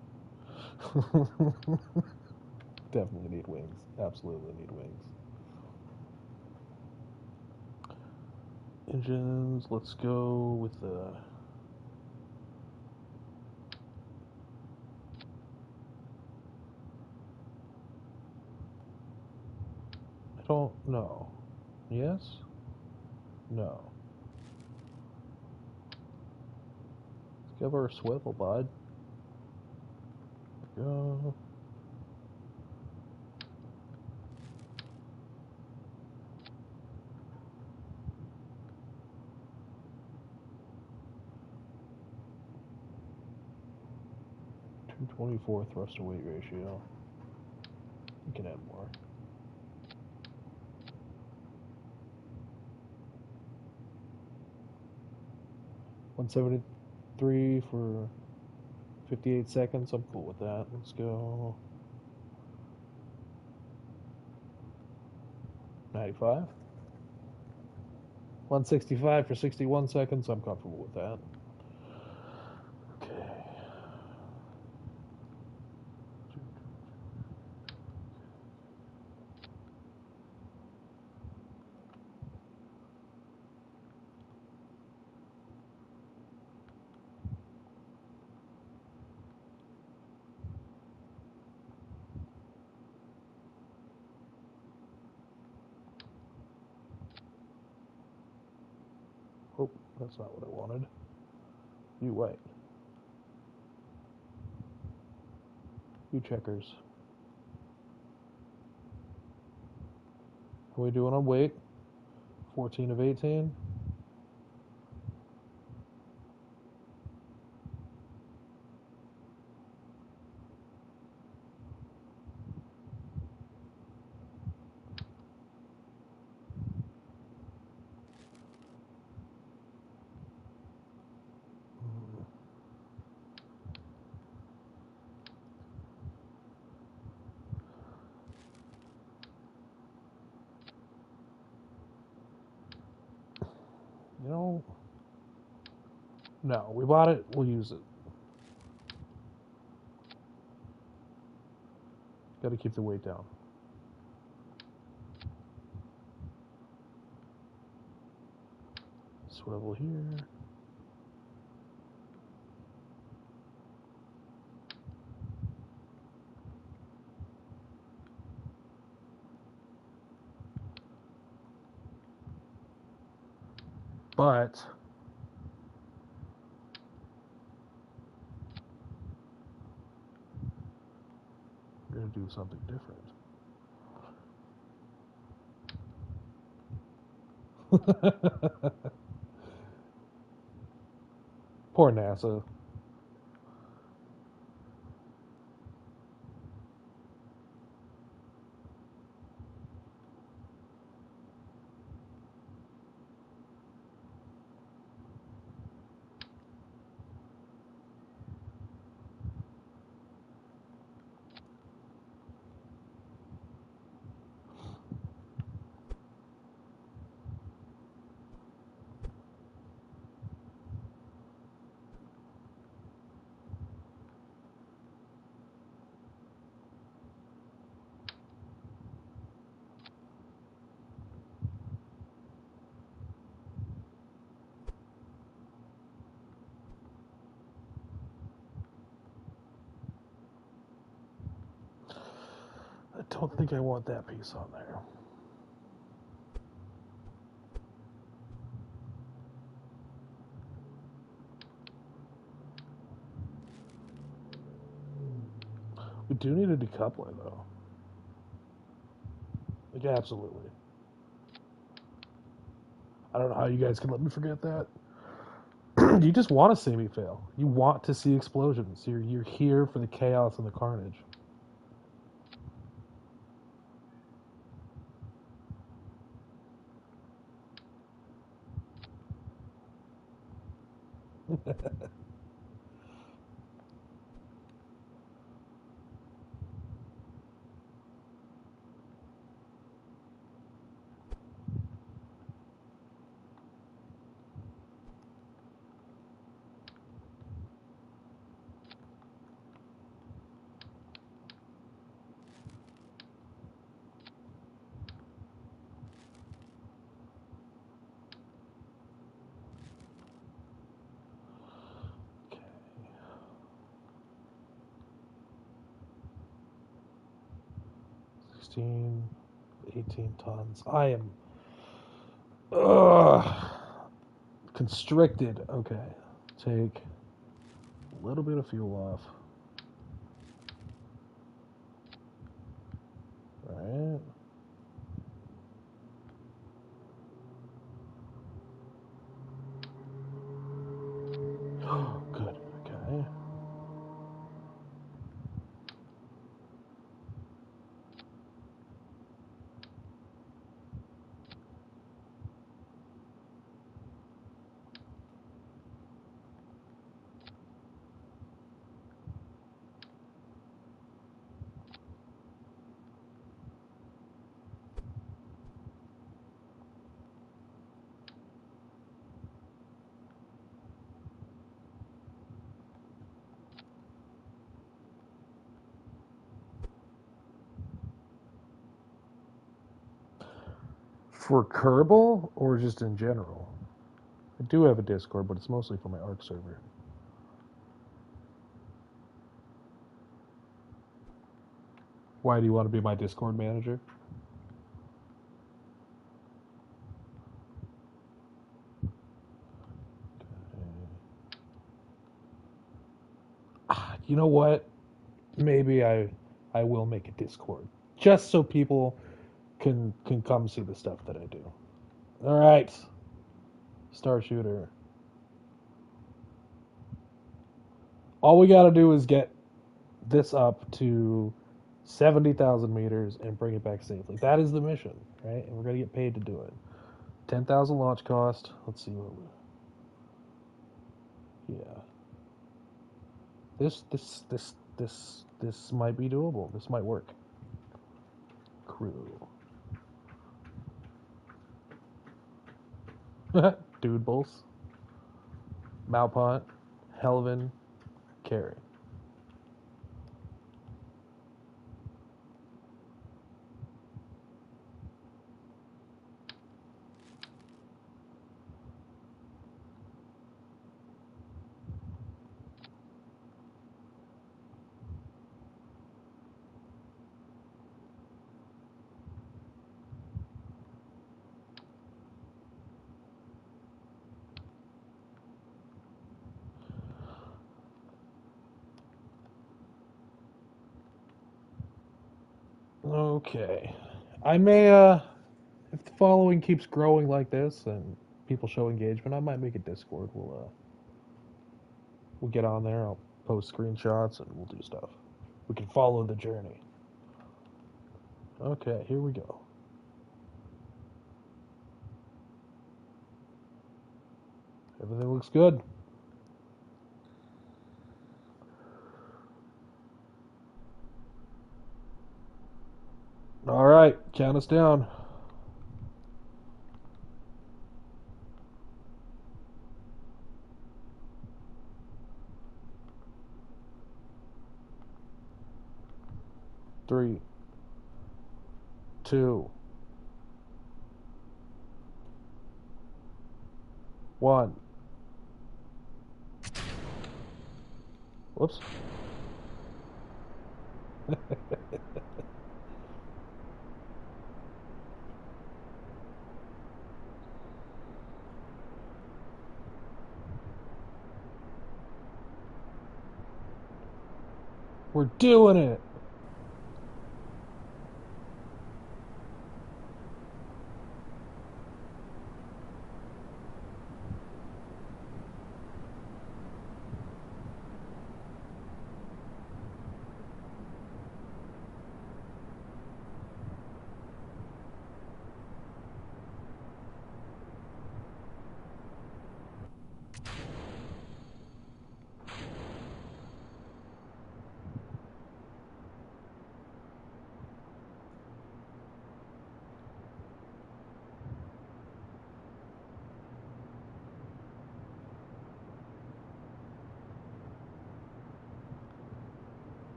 Definitely need wings. Absolutely need wings. Engines, let's go with the. I don't know. Yes? No. Let's give her a swivel, bud. Go. 224 thrust to weight ratio. You can add more. $173 for 58 seconds. I'm cool with that. Let's go. 95. 165 for 61 seconds. I'm comfortable with that. Okay. Oh, that's not what I wanted. You white. You checkers. How are we doing on weight? 14 of 18. You know, no, we bought it. We'll use it. Got to keep the weight down. Swivel here. But we're going to do something different. Poor NASA. I don't think I want that piece on there. We do need a decoupler, though. Like, absolutely. I don't know how you guys can let me forget that. You just want to see me fail. You want to see explosions. You're here for the chaos and the carnage. Okay. 16, 18 tons. I am constricted. Okay. Take a little bit of fuel off. Right. Oh, good. Okay. For Kerbal or just in general? I do have a Discord, but it's mostly for my Arc server. Why do you want to be my Discord manager? You know what? Maybe I will make a Discord just so people can come see the stuff that I do. All right, Star Shooter. All we got to do is get this up to 70,000 meters and bring it back safely. That is the mission, right? And we're gonna get paid to do it. 10,000 launch cost. Let's see what we. Yeah. This might be doable. This might work. Crew. Dude Bulls. Malpont. Helvin. Kerran. Okay. I may if the following keeps growing like this and people show engagement, I might make a Discord. We'll get on there. I'll post screenshots and we'll do stuff. We can follow the journey. Okay, here we go. Everything looks good. All right, count us down. 3, 2, 1. Whoops. We're doing it.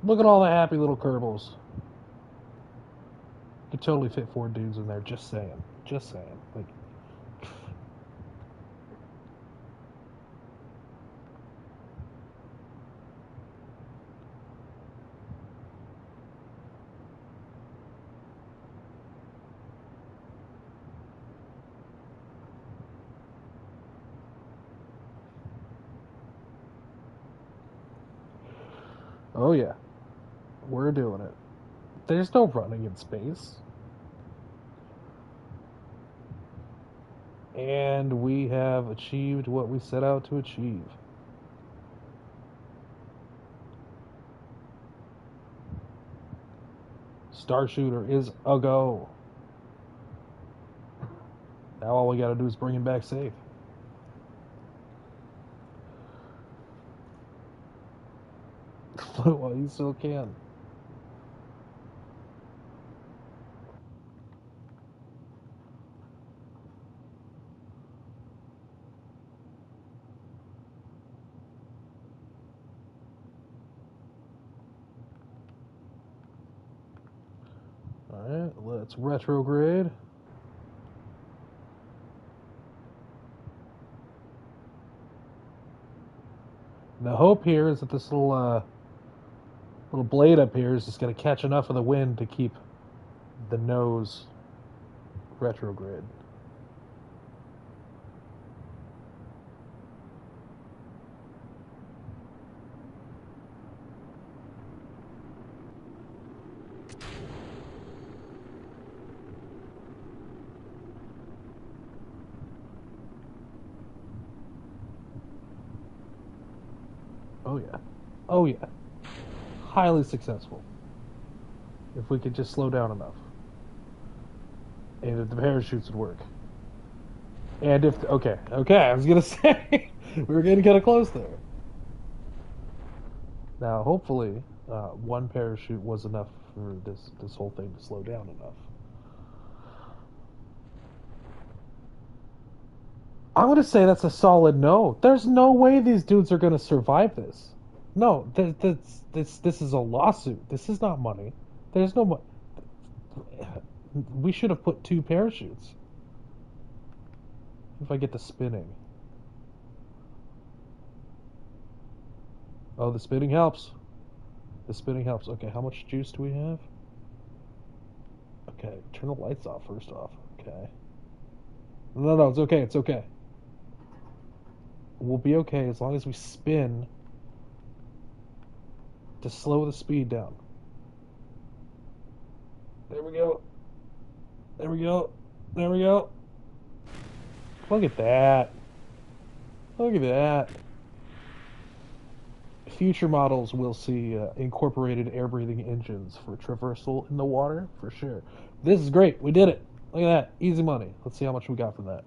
Look at all the happy little Kerbals. Could totally fit 4 dudes in there. Just saying. Just saying. Like. Oh yeah, we're doing it. There's no running in space. And we have achieved what we set out to achieve. Star Shooter is a go. Now all we gotta do is bring him back safe. Well, you still can. Let's retrograde. And the hope here is that this little blade up here is just going to catch enough of the wind to keep the nose retrograde. Oh yeah. Oh yeah. Highly successful. If we could just slow down enough. And if the parachutes would work. And if okay, I was gonna say we were getting kind of close there. Now, hopefully, one parachute was enough for this whole thing to slow down enough. I'm gonna say that's a solid no. There's no way these dudes are gonna survive this. No, this is a lawsuit. This is not money. There's no money. We should have put 2 parachutes. If I get to spinning. Oh, the spinning helps. The spinning helps. Okay, how much juice do we have? Okay, turn the lights off first off. Okay. No, it's okay. It's okay. We'll be okay as long as we spin to slow the speed down. There we go. There we go. There we go. Look at that. Look at that. Future models will see incorporated air-breathing engines for traversal in the water, for sure. This is great. We did it. Look at that. Easy money. Let's see how much we got from that.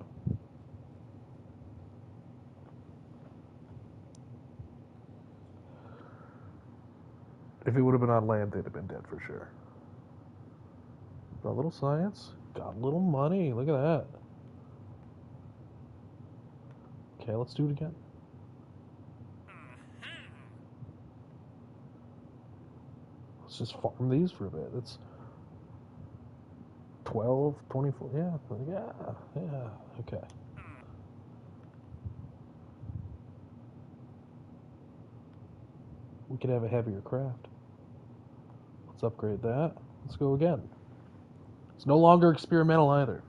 If it would have been on land, they'd have been dead for sure. Got a little science. Got a little money. Look at that. Okay, let's do it again. Let's just farm these for a bit. It's 12, 24. Yeah. Okay. We could have a heavier craft. Let's upgrade that. Let's go again. It's no longer experimental either.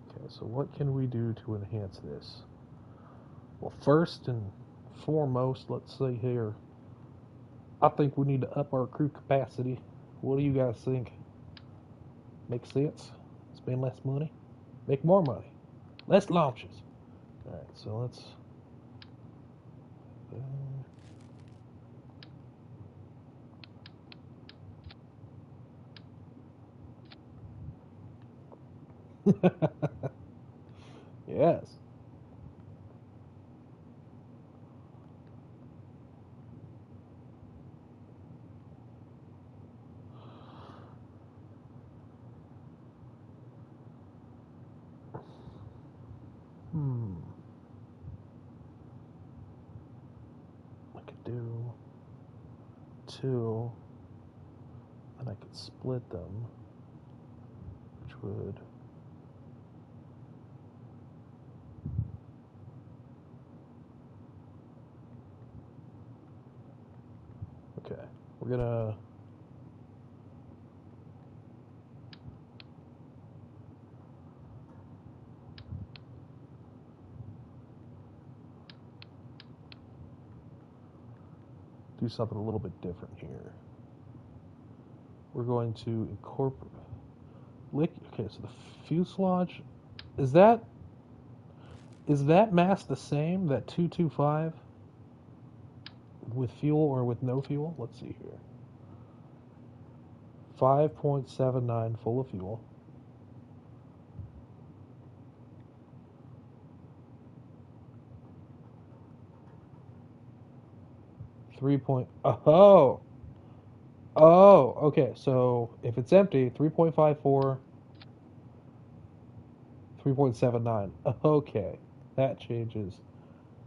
Okay, so what can we do to enhance this? Well, first and foremost, let's see here. I think we need to up our crew capacity. What do you guys think? Makes sense? Spend less money? Make more money? Less launches. Alright, so let's... Yes. I could do 2, and I could split them, which would... Okay, we're gonna... do something a little bit different here. We're going to incorporate... Okay, so the fuselage... Is that mass the same, that 225? With fuel or with no fuel? Let's see here. 5.79 full of fuel. 3 point... Oh! Oh, okay, so if it's empty, 3.54, 3.79. Okay, that changes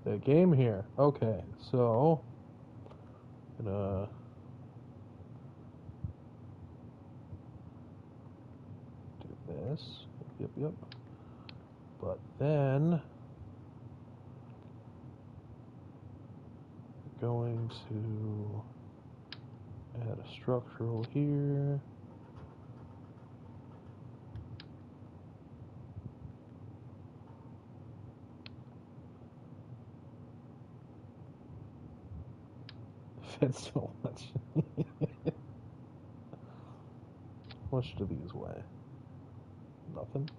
the game here. Okay, so gonna do this. Yep. But then going to add a structural here. Fits so much. How much do these weigh? Nothing.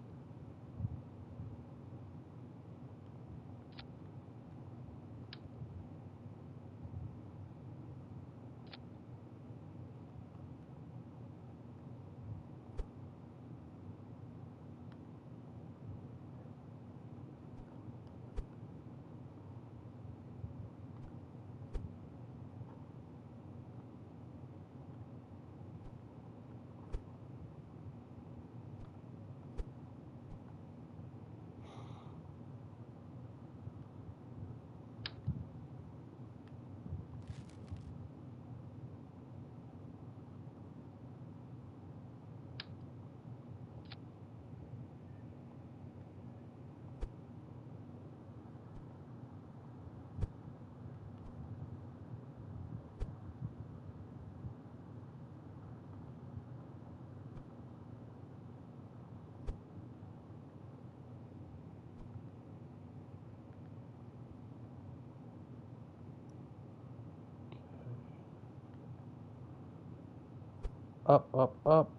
Up,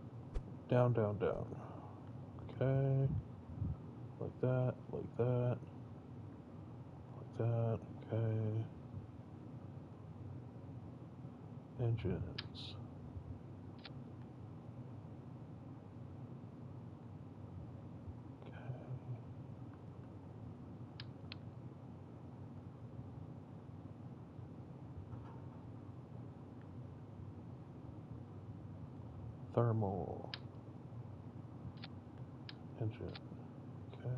down. Okay, like that. Okay, engines. Okay, thermal engine. Okay,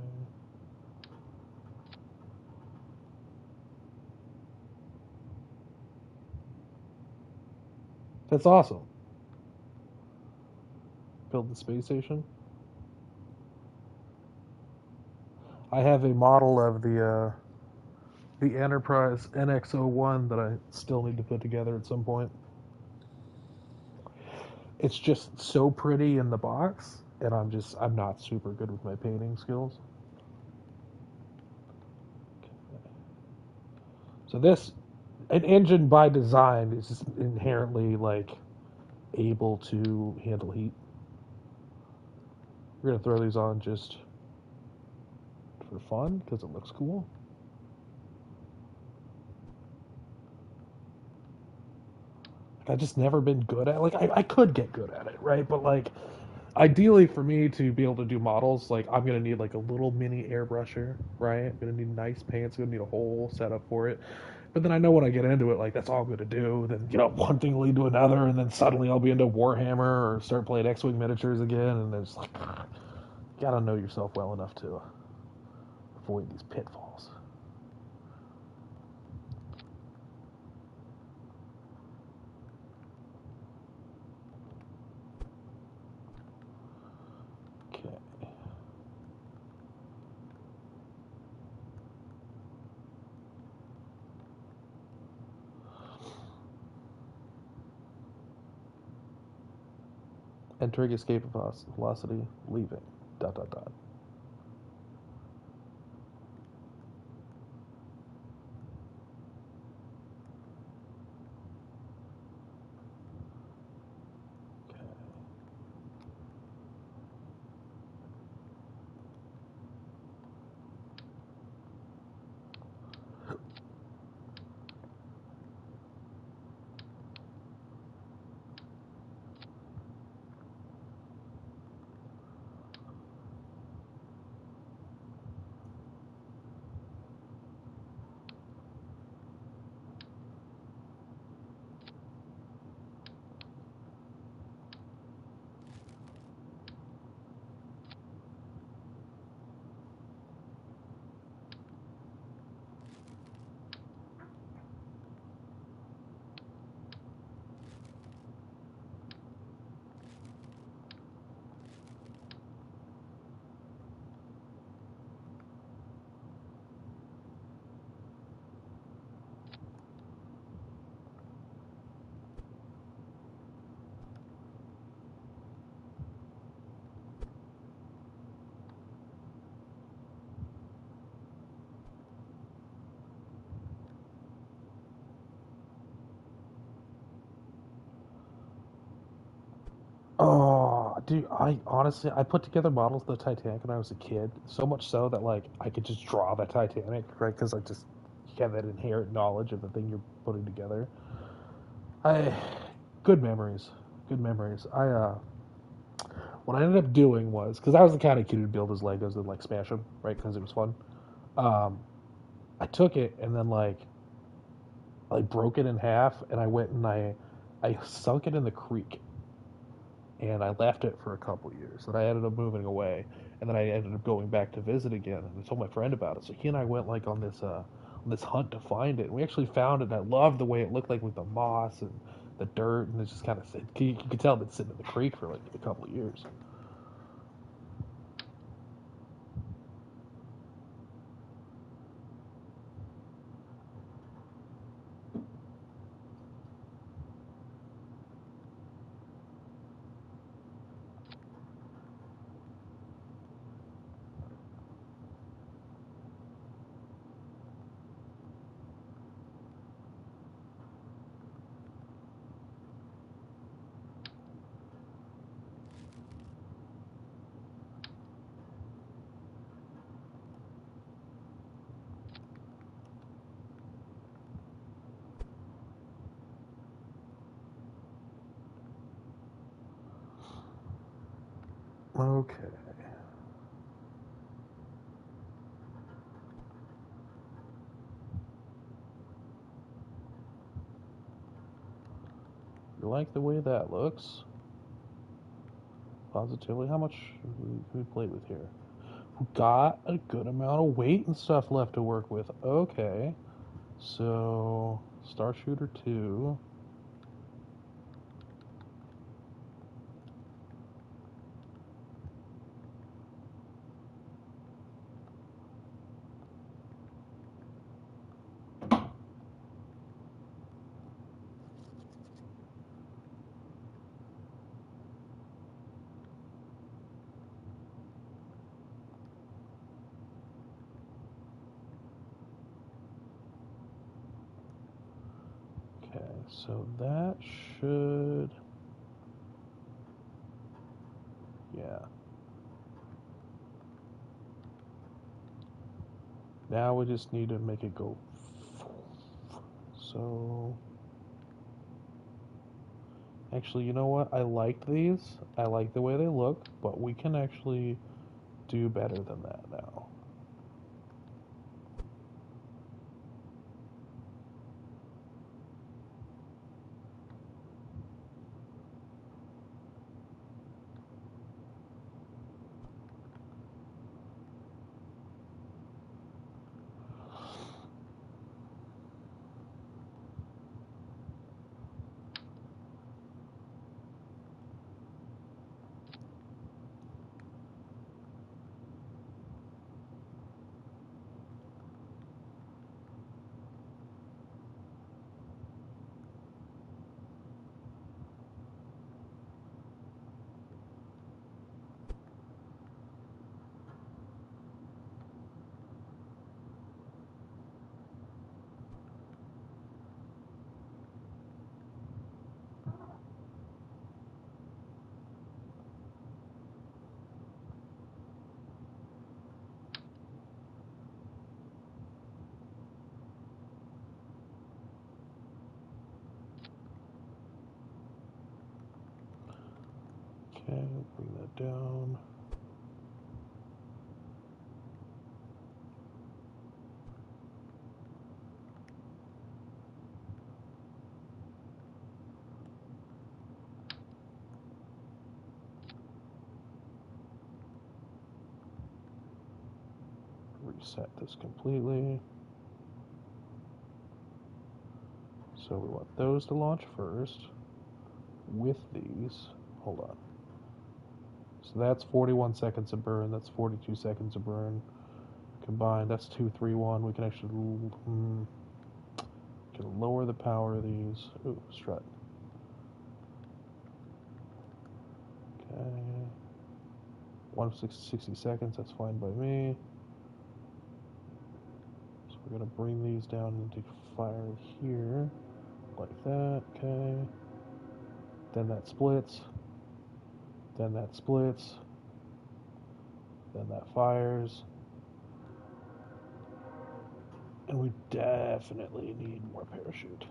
that's awesome. Build the space station. I have a model of the Enterprise NX-01 that I still need to put together at some point. It's just so pretty in the box, and I'm not super good with my painting skills. So this an engine by design is just inherently like able to handle heat. We're gonna throw these on just for fun because it looks cool. I've just never been good at like I could get good at it, right? But like ideally for me to be able to do models, like I'm gonna need like a little mini airbrusher, right? I'm gonna need nice paints, I'm gonna need a whole setup for it. But then I know when I get into it, like that's all I'm gonna do. Then one thing will lead to another, and then suddenly I'll be into Warhammer or start playing X-wing miniatures again, and there's like you gotta know yourself well enough to avoid these pitfalls. Okay. Entering escape velocity, leaving. Dot. Okay. Oh, dude, I honestly I put together models of the Titanic when I was a kid. So much so that like I could just draw the Titanic, right? Because I just have that inherent knowledge of the thing you're putting together. I good memories, good memories. What I ended up doing was because I was the kind of kid who'd build his Legos and like smash them, right? Because it was fun. Um, I took it and then I broke it in half, and I went and I sunk it in the creek, and I left it for a couple years. And I ended up moving away, and then I ended up going back to visit again. And I told my friend about it. So he and I went like on this hunt to find it. And we actually found it. And I loved the way it looked like with the moss and the dirt, and it's just kind of you could tell it's sitting in the creek for like a couple of years. Okay. You like the way that looks? Positively, how much can we play with here? We got a good amount of weight and stuff left to work with. Okay. So, Star Shooter 2. Okay, so that should. Yeah. Now we just need to make it go. So. Actually, you know what? I liked these. I like the way they look, but we can actually do better than that now. Okay, bring that down. Reset this completely. So we want those to launch first with these. Hold on. So that's 41 seconds of burn. That's 42 seconds of burn. Combined, that's 231. We can actually can lower the power of these. Ooh, strut. Okay. 160 seconds, that's fine by me. So we're going to bring these down into fire here. Like that, okay. Then that splits. Then that splits. Then that fires. And we definitely need more parachute.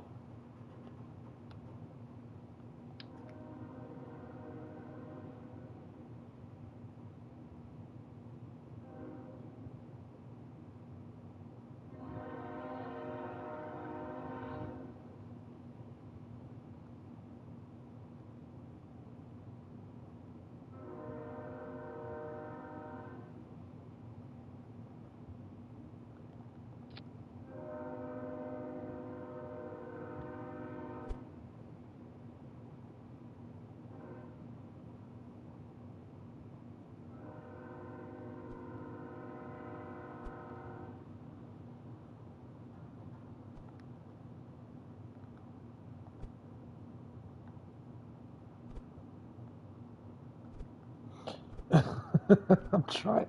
I'm trying.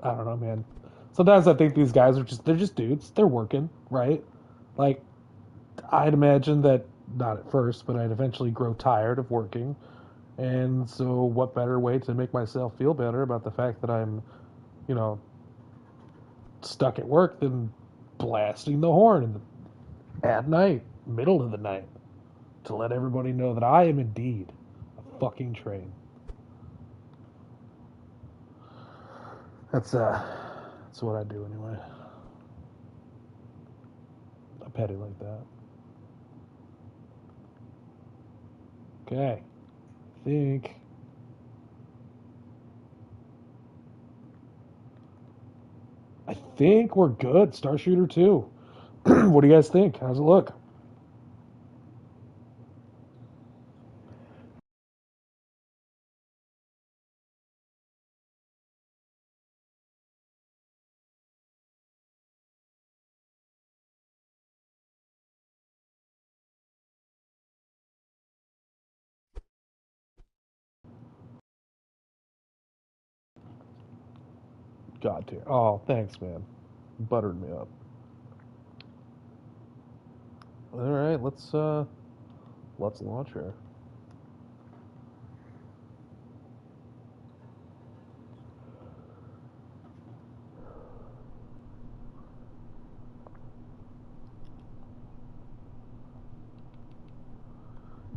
I don't know, man. Sometimes I think these guys are they're just dudes. They're working, right? Like I'd imagine that not at first, but I'd eventually grow tired of working. And so what better way to make myself feel better about the fact that I'm, you know, stuck at work than blasting the horn at night, middle of the night, to let everybody know that I am indeed a fucking train. That's what I do anyway. I pet it like that. Okay. Think. I think we're good. Star Shooter 2. What do you guys think? How's it look? God tier. Oh, thanks, man. Buttered me up. All right, let's launch her.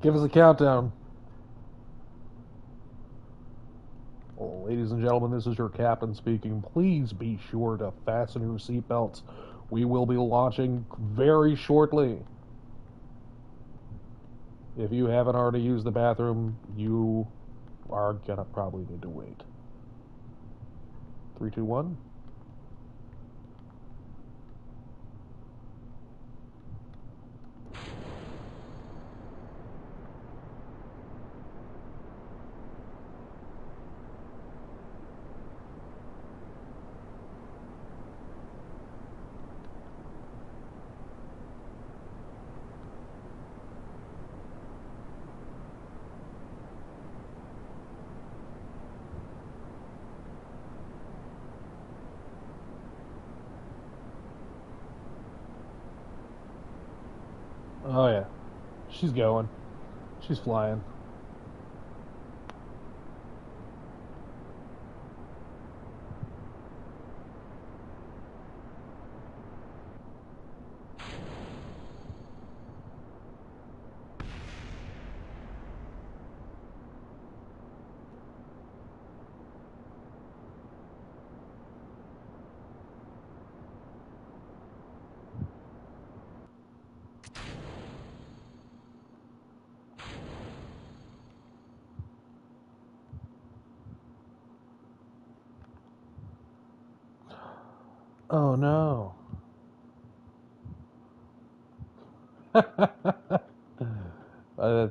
Give us a countdown. Well, ladies and gentlemen, this is your captain speaking. Please be sure to fasten your seatbelts. We will be launching very shortly. If you haven't already used the bathroom, you are gonna probably need to wait. 3, 2, 1. Oh yeah, she's going. She's flying. Oh no. I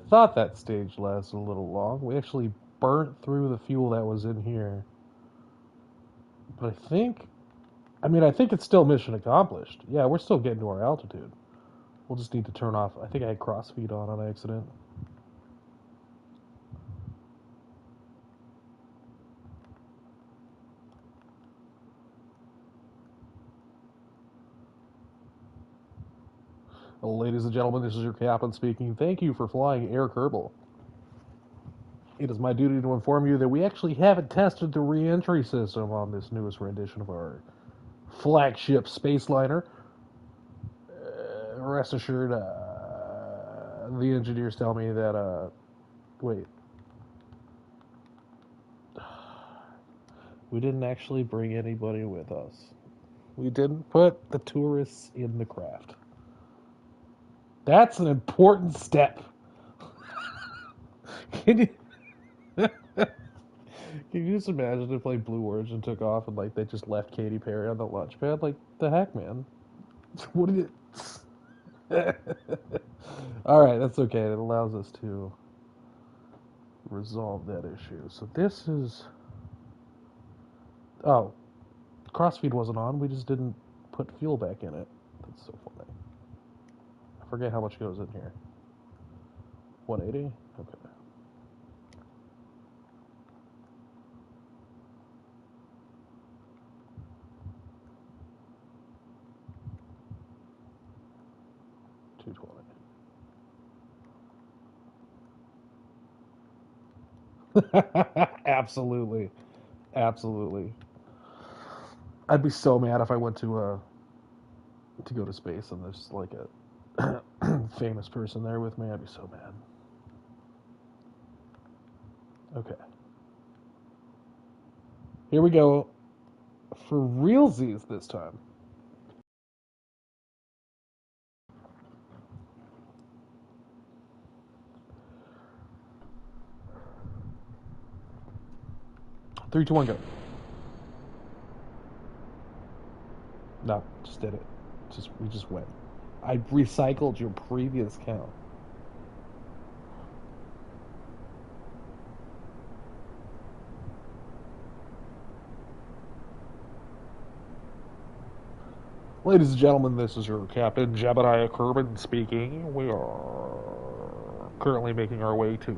thought that stage lasted a little long. We actually burnt through the fuel that was in here. But I think it's still mission accomplished. Yeah, we're still getting to our altitude. We'll just need to turn off. I think I had crossfeed on accident. Ladies and gentlemen, this is your captain speaking. Thank you for flying Air Kerbal. It is my duty to inform you that we actually haven't tested the re-entry system on this newest rendition of our flagship space liner. Rest assured, the engineers tell me that, wait. We didn't actually bring anybody with us. We didn't put the tourists in the craft. That's an important step. Can you can you just imagine if like Blue Origin took off and like they just left Katy Perry on the launch pad? Like the heck, man. What do you? All right, that's okay. It allows us to resolve that issue. So this is. Oh, crossfeed wasn't on. We just didn't put fuel back in it. That's so funny. I forget how much goes in here. 180. Okay. $220. Absolutely, absolutely. I'd be so mad if I went to go to space and there's like a famous person there with me. I'd be so mad. Okay, here we go for realsies this time. Three, two, one, go. No, just did it. We just went. I recycled your previous count. Ladies and gentlemen, this is your Captain Jebediah Kerran speaking. We are currently making our way to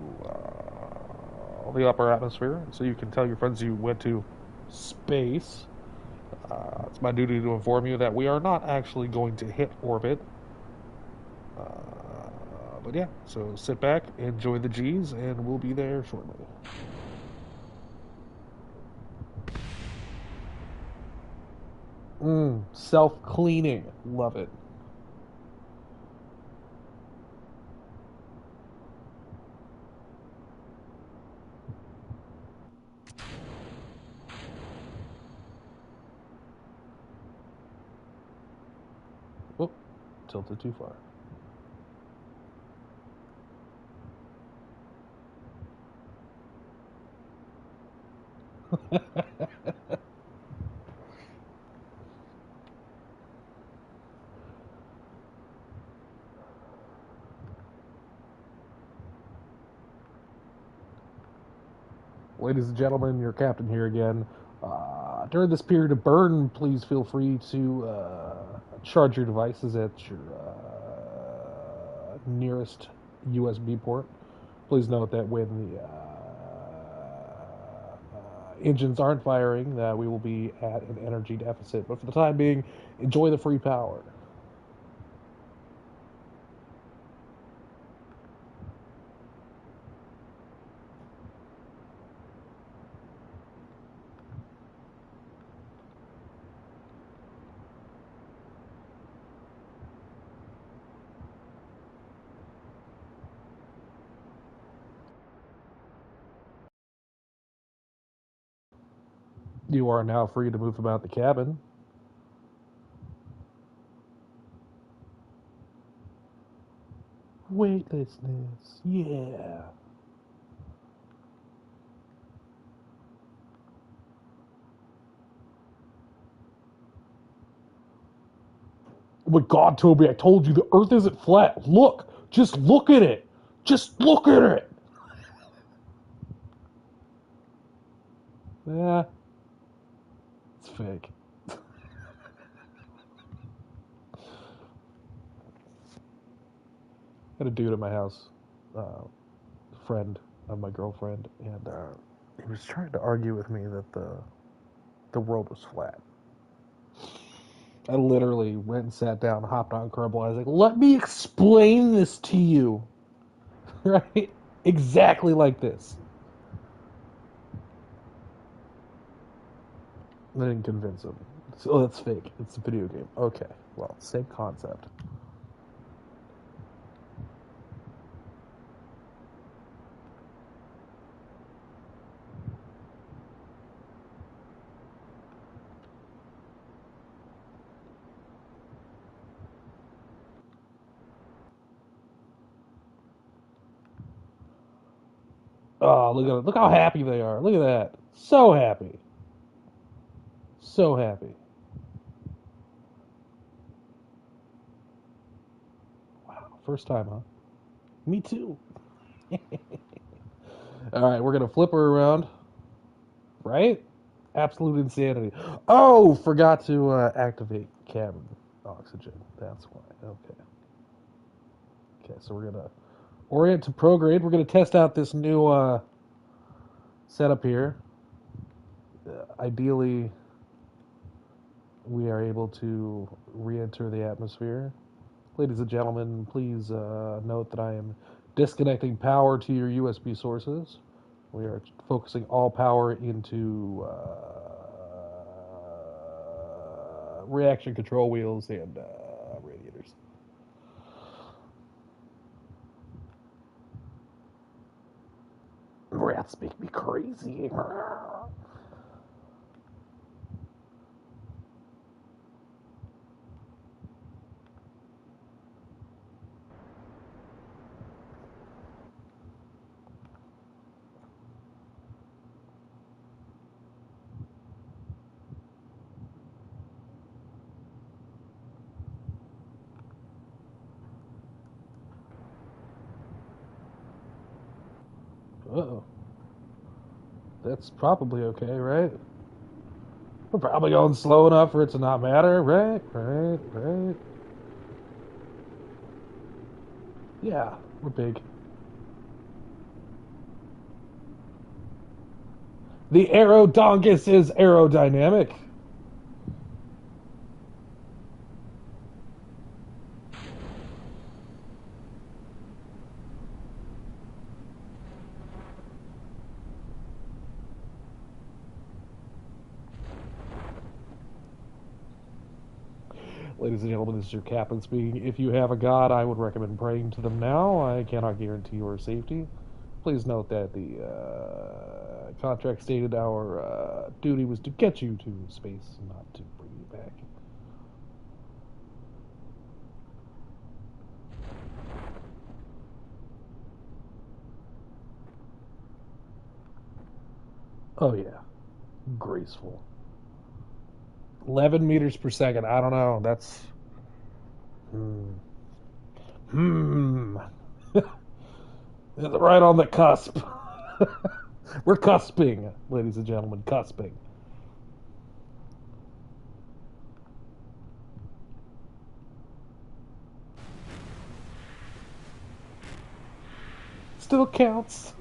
the upper atmosphere, so you can tell your friends you went to space. It's my duty to inform you that we are not actually going to hit orbit. Uh, but yeah, so sit back, enjoy the G's, and we'll be there shortly. Self-cleaning. Love it. Oh, tilted too far. Ladies and gentlemen, your captain here again. During this period of burn, please feel free to charge your devices at your nearest USB port. Please note that when the engines aren't firing, that we will be at an energy deficit. But for the time being, enjoy the free power. You are now free to move about the cabin. Weightlessness, yeah. Oh my God, Toby, I told you the earth isn't flat. Look, just look at it. Just look at it. Yeah, it's fake. Had a dude at my house, friend of my girlfriend, and he was trying to argue with me that the world was flat. I literally went and sat down, hopped on Kerbal. I was like, let me explain this to you. Right? Exactly like this. I didn't convince him. So that's fake. It's a video game. Okay. Well, same concept. Oh, look at it. Look how happy they are. Look at that. So happy. So happy. Wow. First time, huh? Me too. All right, we're gonna flip her around. Right? Absolute insanity. Oh, forgot to activate cabin oxygen. That's why. Okay. Okay, so we're gonna orient to prograde. We're gonna test out this new setup here. Ideally, we are able to re-enter the atmosphere. Ladies and gentlemen, please note that I am disconnecting power to your USB sources. We are focusing all power into reaction control wheels and radiators. Rats make me crazy. Uh-oh. That's probably okay, right? We're probably going slow enough for it to not matter, right? Right, right. Yeah, we're big. The Aerodongus is aerodynamic. Ladies and gentlemen, this is your captain speaking. If you have a god, I would recommend praying to them now. I cannot guarantee your safety. Please note that the contract stated our duty was to get you to space, not to bring you back. Oh, yeah. Graceful. 11 meters per second. I don't know. That's. Hmm. Hmm. Right on the cusp. We're cusping, ladies and gentlemen. Cusping. Still counts.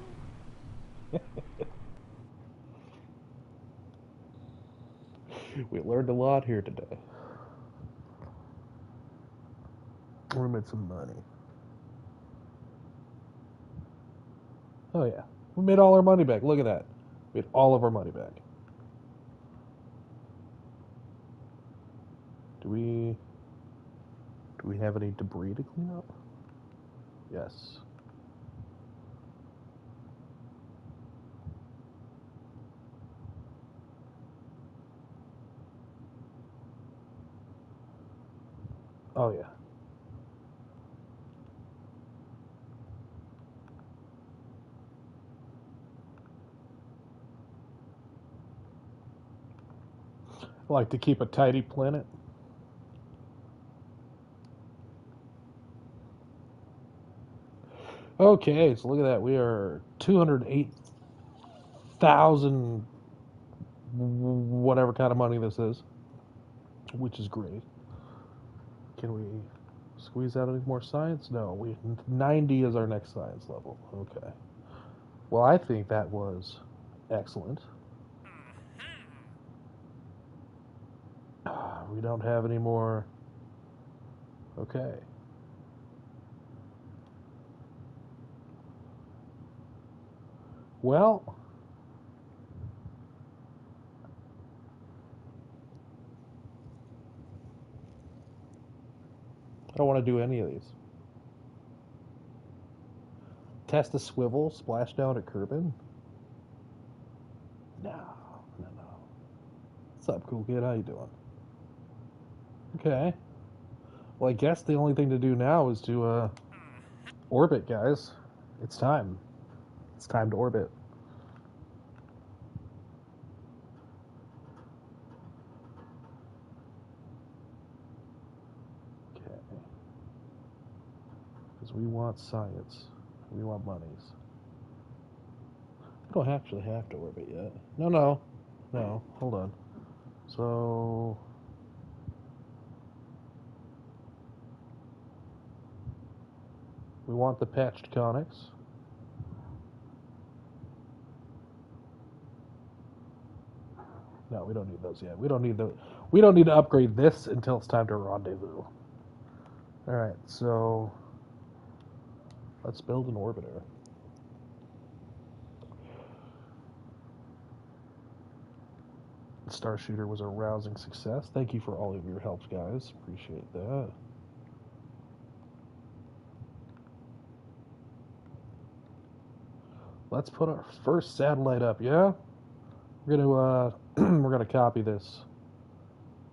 We learned a lot here today. We made some money. Oh yeah, we made all our money back. Look at that. We made all of our money back. Do we? Do we have any debris to clean up? Yes. Oh yeah. I like to keep a tidy planet. Okay, so look at that. We are 208,000 whatever kind of money this is, which is great. Can we squeeze out any more science? No, we 90 is our next science level. Okay. Well, I think that was excellent. We don't have any more. Okay. Well, I don't want to do any of these. Test a swivel, splashdown at Kerbin? No, no, no. What's up, cool kid? How you doing? Okay. Well, I guess the only thing to do now is to orbit, guys. It's time. It's time to orbit. Okay. Because we want science. We want monies. We don't actually have to orbit yet. No, no. No, hold on. So... we want the patched conics. No, we don't need those yet. We don't need to upgrade this until it's time to rendezvous. Alright, so let's build an orbiter. Star Shooter was a rousing success. Thank you for all of your help, guys. Appreciate that. Let's put our first satellite up, yeah? We're gonna we're gonna copy this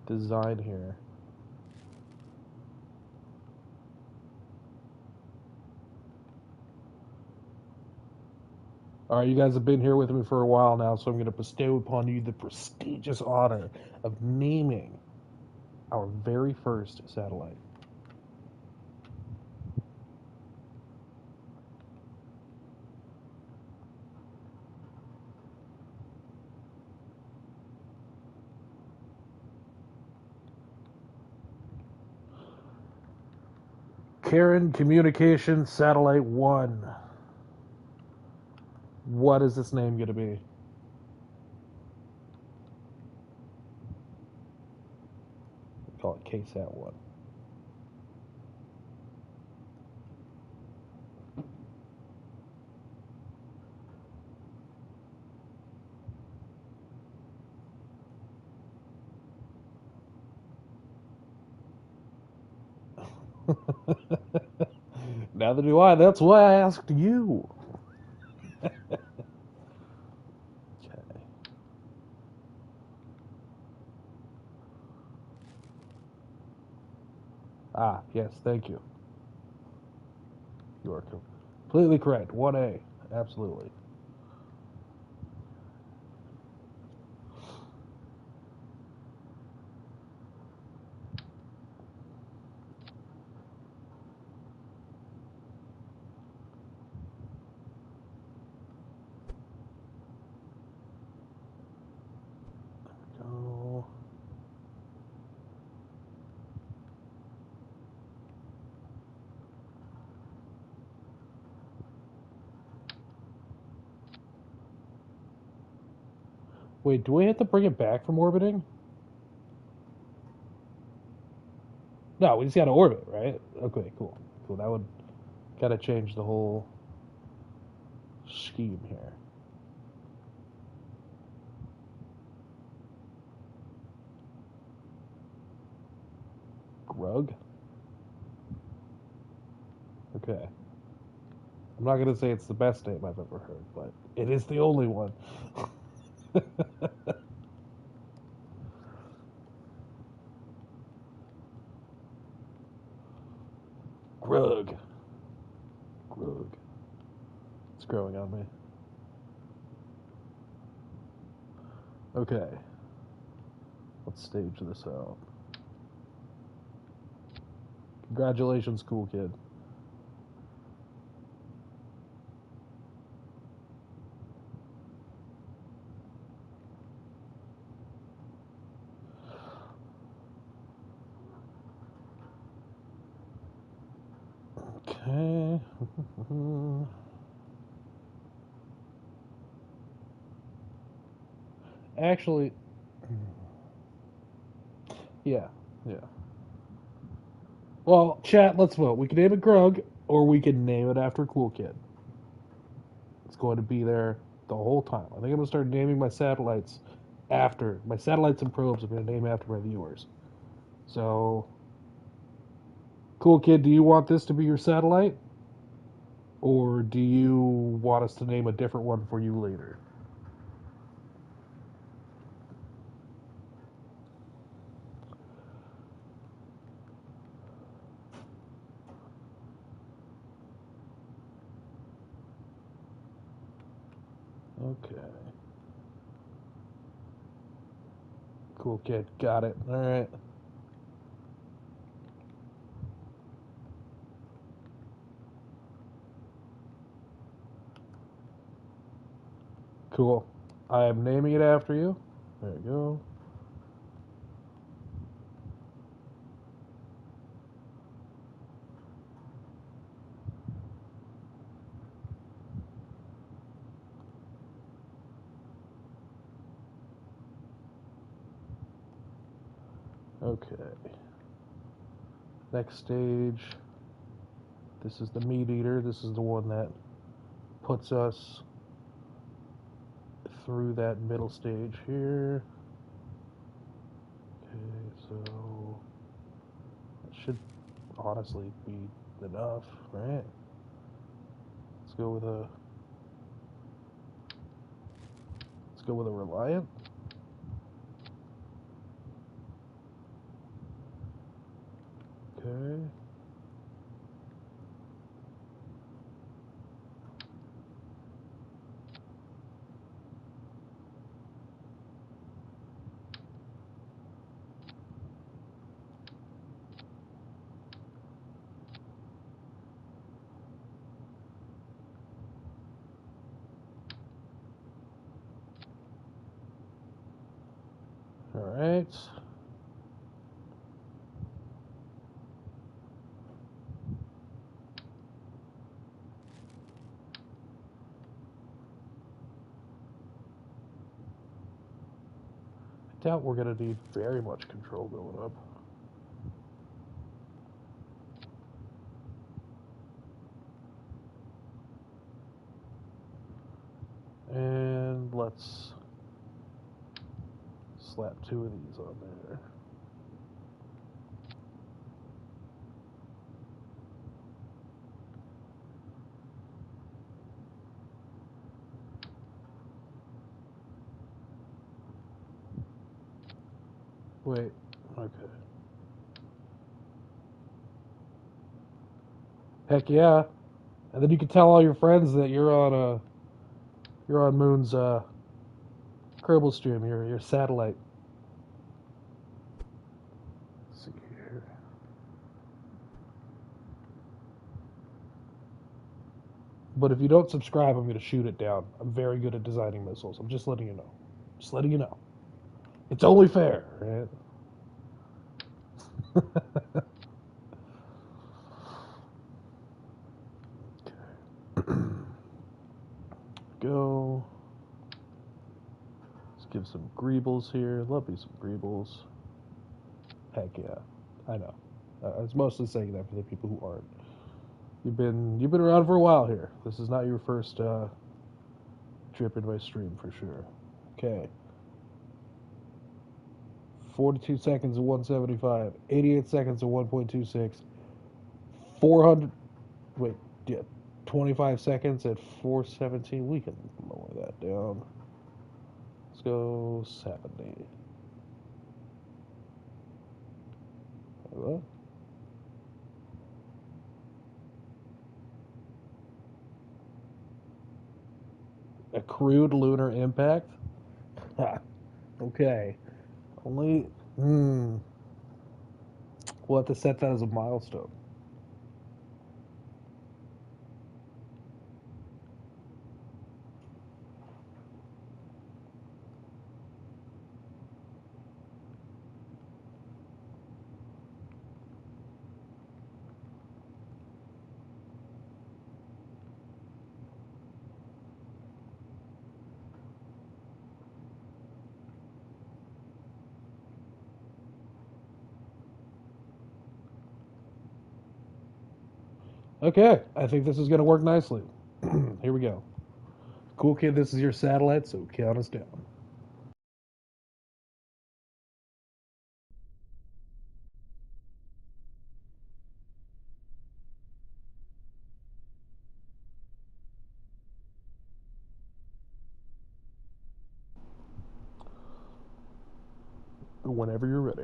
design here. Alright, you guys have been here with me for a while now, so I'm gonna bestow upon you the prestigious honor of naming our very first satellite. Kerran Communications Satellite 1. What is this name going to be? We call it KSAT 1. Neither do I. That's why I asked you. Okay. Ah, yes, thank you. You are completely correct. 1A. Absolutely. Go. Wait, do we have to bring it back from orbiting? No, we just got to orbit, right? Okay, cool. Cool. That would gotta change the whole scheme here. Grug? Okay. I'm not gonna say it's the best name I've ever heard, but it is the only one. Grug. Grug. It's growing on me. Okay. Let's stage this out. Congratulations, cool kid. Okay. Actually, Yeah, yeah. Well, chat, let's vote. We can name it Grug, or we can name it after Cool Kid. It's going to be there the whole time. I think I'm going to start naming my satellites after. My satellites and probes I'm going to name after my viewers. So, Cool Kid, do you want this to be your satellite? Or do you want us to name a different one for you later? Okay. Cool Kid, got it. Alright. Cool. I am naming it after you. There you go. Okay. Next stage. This is the meat eater. This is the one that puts us through that middle stage here. Okay, so it should honestly be enough, right? Let's go with a Reliant. Okay. All right. I doubt we're gonna need very much control going up. And let's slap 2 of these on there. Wait. Okay. Heck yeah. And then you can tell all your friends that you're on Moon's Kerbal stream, your satellite. Let's see here. But if you don't subscribe, I'm gonna shoot it down. I'm very good at designing missiles. I'm just letting you know. Just letting you know. It's only fair, right? Go. Let's give some greebles here. Love me some greebles. Heck yeah. I know. I was mostly saying that for the people who aren't. You've been around for a while here. This is not your first trip into my stream for sure. Okay. 42 seconds of 175. 88 seconds of 1.26. 400. Wait, yeah. 25 seconds at 417. We can lower that down. Let's go 70. What? Accrued lunar impact? Ha. Okay. Only. We'll have to set that as a milestone. Okay, I think this is going to work nicely. Here we go. Cool kid, this is your satellite, so count us down. Whenever you're ready.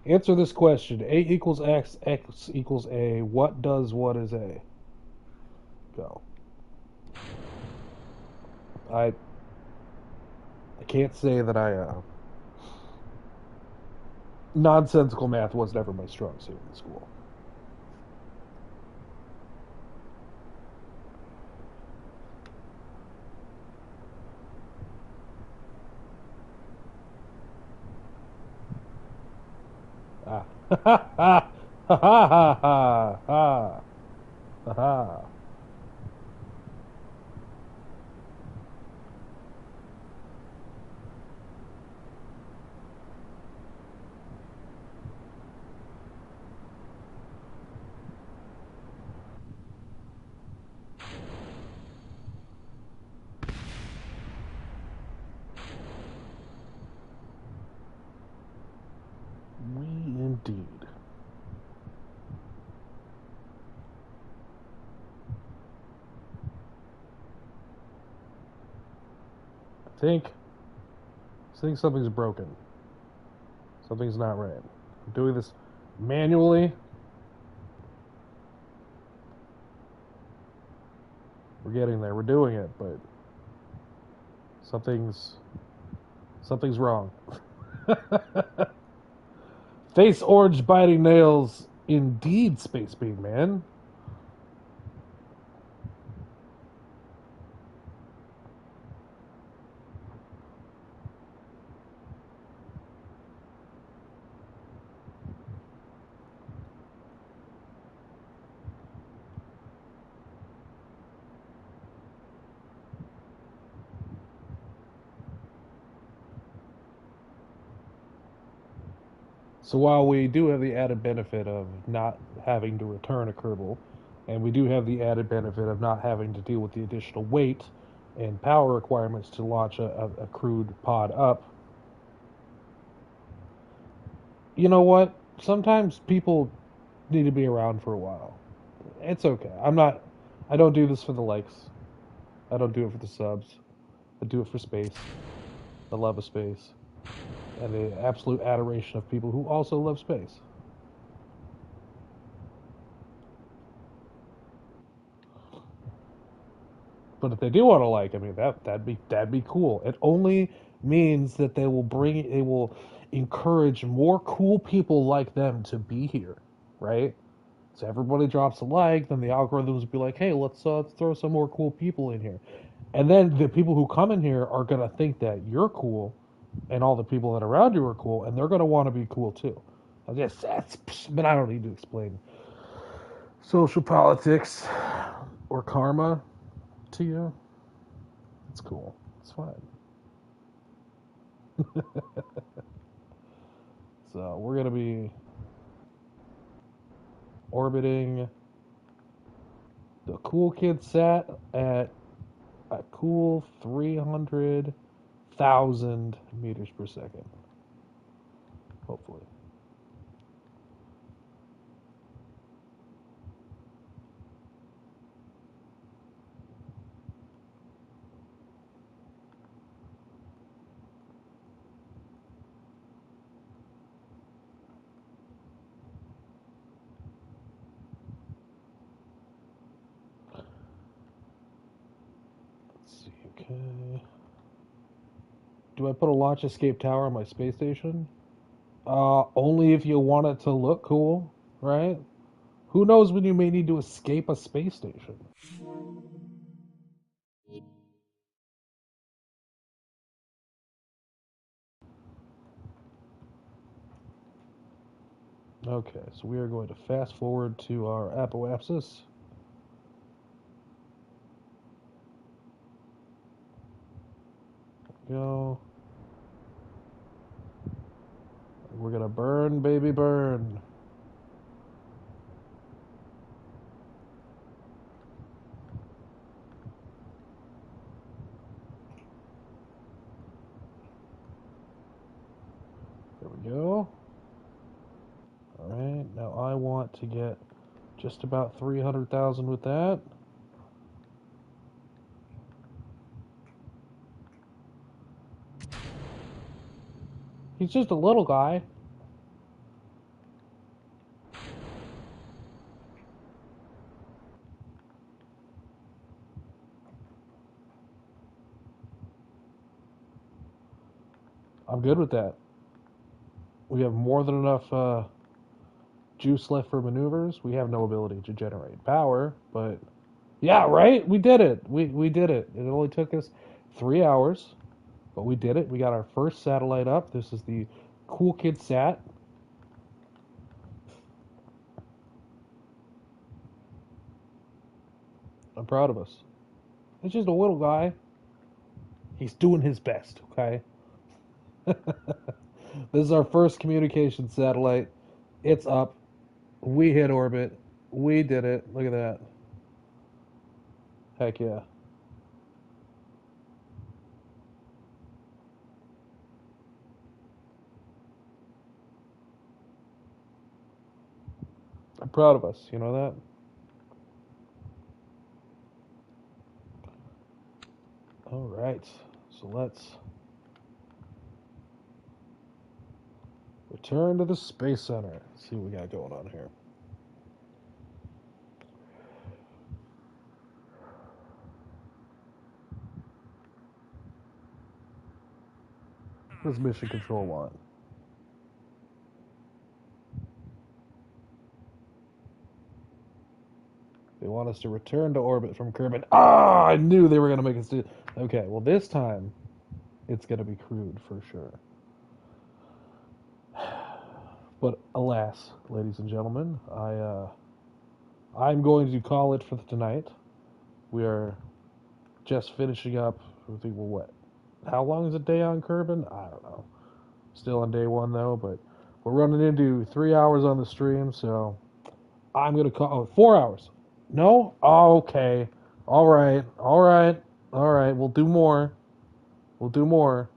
Answer this question. A equals X, X equals A. What does what is A? Go. I can't say that nonsensical math was never my strong suit in school. Ah. Ha ha ha ha ha ha ha ha. We indeed. I think something's broken. Something's not right. I'm doing this manually. We're getting there. We're doing it, but something's wrong. Face orange biting nails. Indeed, Space Beam Man. So while we do have the added benefit of not having to return a Kerbal, and we do have the added benefit of not having to deal with the additional weight and power requirements to launch a crewed pod up, you know what? Sometimes people need to be around for a while. It's okay. I don't do this for the likes. I don't do it for the subs. I do it for space, the love of space, and the absolute adoration of people who also love space. But if they do want to like, I mean that'd be cool. It only means that they will encourage more cool people like them to be here, right? So everybody drops a like, then the algorithms will be like, hey, let's throw some more cool people in here, and then the people who come in here are gonna think that you're cool, and all the people that are around you are cool, and they're gonna want to be cool too. I guess that's, but I don't need to explain social politics or karma to you. It's cool. It's fine. So we're gonna be orbiting the cool kid sat at a cool 300,000 meters per second. Hopefully. Let's see. Okay. Do I put a launch escape tower on my space station? Only if you want it to look cool, right? Who knows when you may need to escape a space station? Okay, so we are going to fast forward to our apoapsis. Go. We're gonna burn, baby, burn. There we go. Alright, now I want to get just about 300,000 with that. He's just a little guy. I'm good with that. We have more than enough juice left for maneuvers. We have no ability to generate power, but yeah, right? We did it. We did it. It only took us 3 hours, but we did it. We got our first satellite up. This is the Cool Kid Sat. I'm proud of us. It's just a little guy. He's doing his best, okay? This is our first communication satellite. It's up. We hit orbit. We did it. Look at that. Heck yeah. I'm proud of us. You know that? All right. So let's return to the Space Center. See what we got going on here. What does Mission Control want? They want us to return to orbit from Kerbin. Ah, I knew they were going to make us do. Okay, well this time it's going to be crude for sure. But alas, ladies and gentlemen, I'm going to call it for tonight. We are just finishing up. I think we're what? How long is a day on Kerbin? I don't know. Still on day one though, but we're running into 3 hours on the stream, so I'm gonna call 4 hours. No? Oh, okay. All right. All right. All right. We'll do more. We'll do more.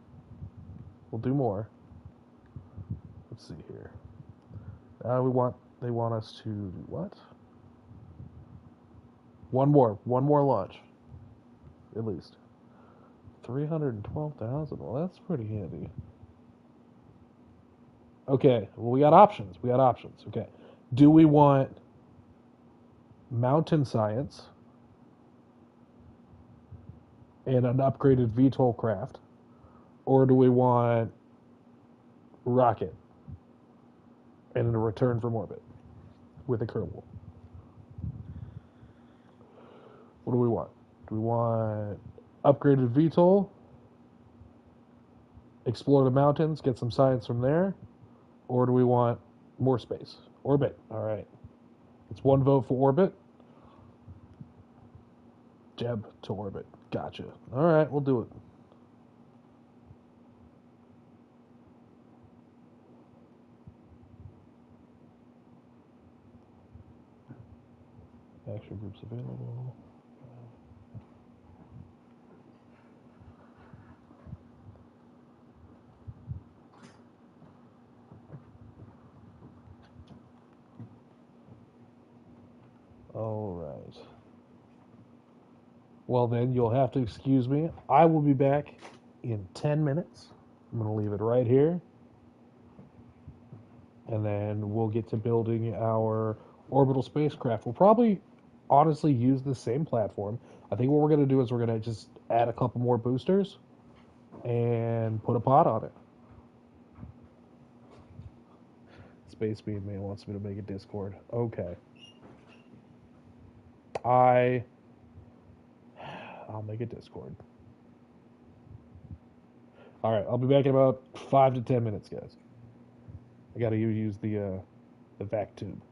We'll do more. Let's see here. They want us to do what? One more. One more launch. At least. 312,000. Well, that's pretty handy. Okay. Well, we got options. We got options. Okay. Do we want mountain science and an upgraded VTOL craft? Or do we want rocket and a return from orbit with a Kerbal? What do we want? Do we want upgraded VTOL, explore the mountains, get some science from there, or do we want more space? Orbit. All right. It's one vote for orbit. Jeb to orbit. Gotcha. All right, we'll do it. Action groups available. All right. Well, then you'll have to excuse me. I will be back in 10 minutes. I'm going to leave it right here. And then we'll get to building our orbital spacecraft. We'll probably honestly use the same platform. I think what we're going to do is we're going to just add a couple more boosters and put a pod on it. Space Beam Man wants me to make a Discord. Okay. I'll make a Discord. All right, I'll be back in about 5 to 10 minutes, guys. I got to use the vac tube.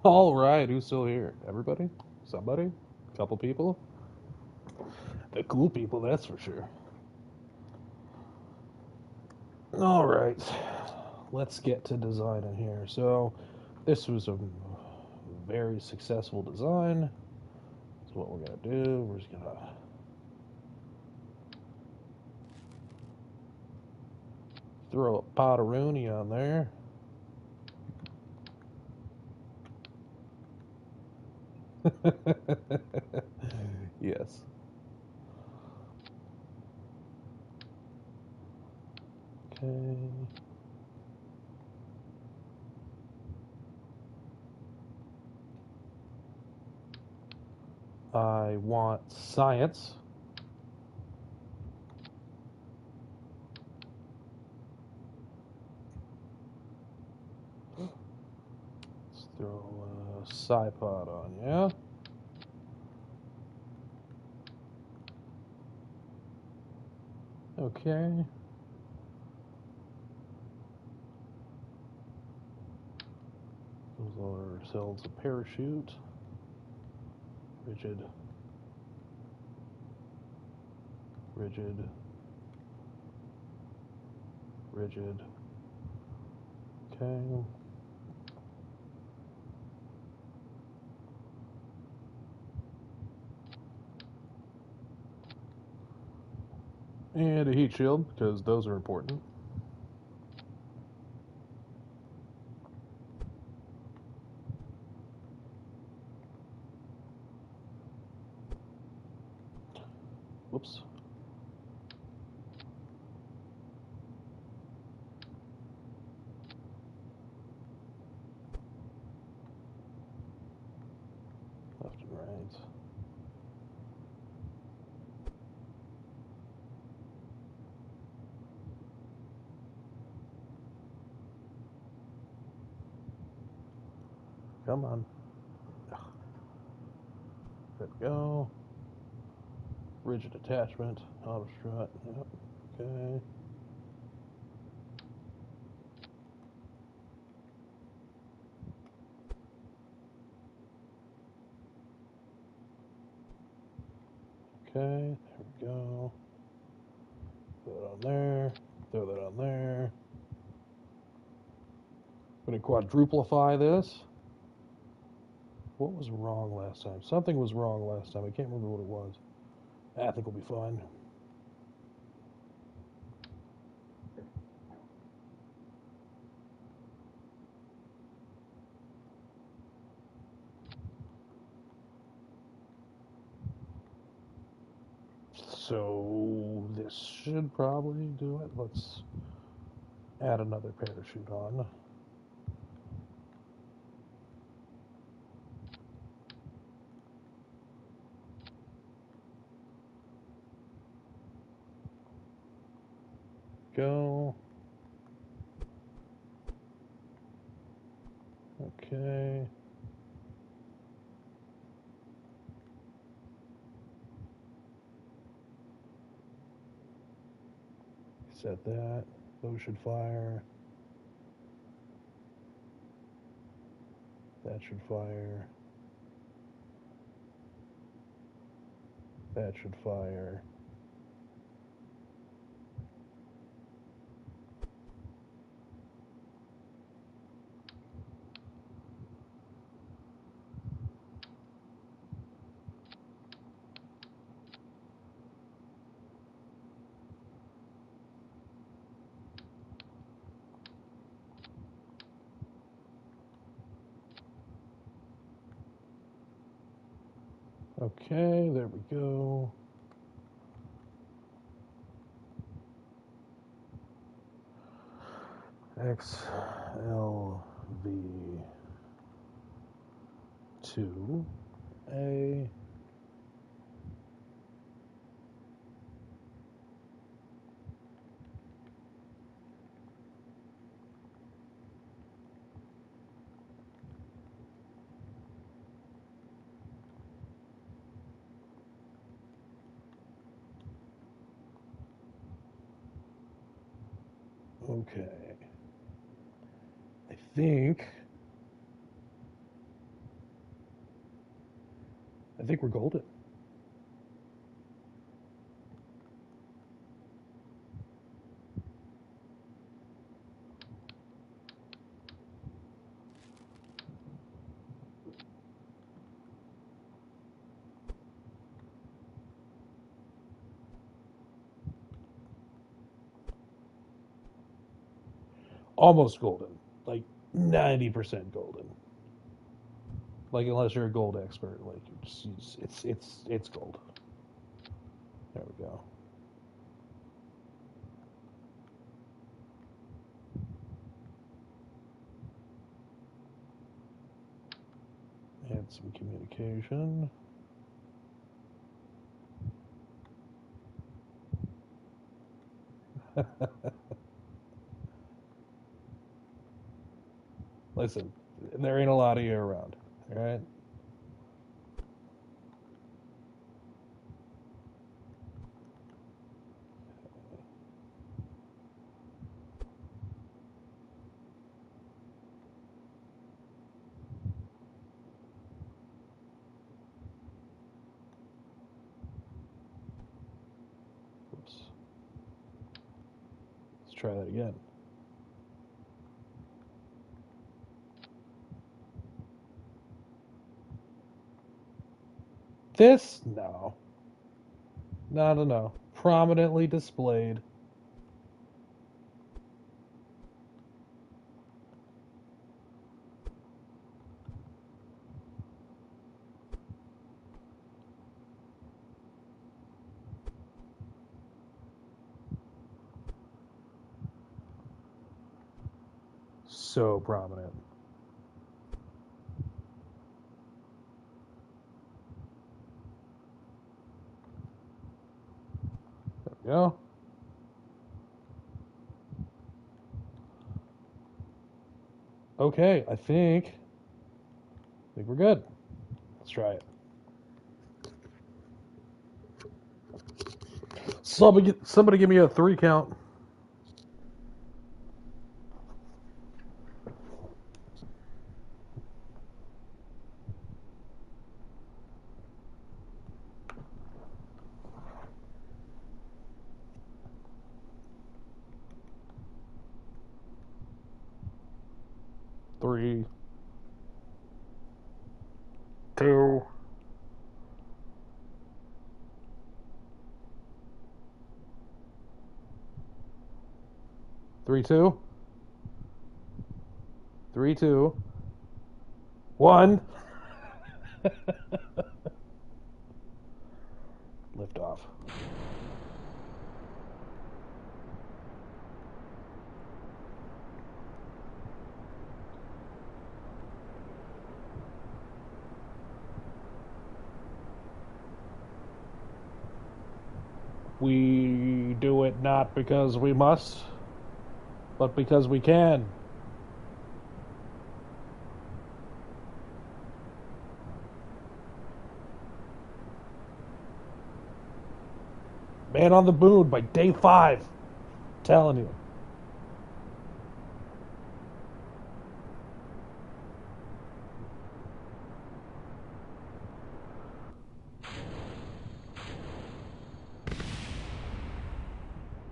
All right, who's still here? Everybody? Somebody? Couple people? The cool people, that's for sure. All right, let's get to designing here. So, this was a very successful design. So, what we're gonna do, we're just gonna throw a pot of Rooney on there. Yes. Okay. I want science. Let's throw a SciPod on, yeah? Okay. Those are ourselves a parachute. Rigid. Rigid. Rigid. Okay. And a heat shield, because those are important. Whoops. Left and right. Come on. There we go. Rigid attachment. Auto strut. Yep. Okay. Okay. There we go. Throw that on there. Throw that on there. I'm going to quadruplify this. What was wrong last time? Something was wrong last time. I can't remember what it was. I think we'll be fine. So this should probably do it. Let's add another parachute on. Go. Okay. Set that. Those should fire. That should fire. That should fire. Okay, there we go. XLV2A. Okay. I think I think we're golden. Almost golden. Like 90% golden. Like unless you're a gold expert, like it's gold. There we go. Add some communication. Listen, there ain't a lot of you around, all right? Oops. Let's try that again. This? No. No. Prominently displayed. So prominent. There we go. Okay, I think we're good. Let's try it. Somebody give me a 3 count. Three, two, 3, 2, 3, 2, 1. Lift off. We do it not because we must, but because we can. Man on the Moon by day 5. Telling you.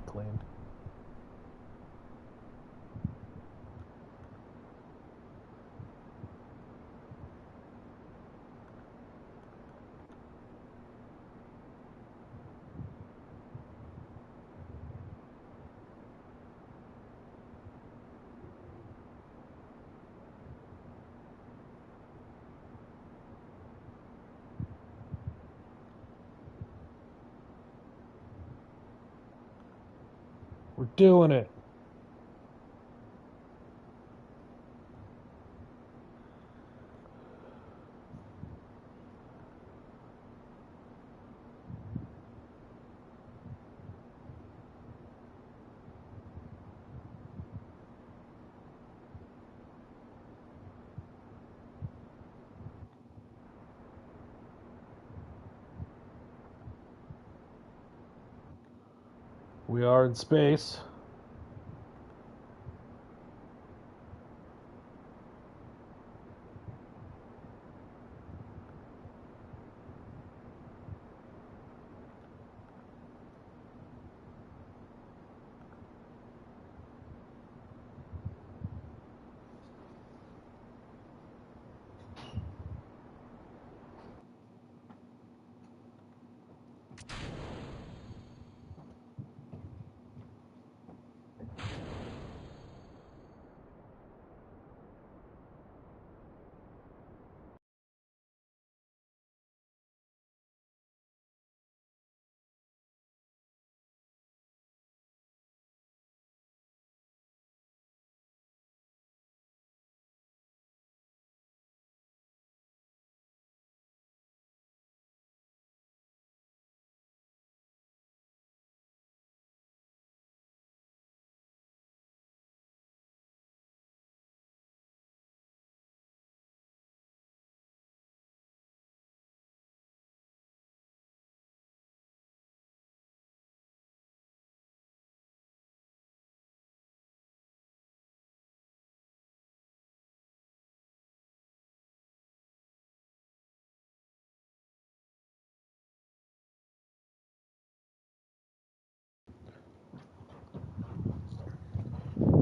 Clean. We're doing it. We are in space.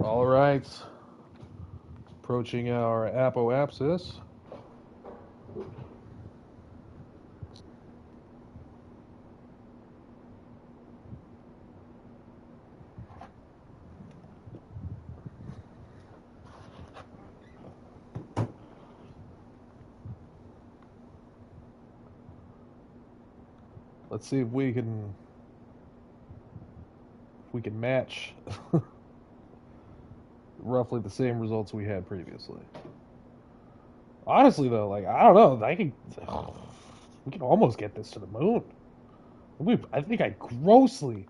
All right. Approaching our apoapsis. Let's see if we can match roughly the same results we had previously. Honestly, though, like I don't know, we can almost get this to the moon. I think I grossly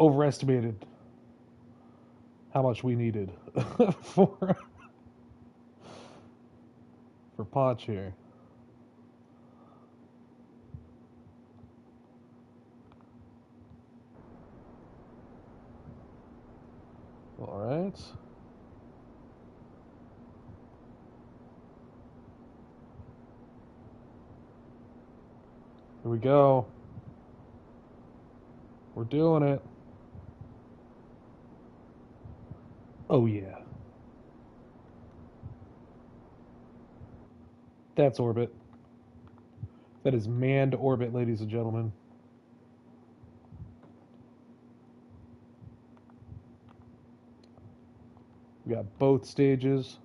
overestimated how much we needed for Ponch here. All right. Here we go. We're doing it. Oh yeah. That's orbit. That is manned orbit, ladies and gentlemen. We got both stages.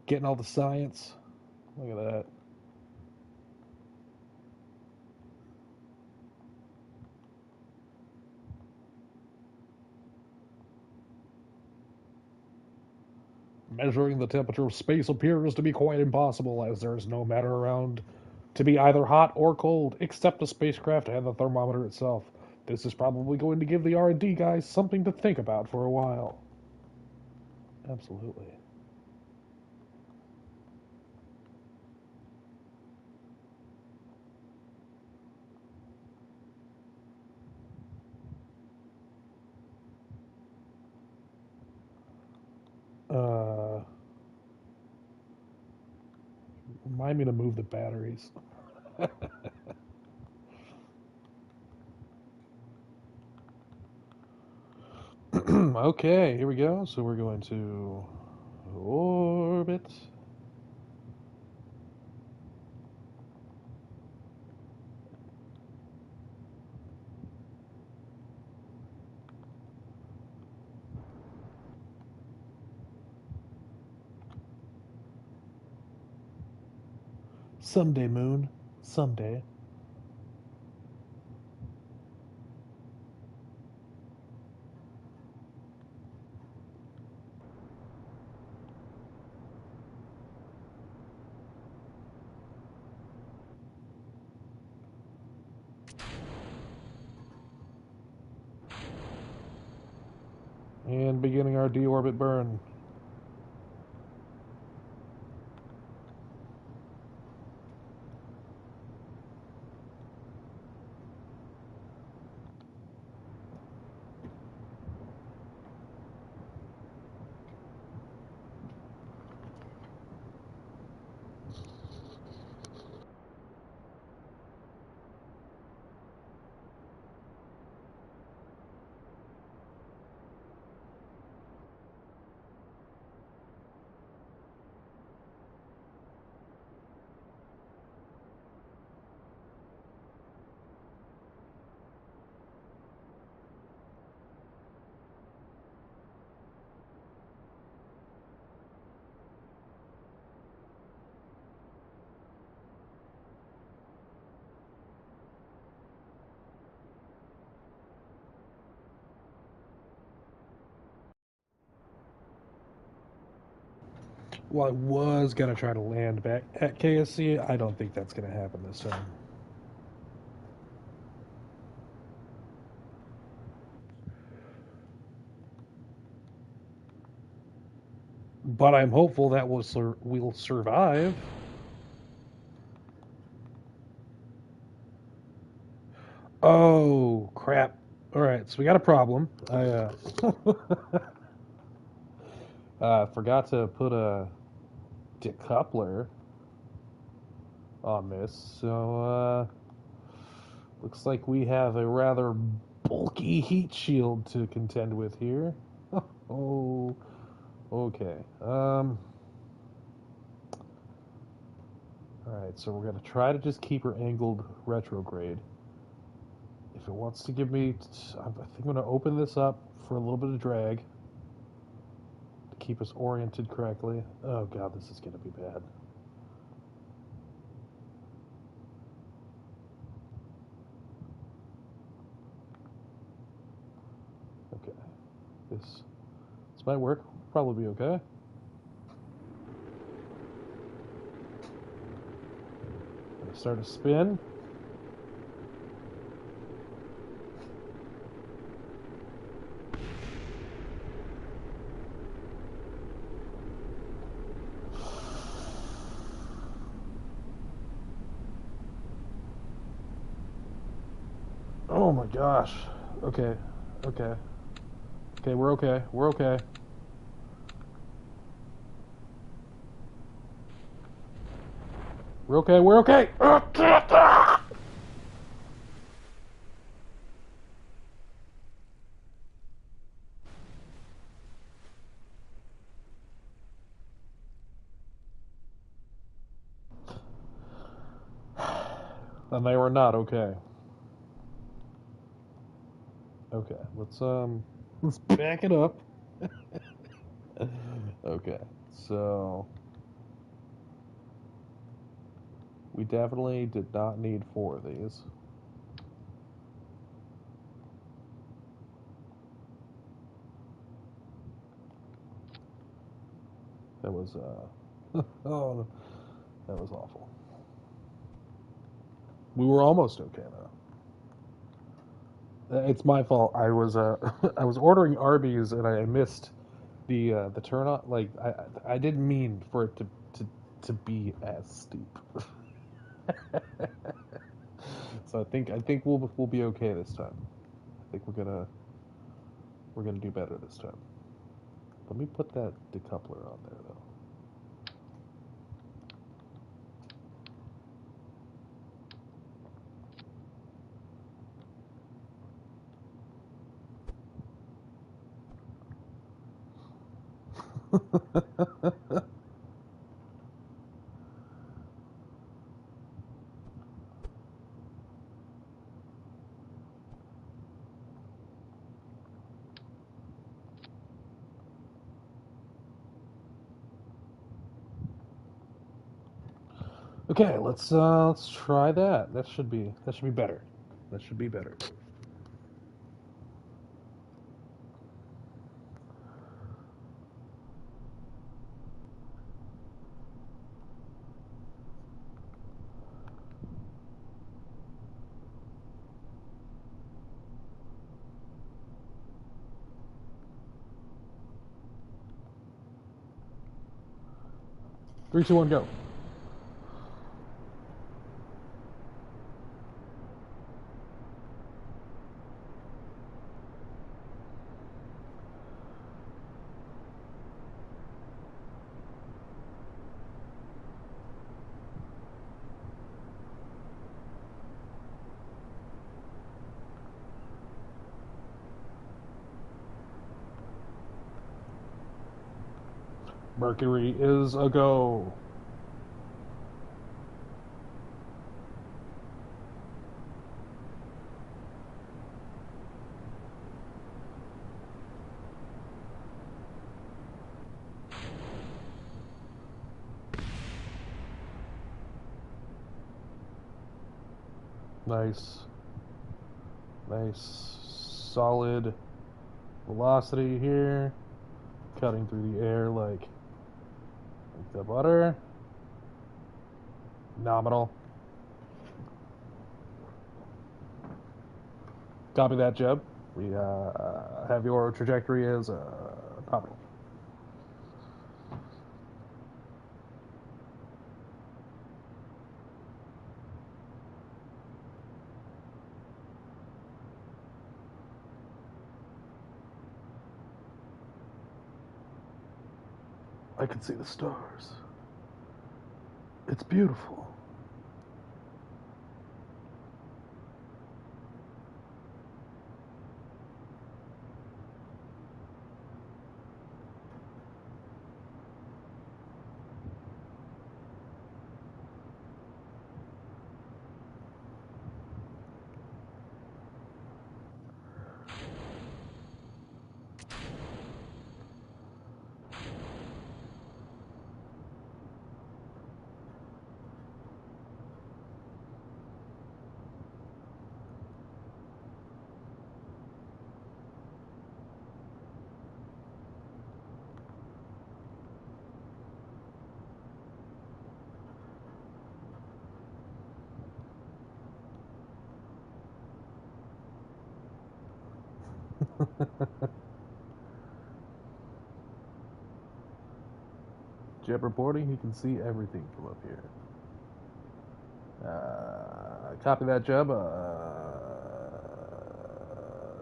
Getting all the science. Look at that. Measuring the temperature of space appears to be quite impossible, as there is no matter around to be either hot or cold, except the spacecraft and the thermometer itself. This is probably going to give the R&D guys something to think about for a while. Absolutely. Uh, Remind me to move the batteries. Okay, here we go. So we're going to orbit. Someday, moon. Someday. And beginning our deorbit burn. Well, I was gonna try to land back at KSC. I don't think that's gonna happen this time. But I'm hopeful that we'll survive. Oh crap! All right, so we got a problem. I forgot to put a decoupler on this, so Looks like we have a rather bulky heat shield to contend with here. Oh, okay. Alright, so we're going to try to just keep her angled retrograde. If it wants to give me... I think I'm going to open this up for a little bit of drag to keep us oriented correctly. Oh god, this is going to be bad. Okay. This might work. Probably be okay. Gonna start a spin. Oh my gosh. Okay. Okay. Okay, we're okay. We're okay. We're okay. We're okay. And they were not okay. Okay, let's back it up. Okay, so we definitely did not need 4 of these. That was oh, that was awful. We were almost okay though. It's my fault. I was I was ordering Arby's and I missed the turn on. Like I didn't mean for it to be as steep. So I think we'll be okay this time. I think we're gonna do better this time. Let me put that decoupler on there though. Okay, let's try that. That should be better. That should be better. 3, 2, 1, go. Mercury is a go. Nice. Nice solid velocity here. Cutting through the air like the butter. Nominal. Copy that, Jeb. We have your trajectory as nominal. I can see the stars. It's beautiful. Jeb reporting, he can see everything from up here. Copy that, Jeb.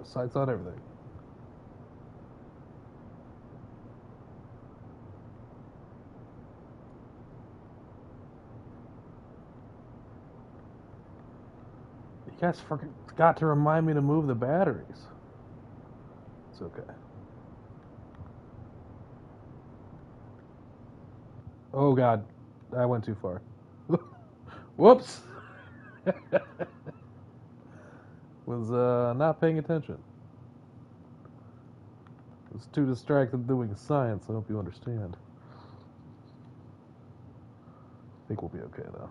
Sights on everything. You guys forgot to remind me to move the batteries. It's okay. Oh God, I went too far. Whoops. Was not paying attention. Was too distracted doing science. I hope you understand. I think we'll be okay though.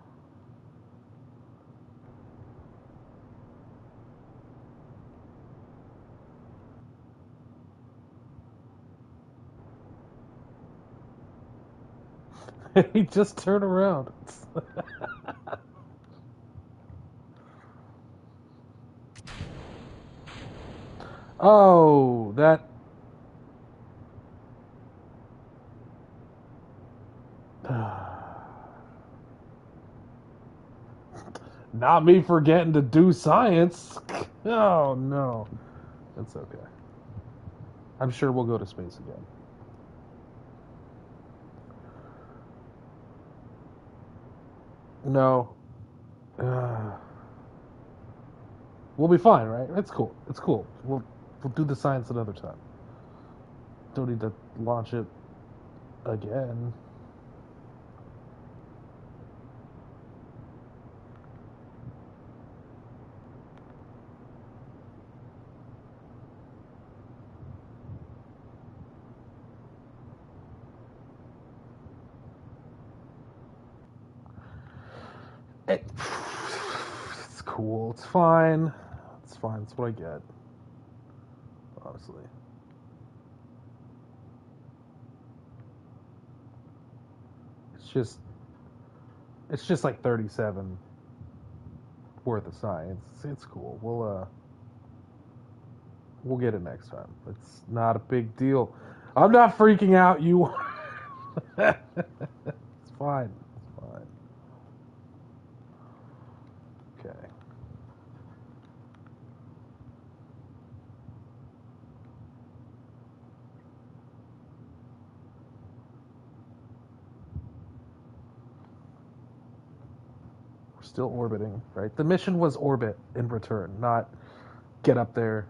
He just turned around. Oh, that. Not me forgetting to do science. Oh no. It's okay. I'm sure we'll go to space again. No. We'll be fine, right? It's cool. It's cool. We'll do the science another time. Don't need to launch it again. It's cool. It's fine. It's fine. It's what I get. Honestly. It's just like 37 worth of science. It's cool. We'll get it next time. It's not a big deal. I'm not freaking out. You are. It's fine. It's fine. Okay. We're still orbiting, right? The mission was orbit in return, not get up there.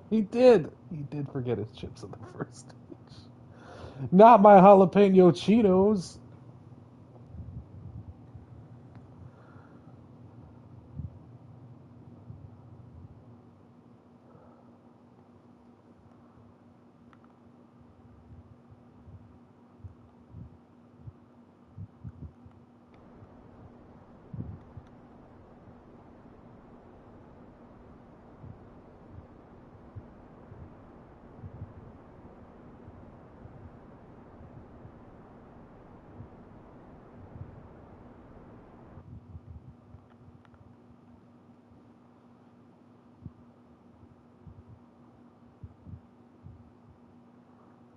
He did. He did forget his chips at the first stage. Not my jalapeno Cheetos.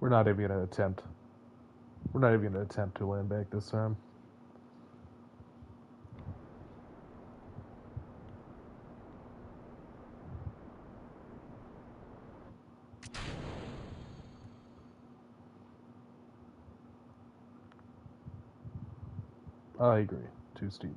We're not even gonna attempt. We're not even gonna attempt to land back this time. I agree. Too steep.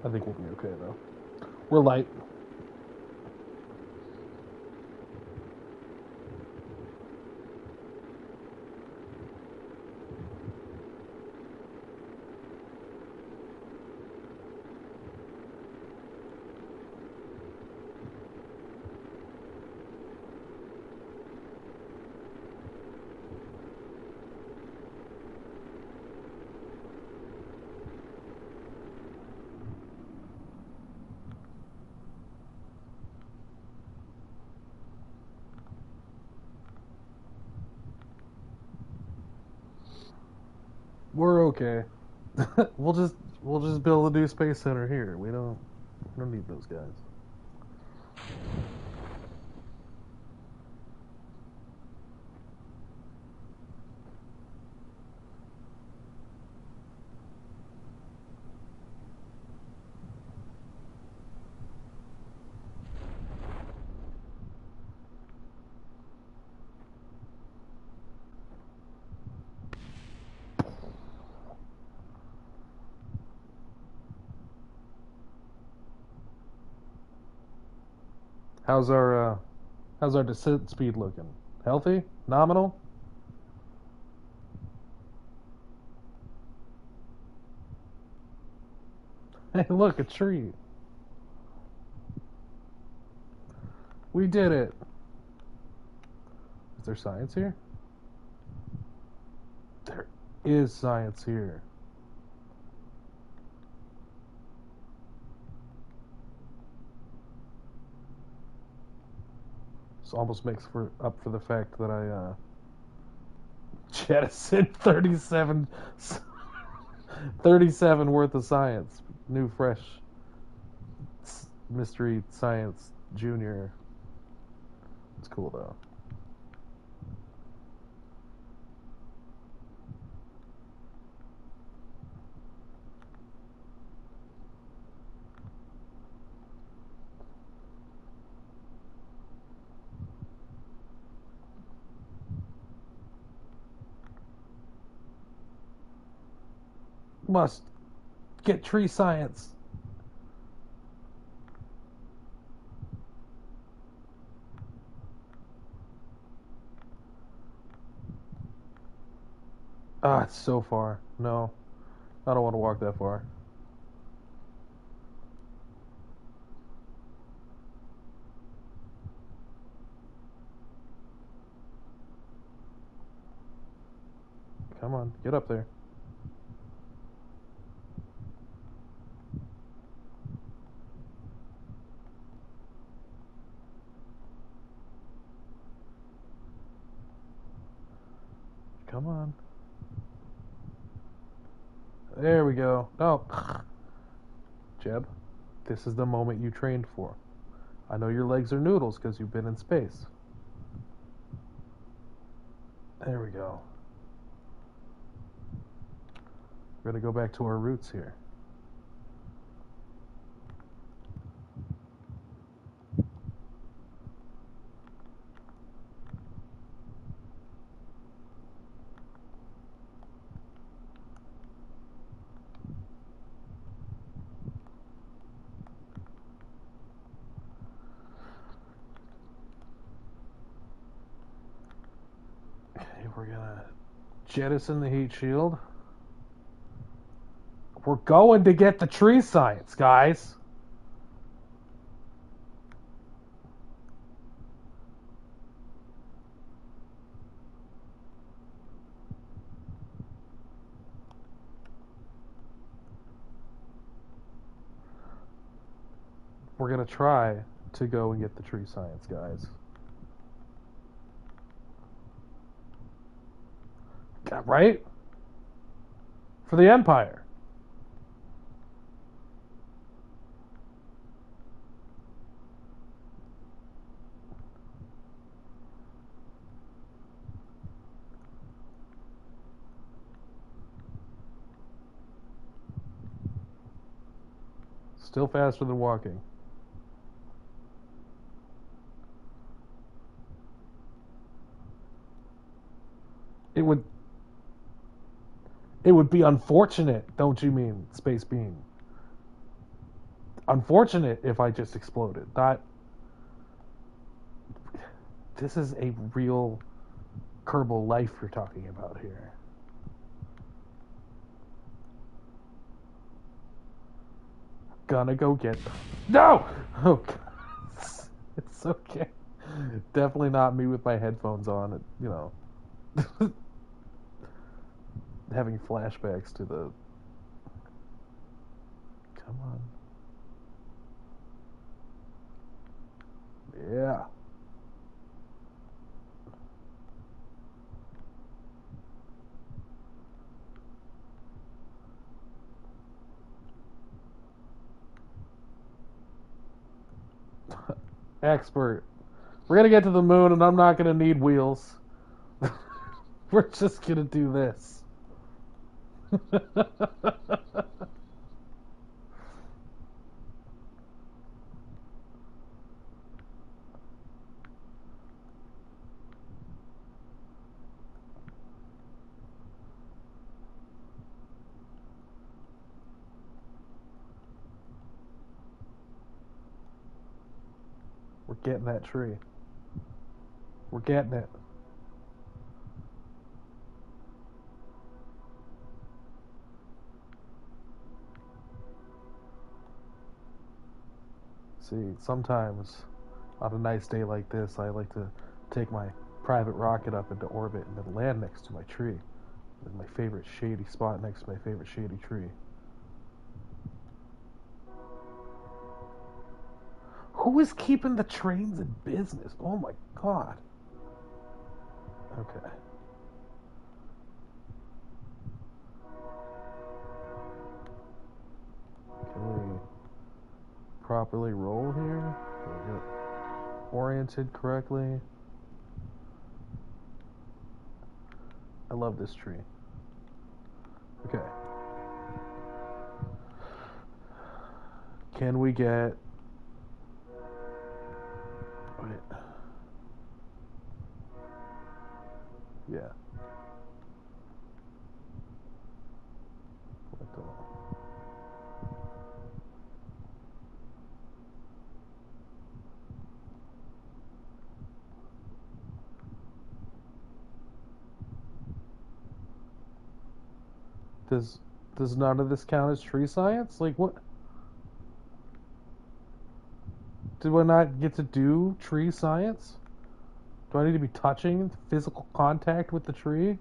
I think we'll be okay though. We're light. We're okay. we'll just we'll just build a new space center here. We don't need those guys. How's our descent speed looking? Healthy? Nominal? Hey, look, a tree. We did it. Is there science here? There is science here. This almost makes up for the fact that I jettisoned 37 worth of science. New, fresh mystery science junior. It's cool though. Must get tree science. Ah, it's so far. No, I don't want to walk that far. Come on, get up there. Come on. There we go. Oh, Jeb, this is the moment you trained for. I know your legs are noodles because you've been in space. There we go. We're gonna go back to our roots here. Okay, we're gonna jettison the heat shield. We're going to get the tree science, guys. We're gonna try to go and get the tree science, guys. Right? For the Empire. Still faster than walking. It would be unfortunate, don't you mean, Space Bean? Unfortunate if I just exploded. Not. This is a real Kerbal life you're talking about here. Gonna go get. No! Oh, God. It's okay. Definitely not me with my headphones on. You know, having flashbacks to the. Come on. Yeah. Expert. We're gonna get to the moon, and I'm not gonna need wheels. We're just gonna do this. We're getting that tree. We're getting it. See, sometimes on a nice day like this, I like to take my private rocket up into orbit and then land next to my tree. It's my favorite shady spot next to my favorite shady tree. Who is keeping the trains in business? Oh my god. Okay. Can we properly roll here? Can we get oriented correctly? I love this tree. Okay. Can we get... Wait. Yeah. What the... Does none of this count as tree science? Like, what? Do I not get to do tree science? Do I need to be touching physical contact with the tree?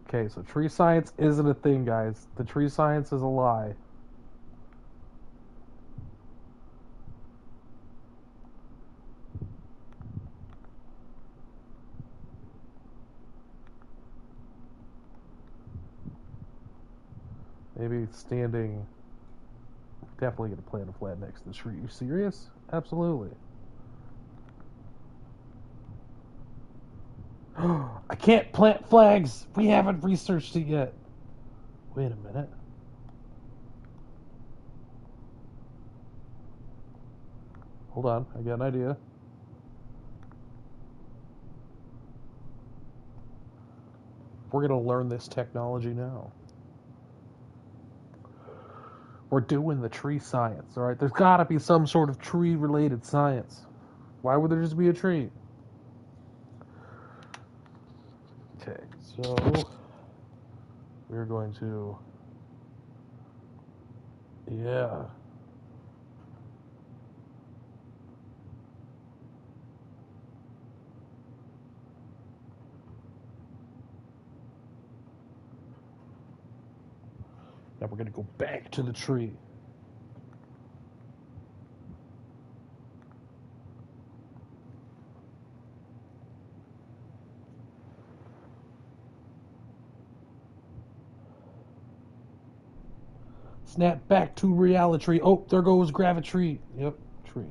Okay, so tree science isn't a thing, guys. The tree science is a lie. Maybe standing... Definitely gonna plant a flag next to the tree. You serious? Absolutely. I can't plant flags! We haven't researched it yet. Wait a minute. Hold on, I got an idea. We're gonna learn this technology now. We're doing the tree science, alright? There's gotta be some sort of tree-related science. Why would there just be a tree? Okay, so... We're going to... Yeah. Now we're gonna go back to the tree. Snap back to reality. Oh, there goes gravity. Yep, tree.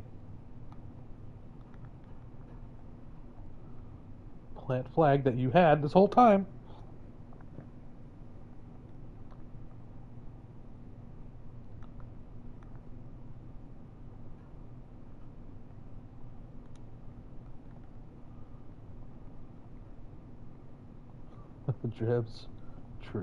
Plant flag that you had this whole time. Jeb's tree.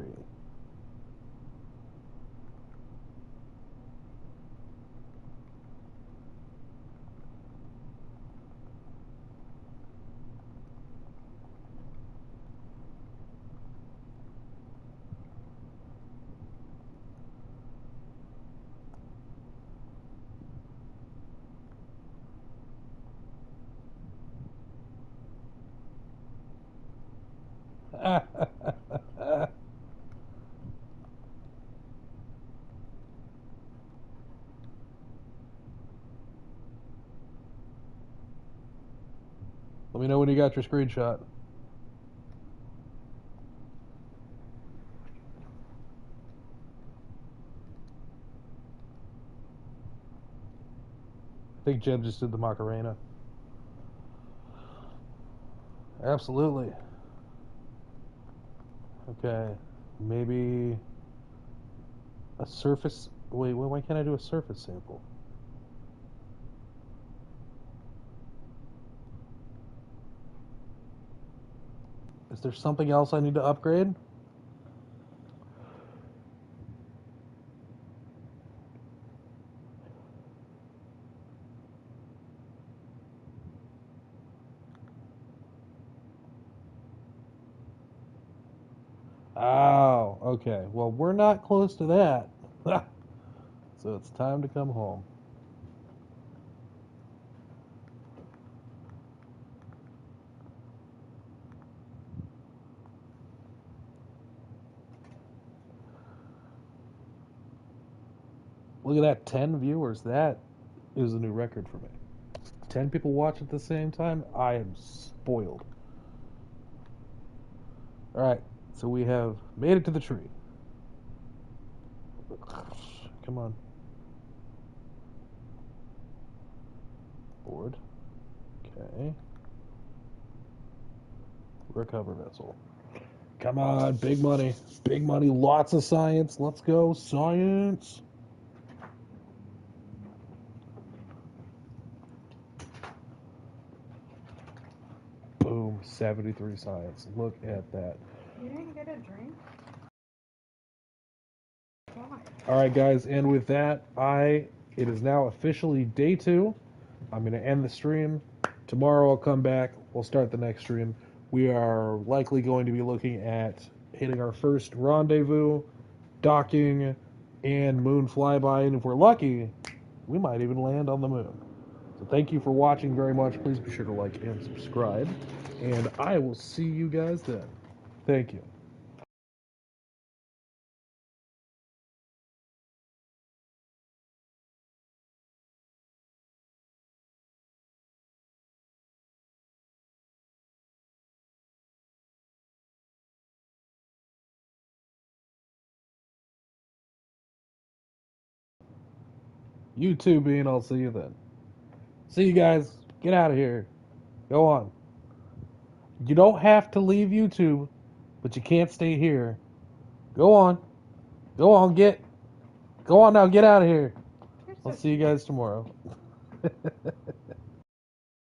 Let me know when you got your screenshot. I think Jen just did the Macarena. Absolutely. Okay. Maybe a surface. Wait, why can't I do a surface sample? Is there something else I need to upgrade? Oh, okay. Well, we're not close to that. So it's time to come home. Look at that, 10 viewers. That is a new record for me. 10 people watch at the same time. I am spoiled. All right, so we have made it to the tree. Come on. Board. Okay. Recover vessel. Come on, big money. Big money, lots of science. Let's go, science. Boom, 73 science. Look at that. You didn't get a drink? Why? All right, guys, and with that, it is now officially day 2. I'm going to end the stream. Tomorrow I'll come back. We'll start the next stream. We are likely going to be looking at hitting our first rendezvous, docking, and moon flyby. And if we're lucky, we might even land on the moon. So thank you for watching very much. Please be sure to like and subscribe. And I will see you guys then. Thank you. You too, Bean. I'll see you then. See you guys. Get out of here. Go on. You don't have to leave YouTube, but you can't stay here. Go on. Go on, Go on now, get out of here. You're I'll so see you guys tomorrow.